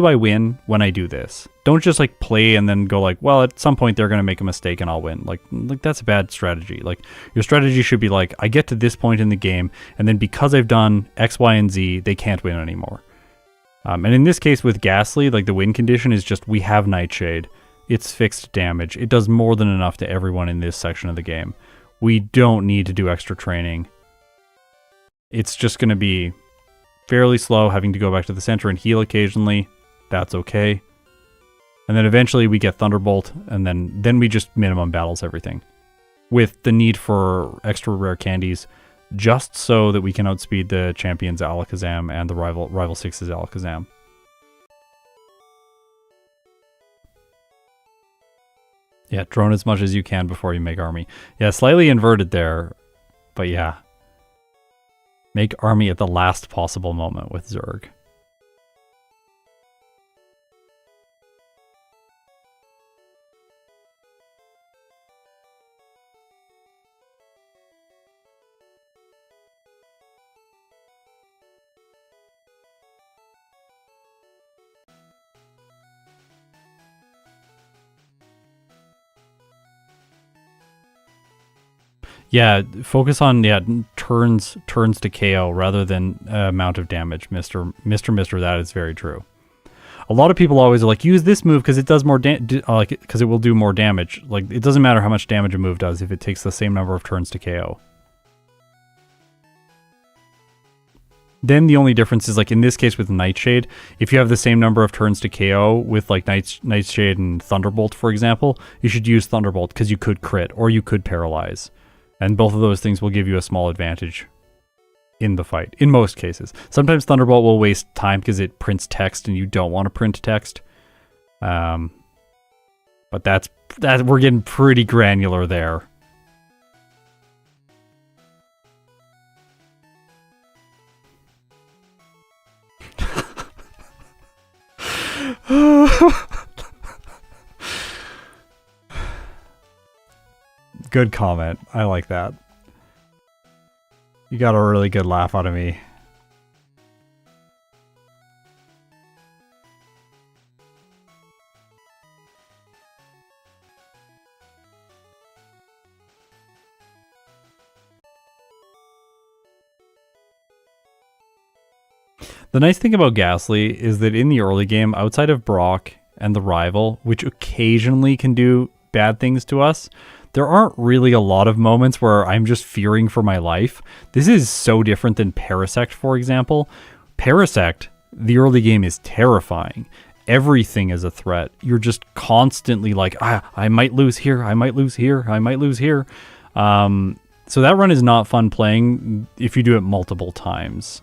I win when I do this? Don't just like play and then go like, well, at some point they're going to make a mistake and I'll win. Like that's a bad strategy. Like your strategy should be like, I get to this point in the game and then because I've done X, Y, and Z, they can't win anymore. And in this case with Gastly, like the win condition is just we have Nightshade. It's fixed damage. It does more than enough to everyone in this section of the game. We don't need to do extra training. It's just going to be fairly slow, having to go back to the center and heal occasionally. That's okay. And then eventually we get Thunderbolt, and then we just minimum battles everything. With the need for extra rare candies, just so that we can outspeed the champion's Alakazam and the Rival 6's Alakazam. Yeah, drone as much as you can before you make army. Yeah, slightly inverted there, but yeah. Make army at the last possible moment with Zerg. Yeah, focus on turns to KO rather than amount of damage, Mister. That is very true. A lot of people always are like, use this move because it does more because it will do more damage. Like it doesn't matter how much damage a move does if it takes the same number of turns to KO. Then the only difference is, like in this case with Nightshade, if you have the same number of turns to KO with like Nightshade and Thunderbolt, for example, you should use Thunderbolt because you could crit or you could paralyze. And both of those things will give you a small advantage in the fight, in most cases. Sometimes Thunderbolt will waste time because it prints text and you don't want to print text. But that's we're getting pretty granular there. Good comment. I like that. You got a really good laugh out of me. The nice thing about Gastly is that in the early game, outside of Brock and the rival, which occasionally can do bad things to us, there aren't really a lot of moments where I'm just fearing for my life. This is so different than Parasect, for example. Parasect, the early game is terrifying. Everything is a threat. You're just constantly like, I might lose here, I might lose here, I might lose here. So that run is not fun playing if you do it multiple times.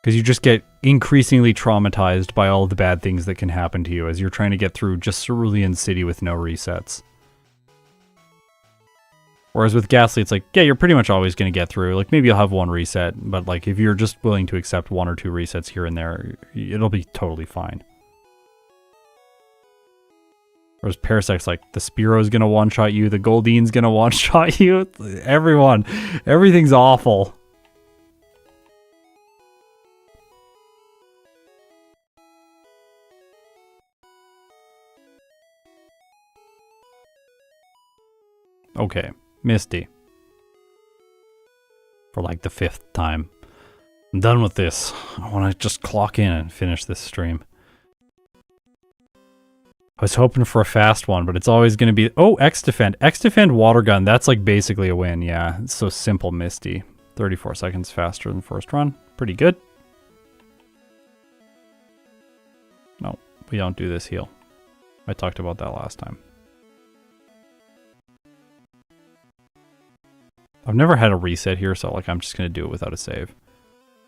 Because you just get increasingly traumatized by all of the bad things that can happen to you as you're trying to get through just Cerulean City with no resets. Whereas with Gastly, it's like, yeah, you're pretty much always going to get through. Like, maybe you'll have one reset, but like, if you're just willing to accept 1 or 2 resets here and there, it'll be totally fine. Whereas Parasect's like, the Spearo's going to one-shot you, the Goldine's going to one-shot you, everything's awful. Okay, Misty. For like the 5th time. I'm done with this. I want to just clock in and finish this stream. I was hoping for a fast one, but it's always going to be... Oh, X-Defend. X-Defend Water Gun. That's like basically a win, yeah. It's so simple, Misty. 34 seconds faster than first run. Pretty good. No, we don't do this heal. I talked about that last time. I've never had a reset here, so like I'm just going to do it without a save.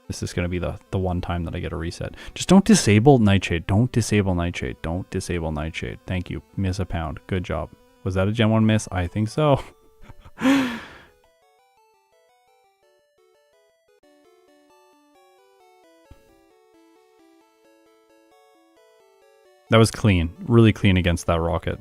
This is going to be the one time that I get a reset. Just don't disable Nightshade. Don't disable Nightshade. Don't disable Nightshade. Thank you. Miss a pound. Good job. Was that a Gen 1 miss? I think so. That was clean. Really clean against that rocket.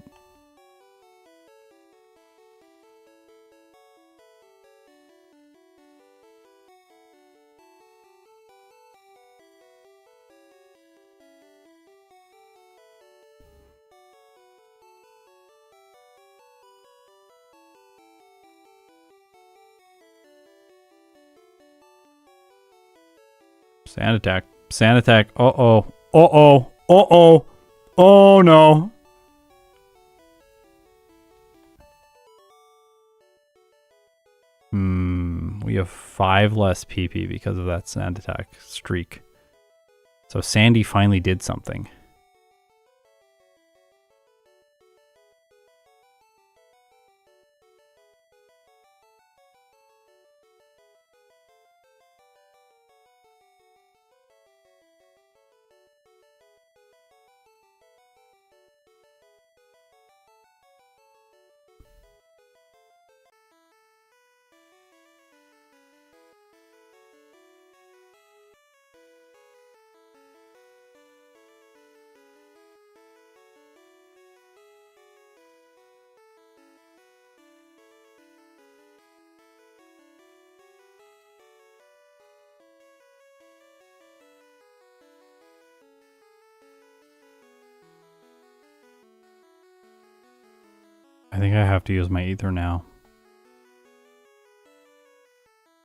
Sand attack. Sand attack. Uh-oh. Uh-oh. Uh-oh. Oh, no. We have 5 less PP because of that sand attack streak. So Sandy finally did something. I think I have to use my ether now.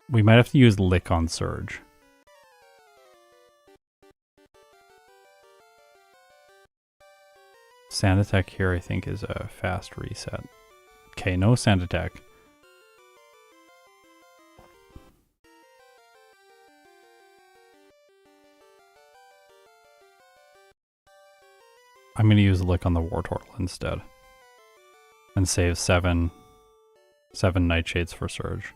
We might have to use Lick on Surge. Sand attack here I think is a fast reset. Okay, no sand attack. I'm going to use a lick on the War Turtle instead. And save 7 Nightshades for Surge.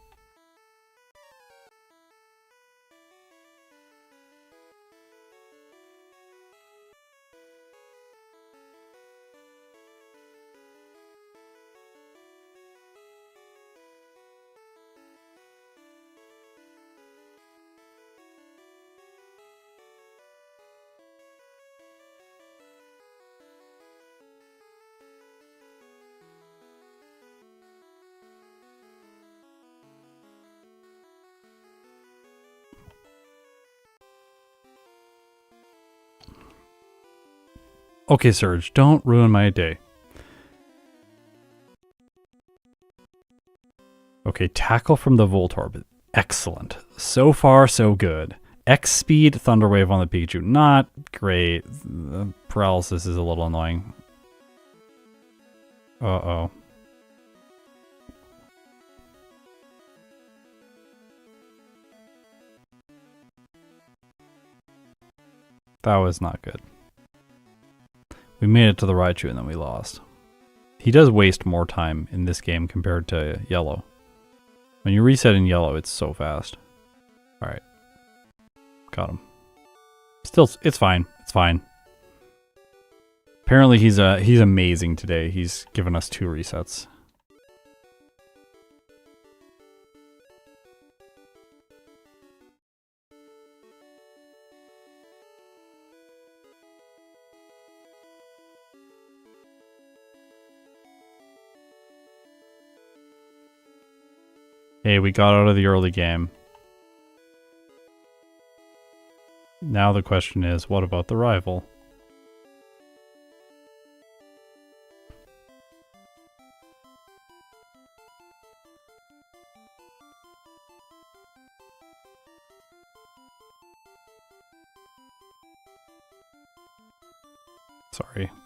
Okay, Surge, don't ruin my day. Okay, tackle from the Voltorb. Excellent. So far, so good. X speed, Thunderwave on the Pikachu. Not great. The paralysis is a little annoying. Uh-oh. That was not good. We made it to the Raichu and then we lost. He does waste more time in this game compared to Yellow. When you reset in Yellow, it's so fast. Alright. Got him. Still, it's fine. It's fine. Apparently he's amazing today. He's given us 2 resets. Hey, we got out of the early game. Now the question is, what about the rival?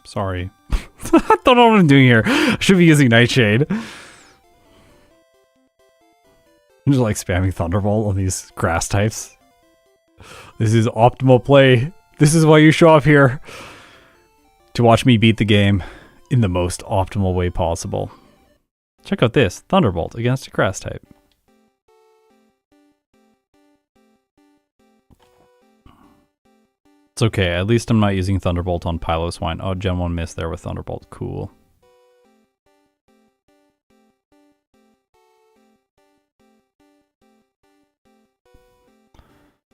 Sorry. I don't know what I'm doing here. I should be using Nightshade. I'm just like spamming Thunderbolt on these grass types. This is optimal play. This is why you show up here. To watch me beat the game in the most optimal way possible. Check out this. Thunderbolt against a grass type. It's okay. At least I'm not using Thunderbolt on Piloswine. Oh, Gen 1 missed there with Thunderbolt. Cool.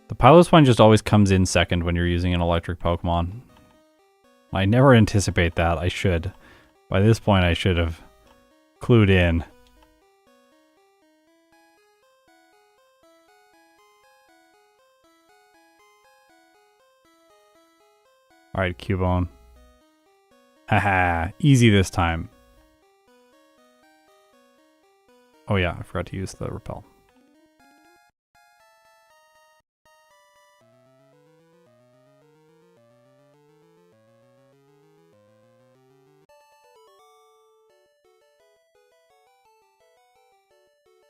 The Piloswine just always comes in second when you're using an electric Pokemon. I never anticipate that. I should. By this point, I should have clued in. Alright, Cubone. Haha, easy this time. Oh yeah, I forgot to use the Repel.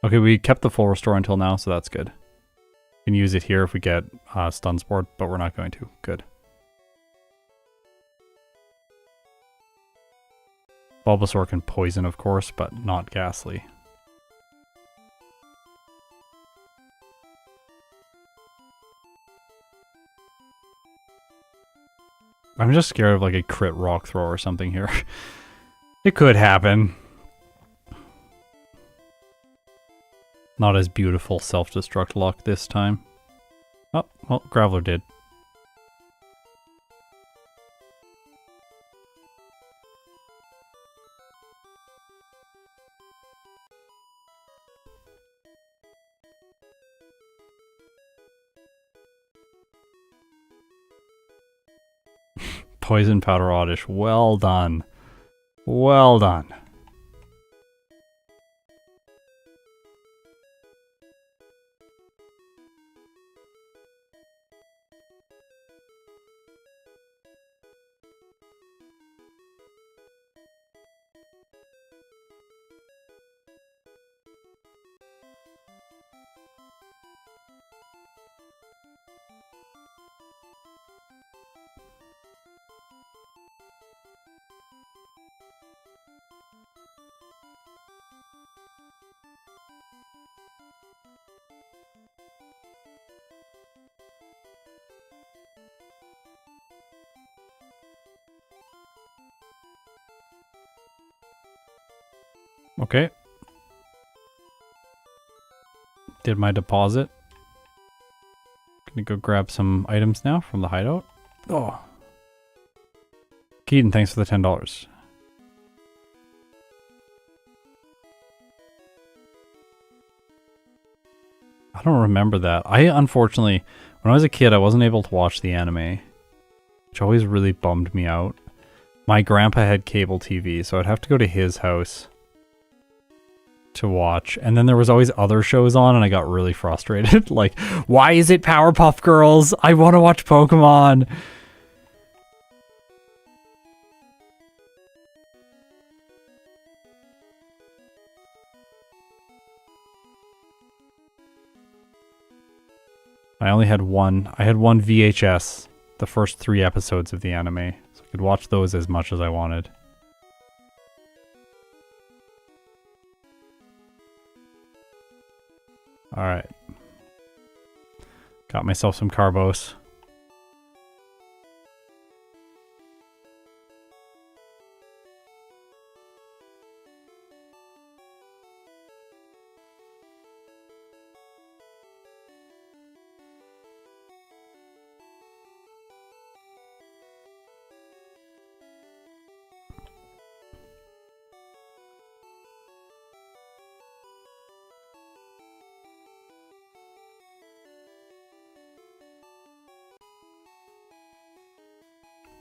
Okay, we kept the full restore until now, so that's good. We can use it here if we get Stun Sport, but we're not going to. Good. Bulbasaur can poison, of course, but not Gastly. I'm just scared of like a crit rock throw or something here. It could happen. Not as beautiful self-destruct luck this time. Oh, well, Graveler did. Poison Powder Oddish. Well done. Well done. Okay. Did my deposit. Gonna go grab some items now from the hideout. Oh. Keaton, thanks for the $10. I don't remember that. I unfortunately, when I was a kid, I wasn't able to watch the anime, which always really bummed me out. My grandpa had cable TV, so I'd have to go to his house to watch. And then there was always other shows on, and I got really frustrated. Like, why is it Powerpuff Girls? I want to watch Pokemon. I only had one. I had one VHS, the first 3 episodes of the anime, so I could watch those as much as I wanted. Alright. Got myself some carbos.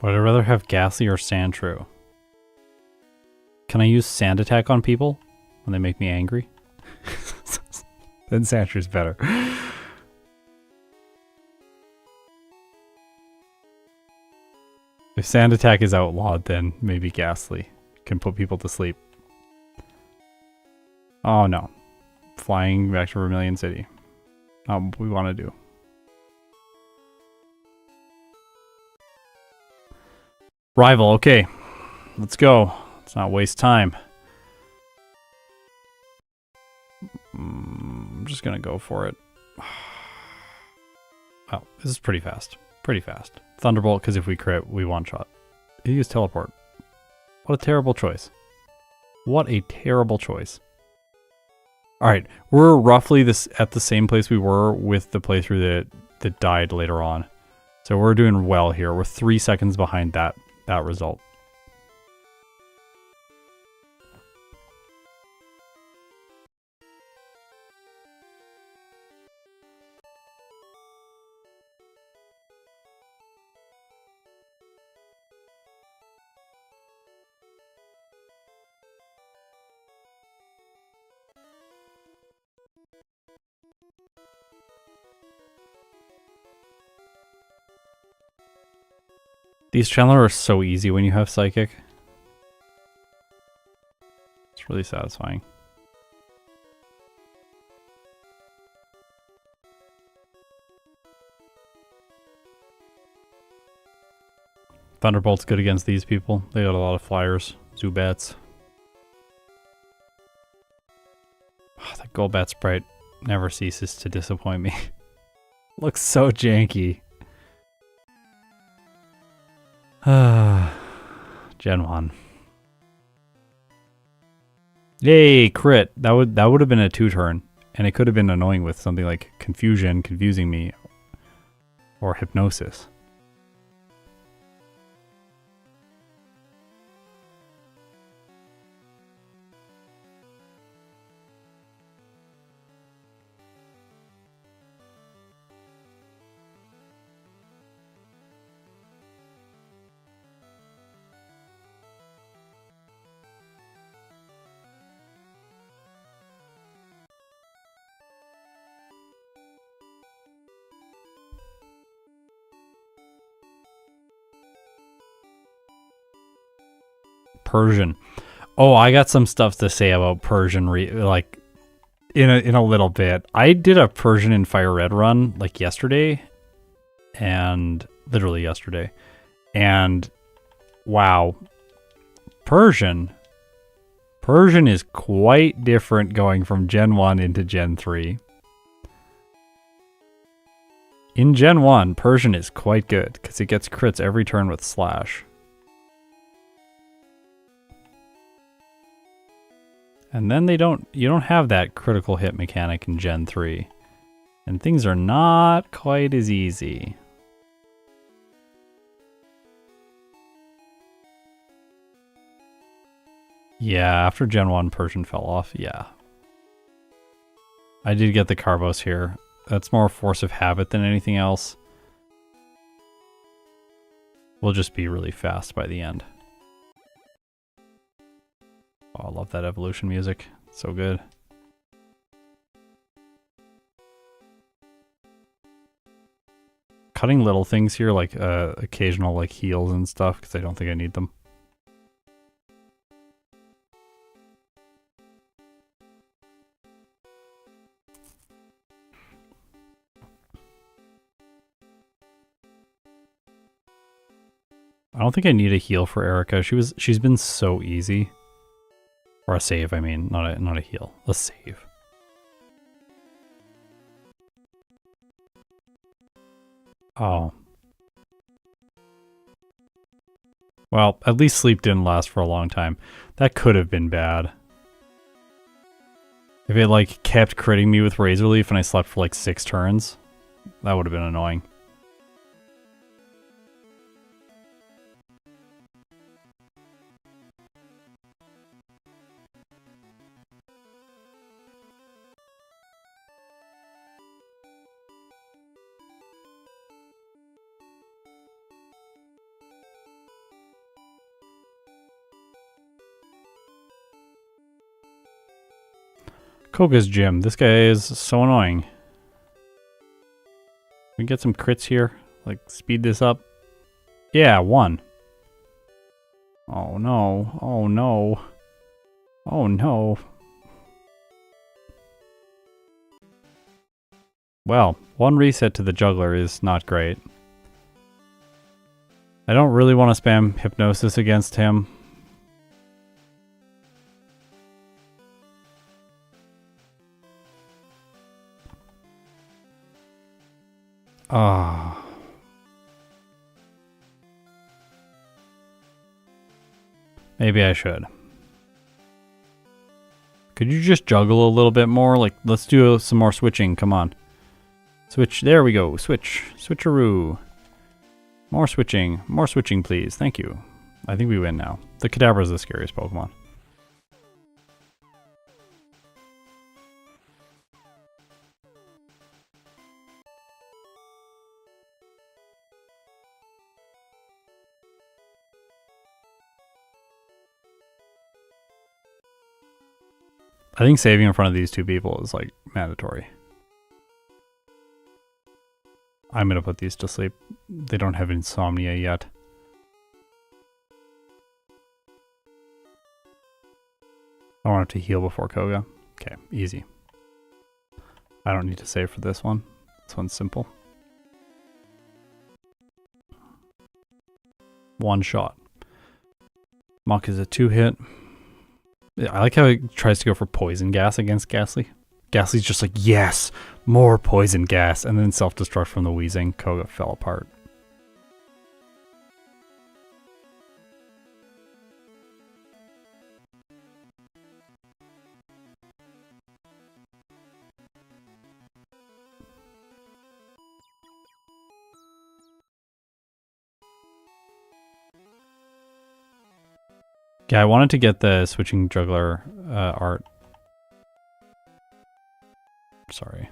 Would I rather have Gastly or Sandshrew? Can I use Sand Attack on people when they make me angry? Then Sandshrew's better. If Sand Attack is outlawed, then maybe Gastly can put people to sleep. Oh no. Flying back to Vermilion City. What we want to do. Rival, okay. Let's go. Let's not waste time. I'm just gonna go for it. Oh, this is pretty fast. Pretty fast. Thunderbolt, because if we crit, we one-shot. He used Teleport. What a terrible choice. What a terrible choice. Alright, we're roughly at the same place we were with the playthrough that died later on. So we're doing well here. We're 3 seconds behind that result. These Chandler are so easy when you have Psychic. It's really satisfying. Thunderbolt's good against these people. They got a lot of flyers. Zubats. Oh, that Golbat sprite never ceases to disappoint me. Looks so janky. Gen 1. Yay, crit. That would have been a 2-turn. And it could have been annoying with something like Confusion, confusing me, or Hypnosis. Persian. Oh, I got some stuff to say about Persian, like in a little bit. I did a Persian in Fire Red run like yesterday, and literally yesterday, and wow, Persian is quite different going from Gen 1 into Gen 3. In Gen 1, Persian is quite good because it gets crits every turn with Slash. And then you don't have that critical hit mechanic in Gen 3. And things are not quite as easy. Yeah, after Gen 1, Persian fell off, yeah. I did get the Carbos here. That's more force of habit than anything else. We'll just be really fast by the end. Oh, I love that evolution music. It's so good. Cutting little things here, like occasional like heals and stuff, because I don't think I need them. I don't think I need a heal for Erica. She's been so easy. Or a save, I mean, not a heal. A save. Oh. Well, at least sleep didn't last for a long time. That could have been bad. If it like kept critting me with Razor Leaf and I slept for like 6 turns, that would have been annoying. Koga's gym. This guy is so annoying. We get some crits here. Like, speed this up. Yeah, 1. Oh no. Oh no. Oh no. Well, 1 reset to the juggler is not great. I don't really want to spam hypnosis against him. Ah. Maybe I should. Could you just juggle a little bit more? Like, let's do some more switching. Come on. Switch. There we go. Switch. Switcheroo. More switching. More switching, please. Thank you. I think we win now. The Kadabra is the scariest Pokemon. I think saving in front of these 2 people is like mandatory. I'm gonna put these to sleep. They don't have insomnia yet. I don't have to heal before Koga. Okay, easy. I don't need to save for this one. This one's simple. 1 shot. Mach is a 2-hit. I like how he tries to go for poison gas against Gastly. Gastly's just like, yes, more poison gas, and then self-destruct from the wheezing. Koga fell apart. Yeah, I wanted to get the switching juggler art. Sorry.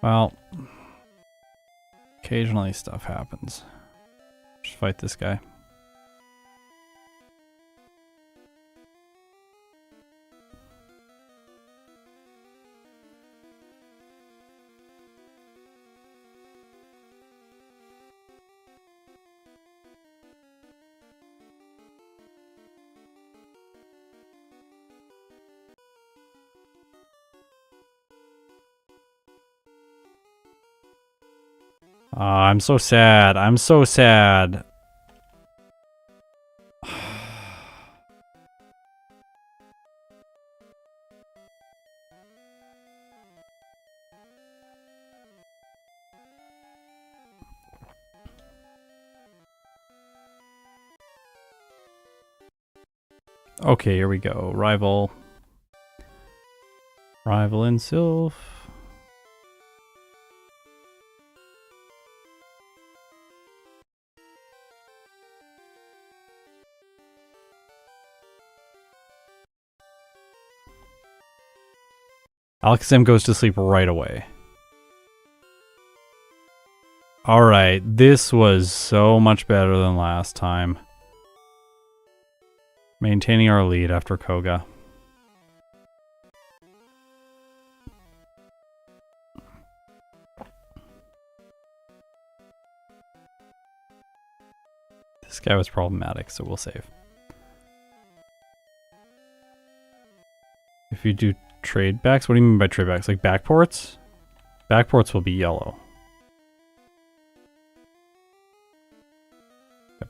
Well, occasionally stuff happens. Just fight this guy. I'm so sad. I'm so sad. Okay, here we go. Rival. Rival in Sylph. Alakazam goes to sleep right away. Alright, this was so much better than last time. Maintaining our lead after Koga. This guy was problematic, so we'll save. If you do trade backs, what do you mean by trade backs? Like backports? Backports will be yellow.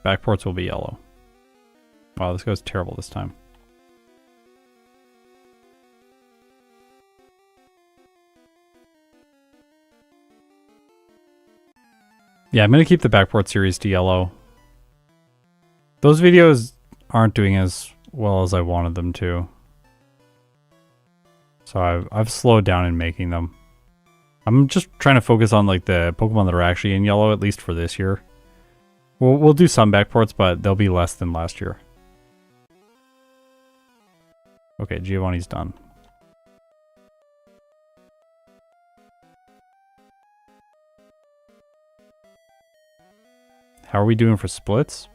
Backports will be yellow. Wow, this goes terrible this time. Yeah, I'm going to keep the backport series to yellow. Those videos aren't doing as well as I wanted them to. So I've slowed down in making them. I'm just trying to focus on like the Pokemon that are actually in yellow, at least for this year. We'll do some backports, but they'll be less than last year. Okay, Giovanni's done. How are we doing for splits?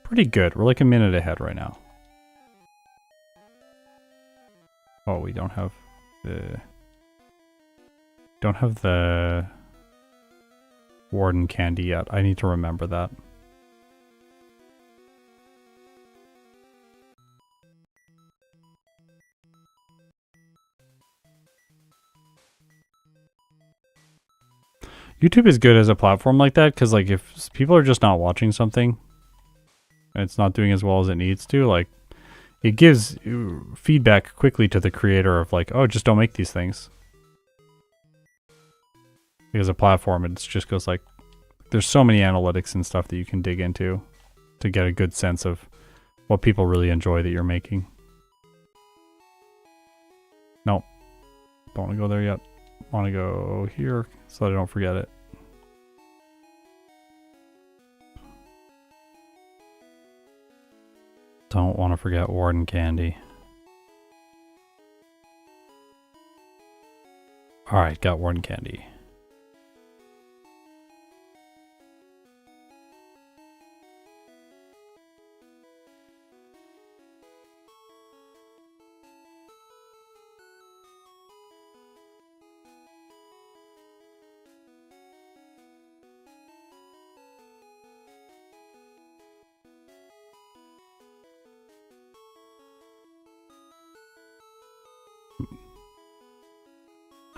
Pretty good. We're like a minute ahead right now. Oh, we don't have the Warden candy yet. I need to remember that. YouTube is good as a platform like that, because like if people are just not watching something and it's not doing as well as it needs to, like it gives feedback quickly to the creator of like, oh, just don't make these things. Because a platform, it just goes like, there's so many analytics and stuff that you can dig into to get a good sense of what people really enjoy that you're making. No, don't want to go there yet. Want to go here so that I don't forget it. Don't want to forget Warden candy. Alright, got Warden candy.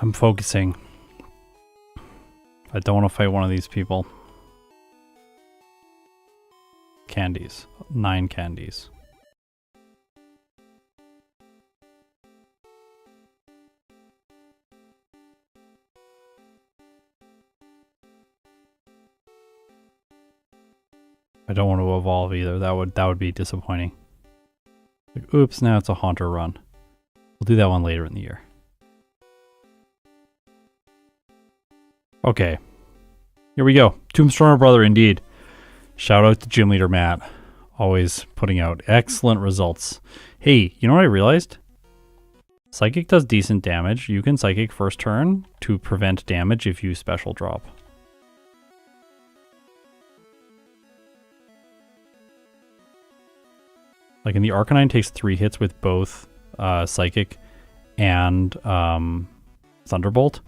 I'm focusing. I don't want to fight one of these people. Candies. 9 candies. I don't want to evolve either. That would be disappointing. Like, oops, now it's a Haunter run. We'll do that one later in the year. Okay, here we go. Tombstormer Brother, indeed. Shout out to Gym Leader Matt. Always putting out excellent results. Hey, you know what I realized? Psychic does decent damage. You can Psychic first turn to prevent damage if you special drop. Like in the Arcanine takes 3 hits with both Psychic and Thunderbolt.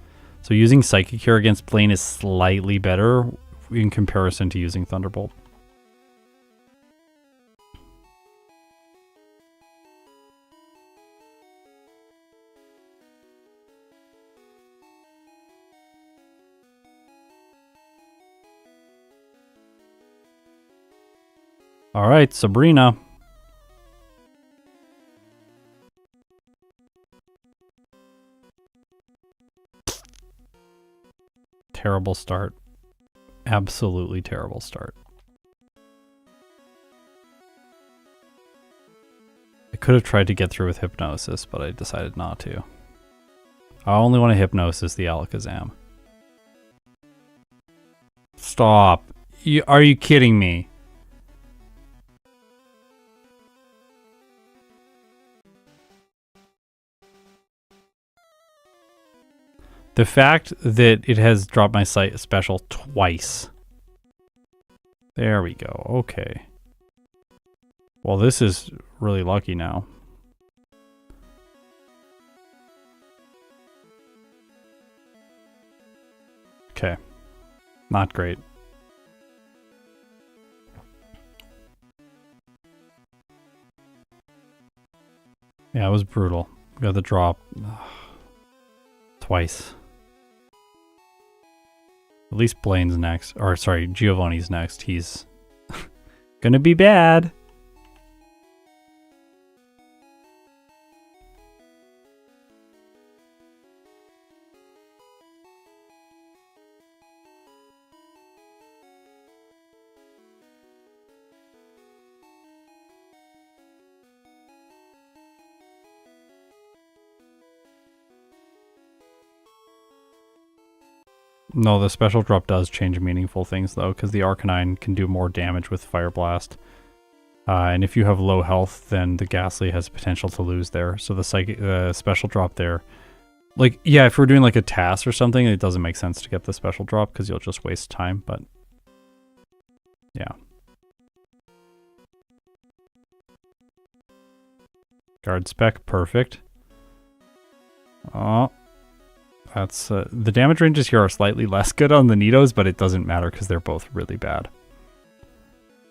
So using Psychic here against Blaine is slightly better in comparison to using Thunderbolt. All right, Sabrina. Terrible start. Absolutely terrible start. I could have tried to get through with Hypnosis, but I decided not to. I only want to Hypnosis the Alakazam. Stop. Are you kidding me? The fact that it has dropped my special twice. There we go. Okay. Well, this is really lucky now. Okay. Not great. Yeah, it was brutal. Got the drop. Twice. At least Blaine's next. Or, sorry, Giovanni's next. He's gonna be bad. No, the special drop does change meaningful things, though, because the Arcanine can do more damage with Fire Blast. And if you have low health, then the Gastly has potential to lose there. So the special drop there... Like, yeah, if we're doing like a task or something, it doesn't make sense to get the special drop, because you'll just waste time, but... Yeah. Guard spec, perfect. Oh... That's the damage ranges here are slightly less good on the Nidos, but it doesn't matter because they're both really bad.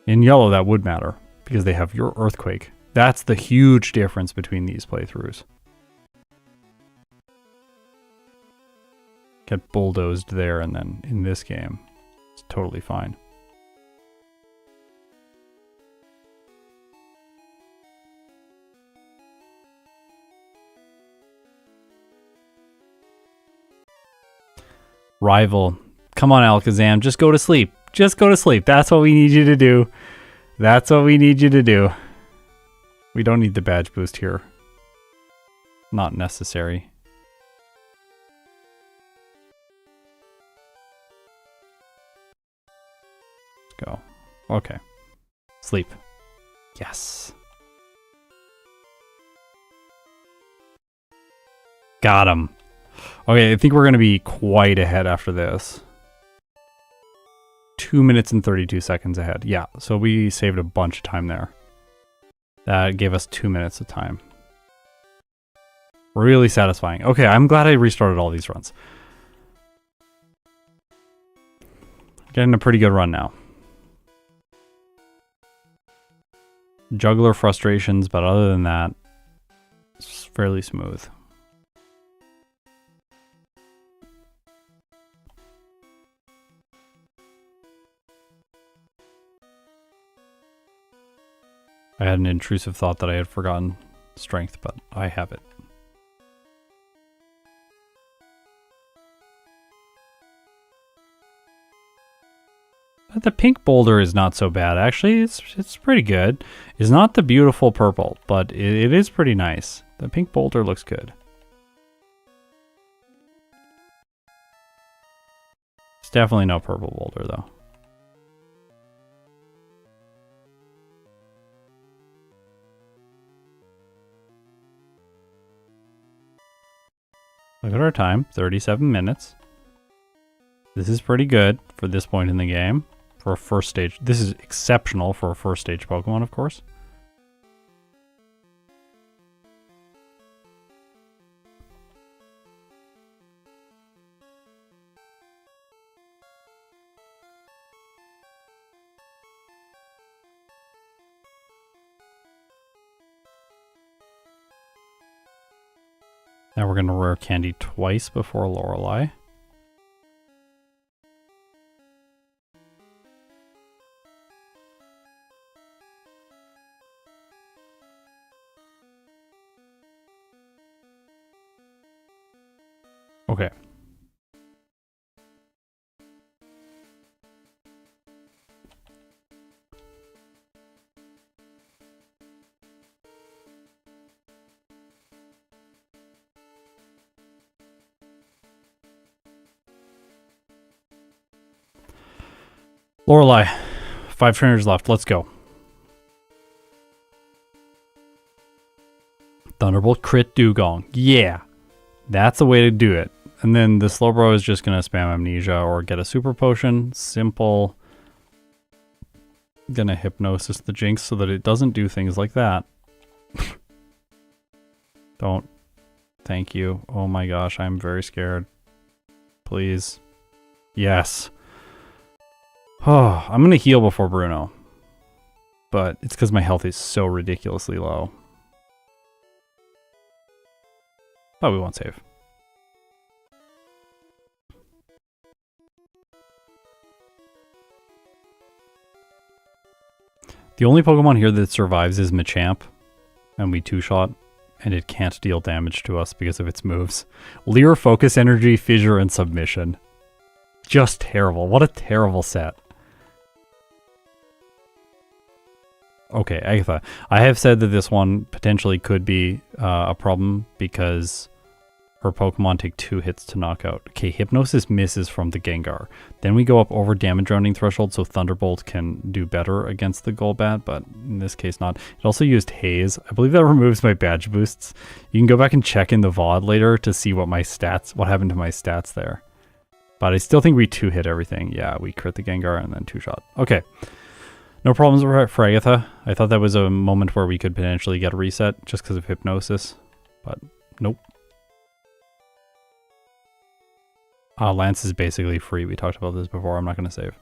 In yellow, that would matter because they have your Earthquake. That's the huge difference between these playthroughs. Get bulldozed there, and then in this game, it's totally fine. Rival. Come on, Alakazam. Just go to sleep. Just go to sleep. That's what we need you to do. That's what we need you to do. We don't need the badge boost here. Not necessary. Let's go. Okay. Sleep. Yes. Got him. Okay, I think we're going to be quite ahead after this. 2 minutes and 32 seconds ahead. Yeah, so we saved a bunch of time there. That gave us 2 minutes of time. Really satisfying. Okay, I'm glad I restarted all these runs. Getting a pretty good run now. Juggler frustrations, but other than that, it's fairly smooth. I had an intrusive thought that I had forgotten strength, but I have it. But the pink boulder is not so bad. Actually, it's pretty good. It's not the beautiful purple, but it is pretty nice. The pink boulder looks good. It's definitely no purple boulder, though. Look at our time, 37 minutes. This is pretty good for this point in the game. For a first stage. This is exceptional for a first stage Pokemon, of course. Now we're going to rare candy twice before Lorelei. Okay. Lorelei. 5 trainers left. Let's go. Thunderbolt crit dugong. Yeah. That's the way to do it. And then the Slowbro is just going to spam Amnesia or get a super potion. Simple. Gonna hypnosis the Jinx so that it doesn't do things like that. Don't. Thank you. Oh my gosh, I'm very scared. Please. Yes. Oh, I'm gonna heal before Bruno. But it's because my health is so ridiculously low. But we won't save. The only Pokemon here that survives is Machamp, and we two-shot, and it can't deal damage to us because of its moves. Leer, Focus Energy, Fissure, and Submission. Just terrible. What a terrible set. Okay, Agatha. I have said that this one potentially could be a problem because her Pokemon take 2 hits to knock out. Okay, Hypnosis misses from the Gengar. Then we go up over damage rounding threshold, so Thunderbolt can do better against the Golbat, but in this case not. It also used Haze. I believe that removes my badge boosts. You can go back and check in the VOD later to see what happened to my stats there. But I still think we 2-hit everything. Yeah, we crit the Gengar and then 2-shot. Okay. No problems for Agatha. I thought that was a moment where we could potentially get a reset just because of Hypnosis, but nope. Lance is basically free. We talked about this before. I'm not going to save.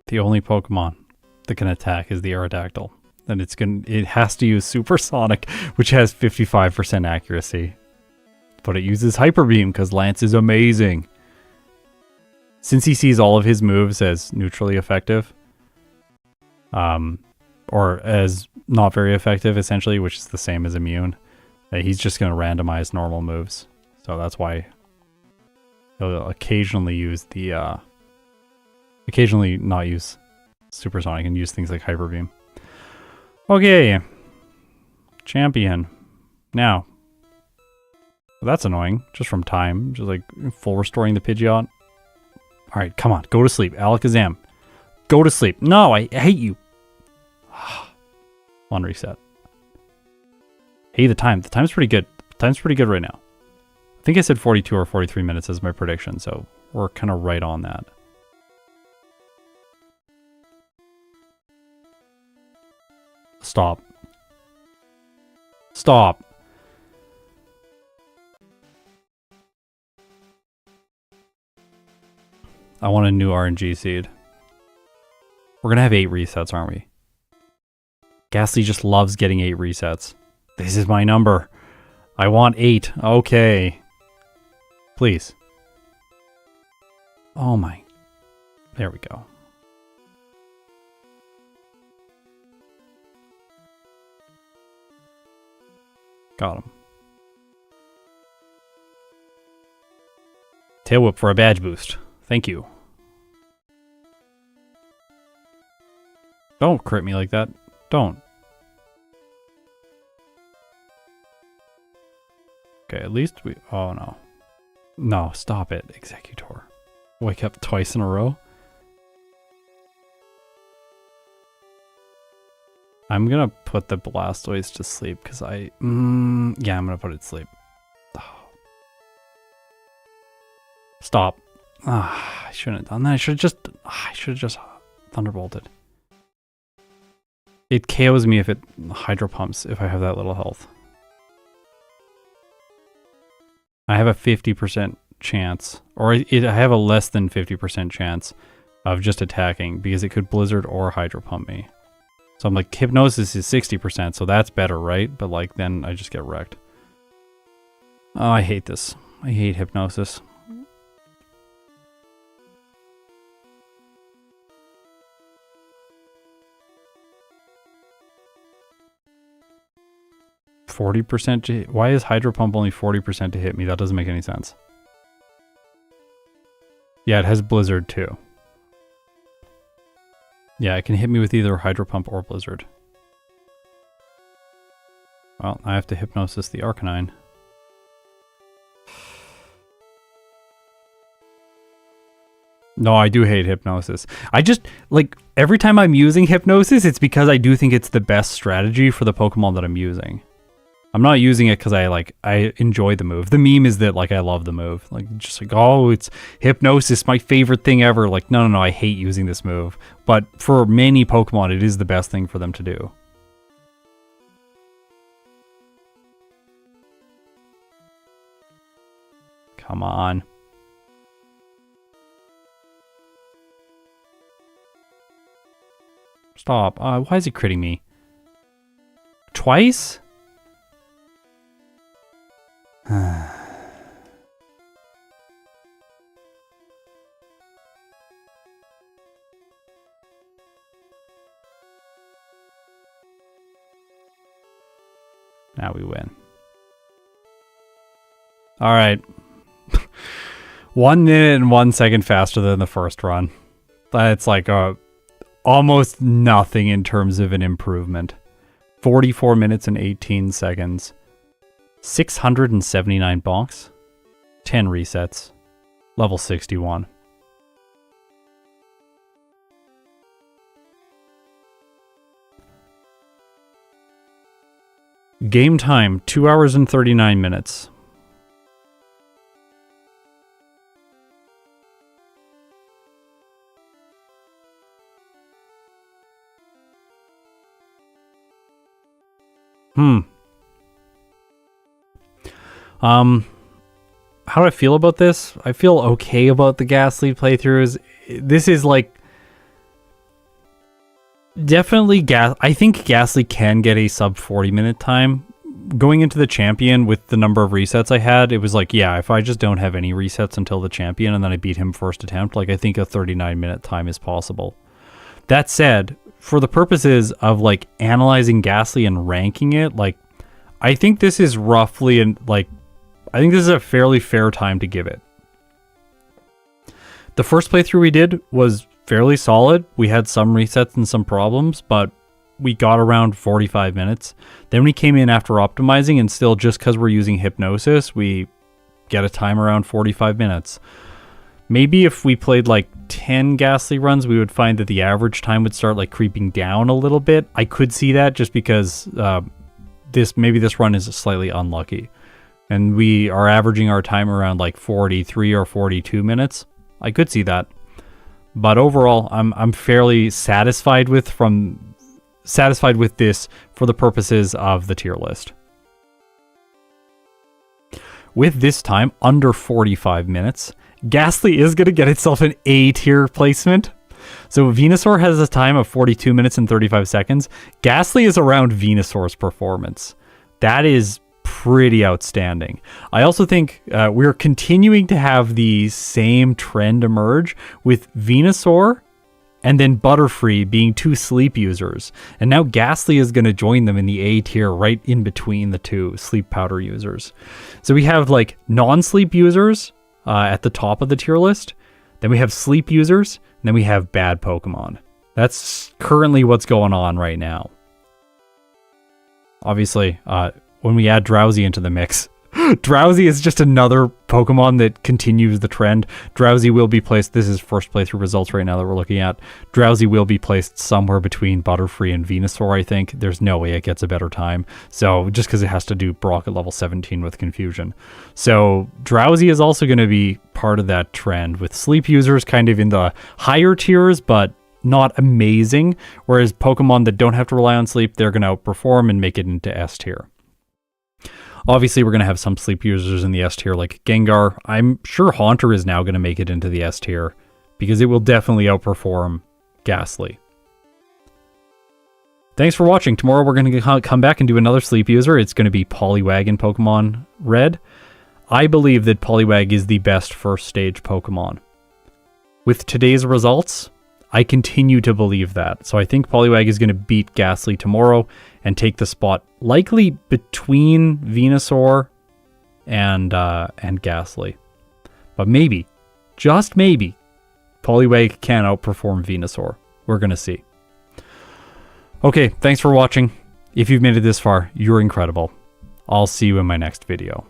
The only Pokemon that can attack is the Aerodactyl. And it has to use Supersonic, which has 55% accuracy. But it uses Hyper Beam because Lance is amazing. Since he sees all of his moves as neutrally effective, or as not very effective, essentially, which is the same as immune, he's just going to randomize normal moves. So that's why he'll occasionally use the, occasionally not use Supersonic and use things like Hyper Beam. Okay. Champion. Now. Well, that's annoying, just from time. Just like full restoring the Pidgeot. Alright, come on, go to sleep. Alakazam. Go to sleep. No, I hate you. One reset. Hey, the time. The time's pretty good. The time's pretty good right now. I think I said 42 or 43 minutes as my prediction, so we're kind of right on that. Stop. Stop. I want a new RNG seed. We're going to have 8 resets, aren't we? Gastly just loves getting 8 resets. This is my number. I want 8. Okay. Please. Oh my. There we go. Got him. Tail Whip for a badge boost. Thank you. Don't crit me like that. Don't. Okay, at least we... Oh, no. No, stop it. Executor. Wake up twice in a row. I'm gonna put the Blastoise to sleep because I... yeah, I'm gonna put it to sleep. Oh. Stop. I shouldn't have done that. I should have just Thunderbolted. It KOs me if it Hydro Pumps if I have that little health. I have a 50% chance, or I have a less than 50% chance of just attacking because it could Blizzard or Hydro Pump me. So I'm like, Hypnosis is 60%, so that's better, right? But like, then I just get wrecked. Oh, I hate this. I hate Hypnosis. %? To hit. Why is Hydro Pump only 40% to hit me? That doesn't make any sense. Yeah, it has Blizzard too. Yeah, it can hit me with either Hydro Pump or Blizzard. Well, I have to Hypnosis the Arcanine. No, I do hate Hypnosis. I just, like, every time I'm using Hypnosis, it's because I do think it's the best strategy for the Pokemon that I'm using. I'm not using it because I enjoy the move. The meme is that, like, I love the move. Like, just like, oh, it's Hypnosis, my favorite thing ever. Like, no, I hate using this move. But for many Pokemon, it is the best thing for them to do. Come on. Stop. Why is it critting me? Twice? Now we win. All right. 1 minute and 1 second faster than the first run. That's like almost nothing in terms of an improvement. 44 minutes and 18 seconds. 679 bonks. 10 resets. Level 61. Game time, 2 hours and 39 minutes. How do I feel about this? I feel okay about the Gastly playthroughs. This is like definitely I think Gastly can get a sub 40-minute time. Going into the champion with the number of resets I had, it was like, yeah, if I just don't have any resets until the champion and then I beat him first attempt, like I think a 39-minute time is possible. That said, for the purposes of like analyzing Gastly and ranking it, like I think this is roughly I think this is a fairly fair time to give it. The first playthrough we did was fairly solid. We had some resets and some problems, but we got around 45 minutes. Then we came in after optimizing, and still, just because we're using Hypnosis, we get a time around 45 minutes. Maybe if we played like 10 Gastly runs, we would find that the average time would start like creeping down a little bit. I could see that just because maybe this run is slightly unlucky. And we are averaging our time around like 43 or 42 minutes. I could see that. But overall, I'm fairly satisfied with this for the purposes of the tier list. With this time under 45 minutes, Gastly is going to get itself an A tier placement. So Venusaur has a time of 42 minutes and 35 seconds. Gastly is around Venusaur's performance. That is pretty outstanding. I also think we're continuing to have the same trend emerge with Venusaur and then Butterfree being two sleep users. And now Gastly is going to join them in the A tier right in between the two sleep powder users. So we have like non-sleep users at the top of the tier list. Then we have sleep users. And then we have bad Pokemon. That's currently what's going on right now. Obviously, when we add Drowsy into the mix, Drowsy is just another Pokemon that continues the trend. Drowsy will be placed, this is first playthrough results right now that we're looking at. Drowsy will be placed somewhere between Butterfree and Venusaur, I think. There's no way it gets a better time. So, just because it has to do Brock at level 17 with Confusion. So, Drowsy is also going to be part of that trend, with sleep users kind of in the higher tiers, but not amazing. Whereas Pokemon that don't have to rely on sleep, they're going to outperform and make it into S tier. Obviously, we're going to have some sleep users in the S tier like Gengar. I'm sure Haunter is now going to make it into the S tier because it will definitely outperform Gastly. Thanks for watching. Tomorrow we're going to come back and do another sleep user. It's going to be Poliwag in Pokemon Red. I believe that Poliwag is the best first stage Pokemon. With today's results, I continue to believe that. So I think Poliwag is going to beat Gastly tomorrow and take the spot likely between Venusaur and Gastly. But maybe, just maybe, Poliwag can outperform Venusaur. We're going to see. Okay, thanks for watching. If you've made it this far, you're incredible. I'll see you in my next video.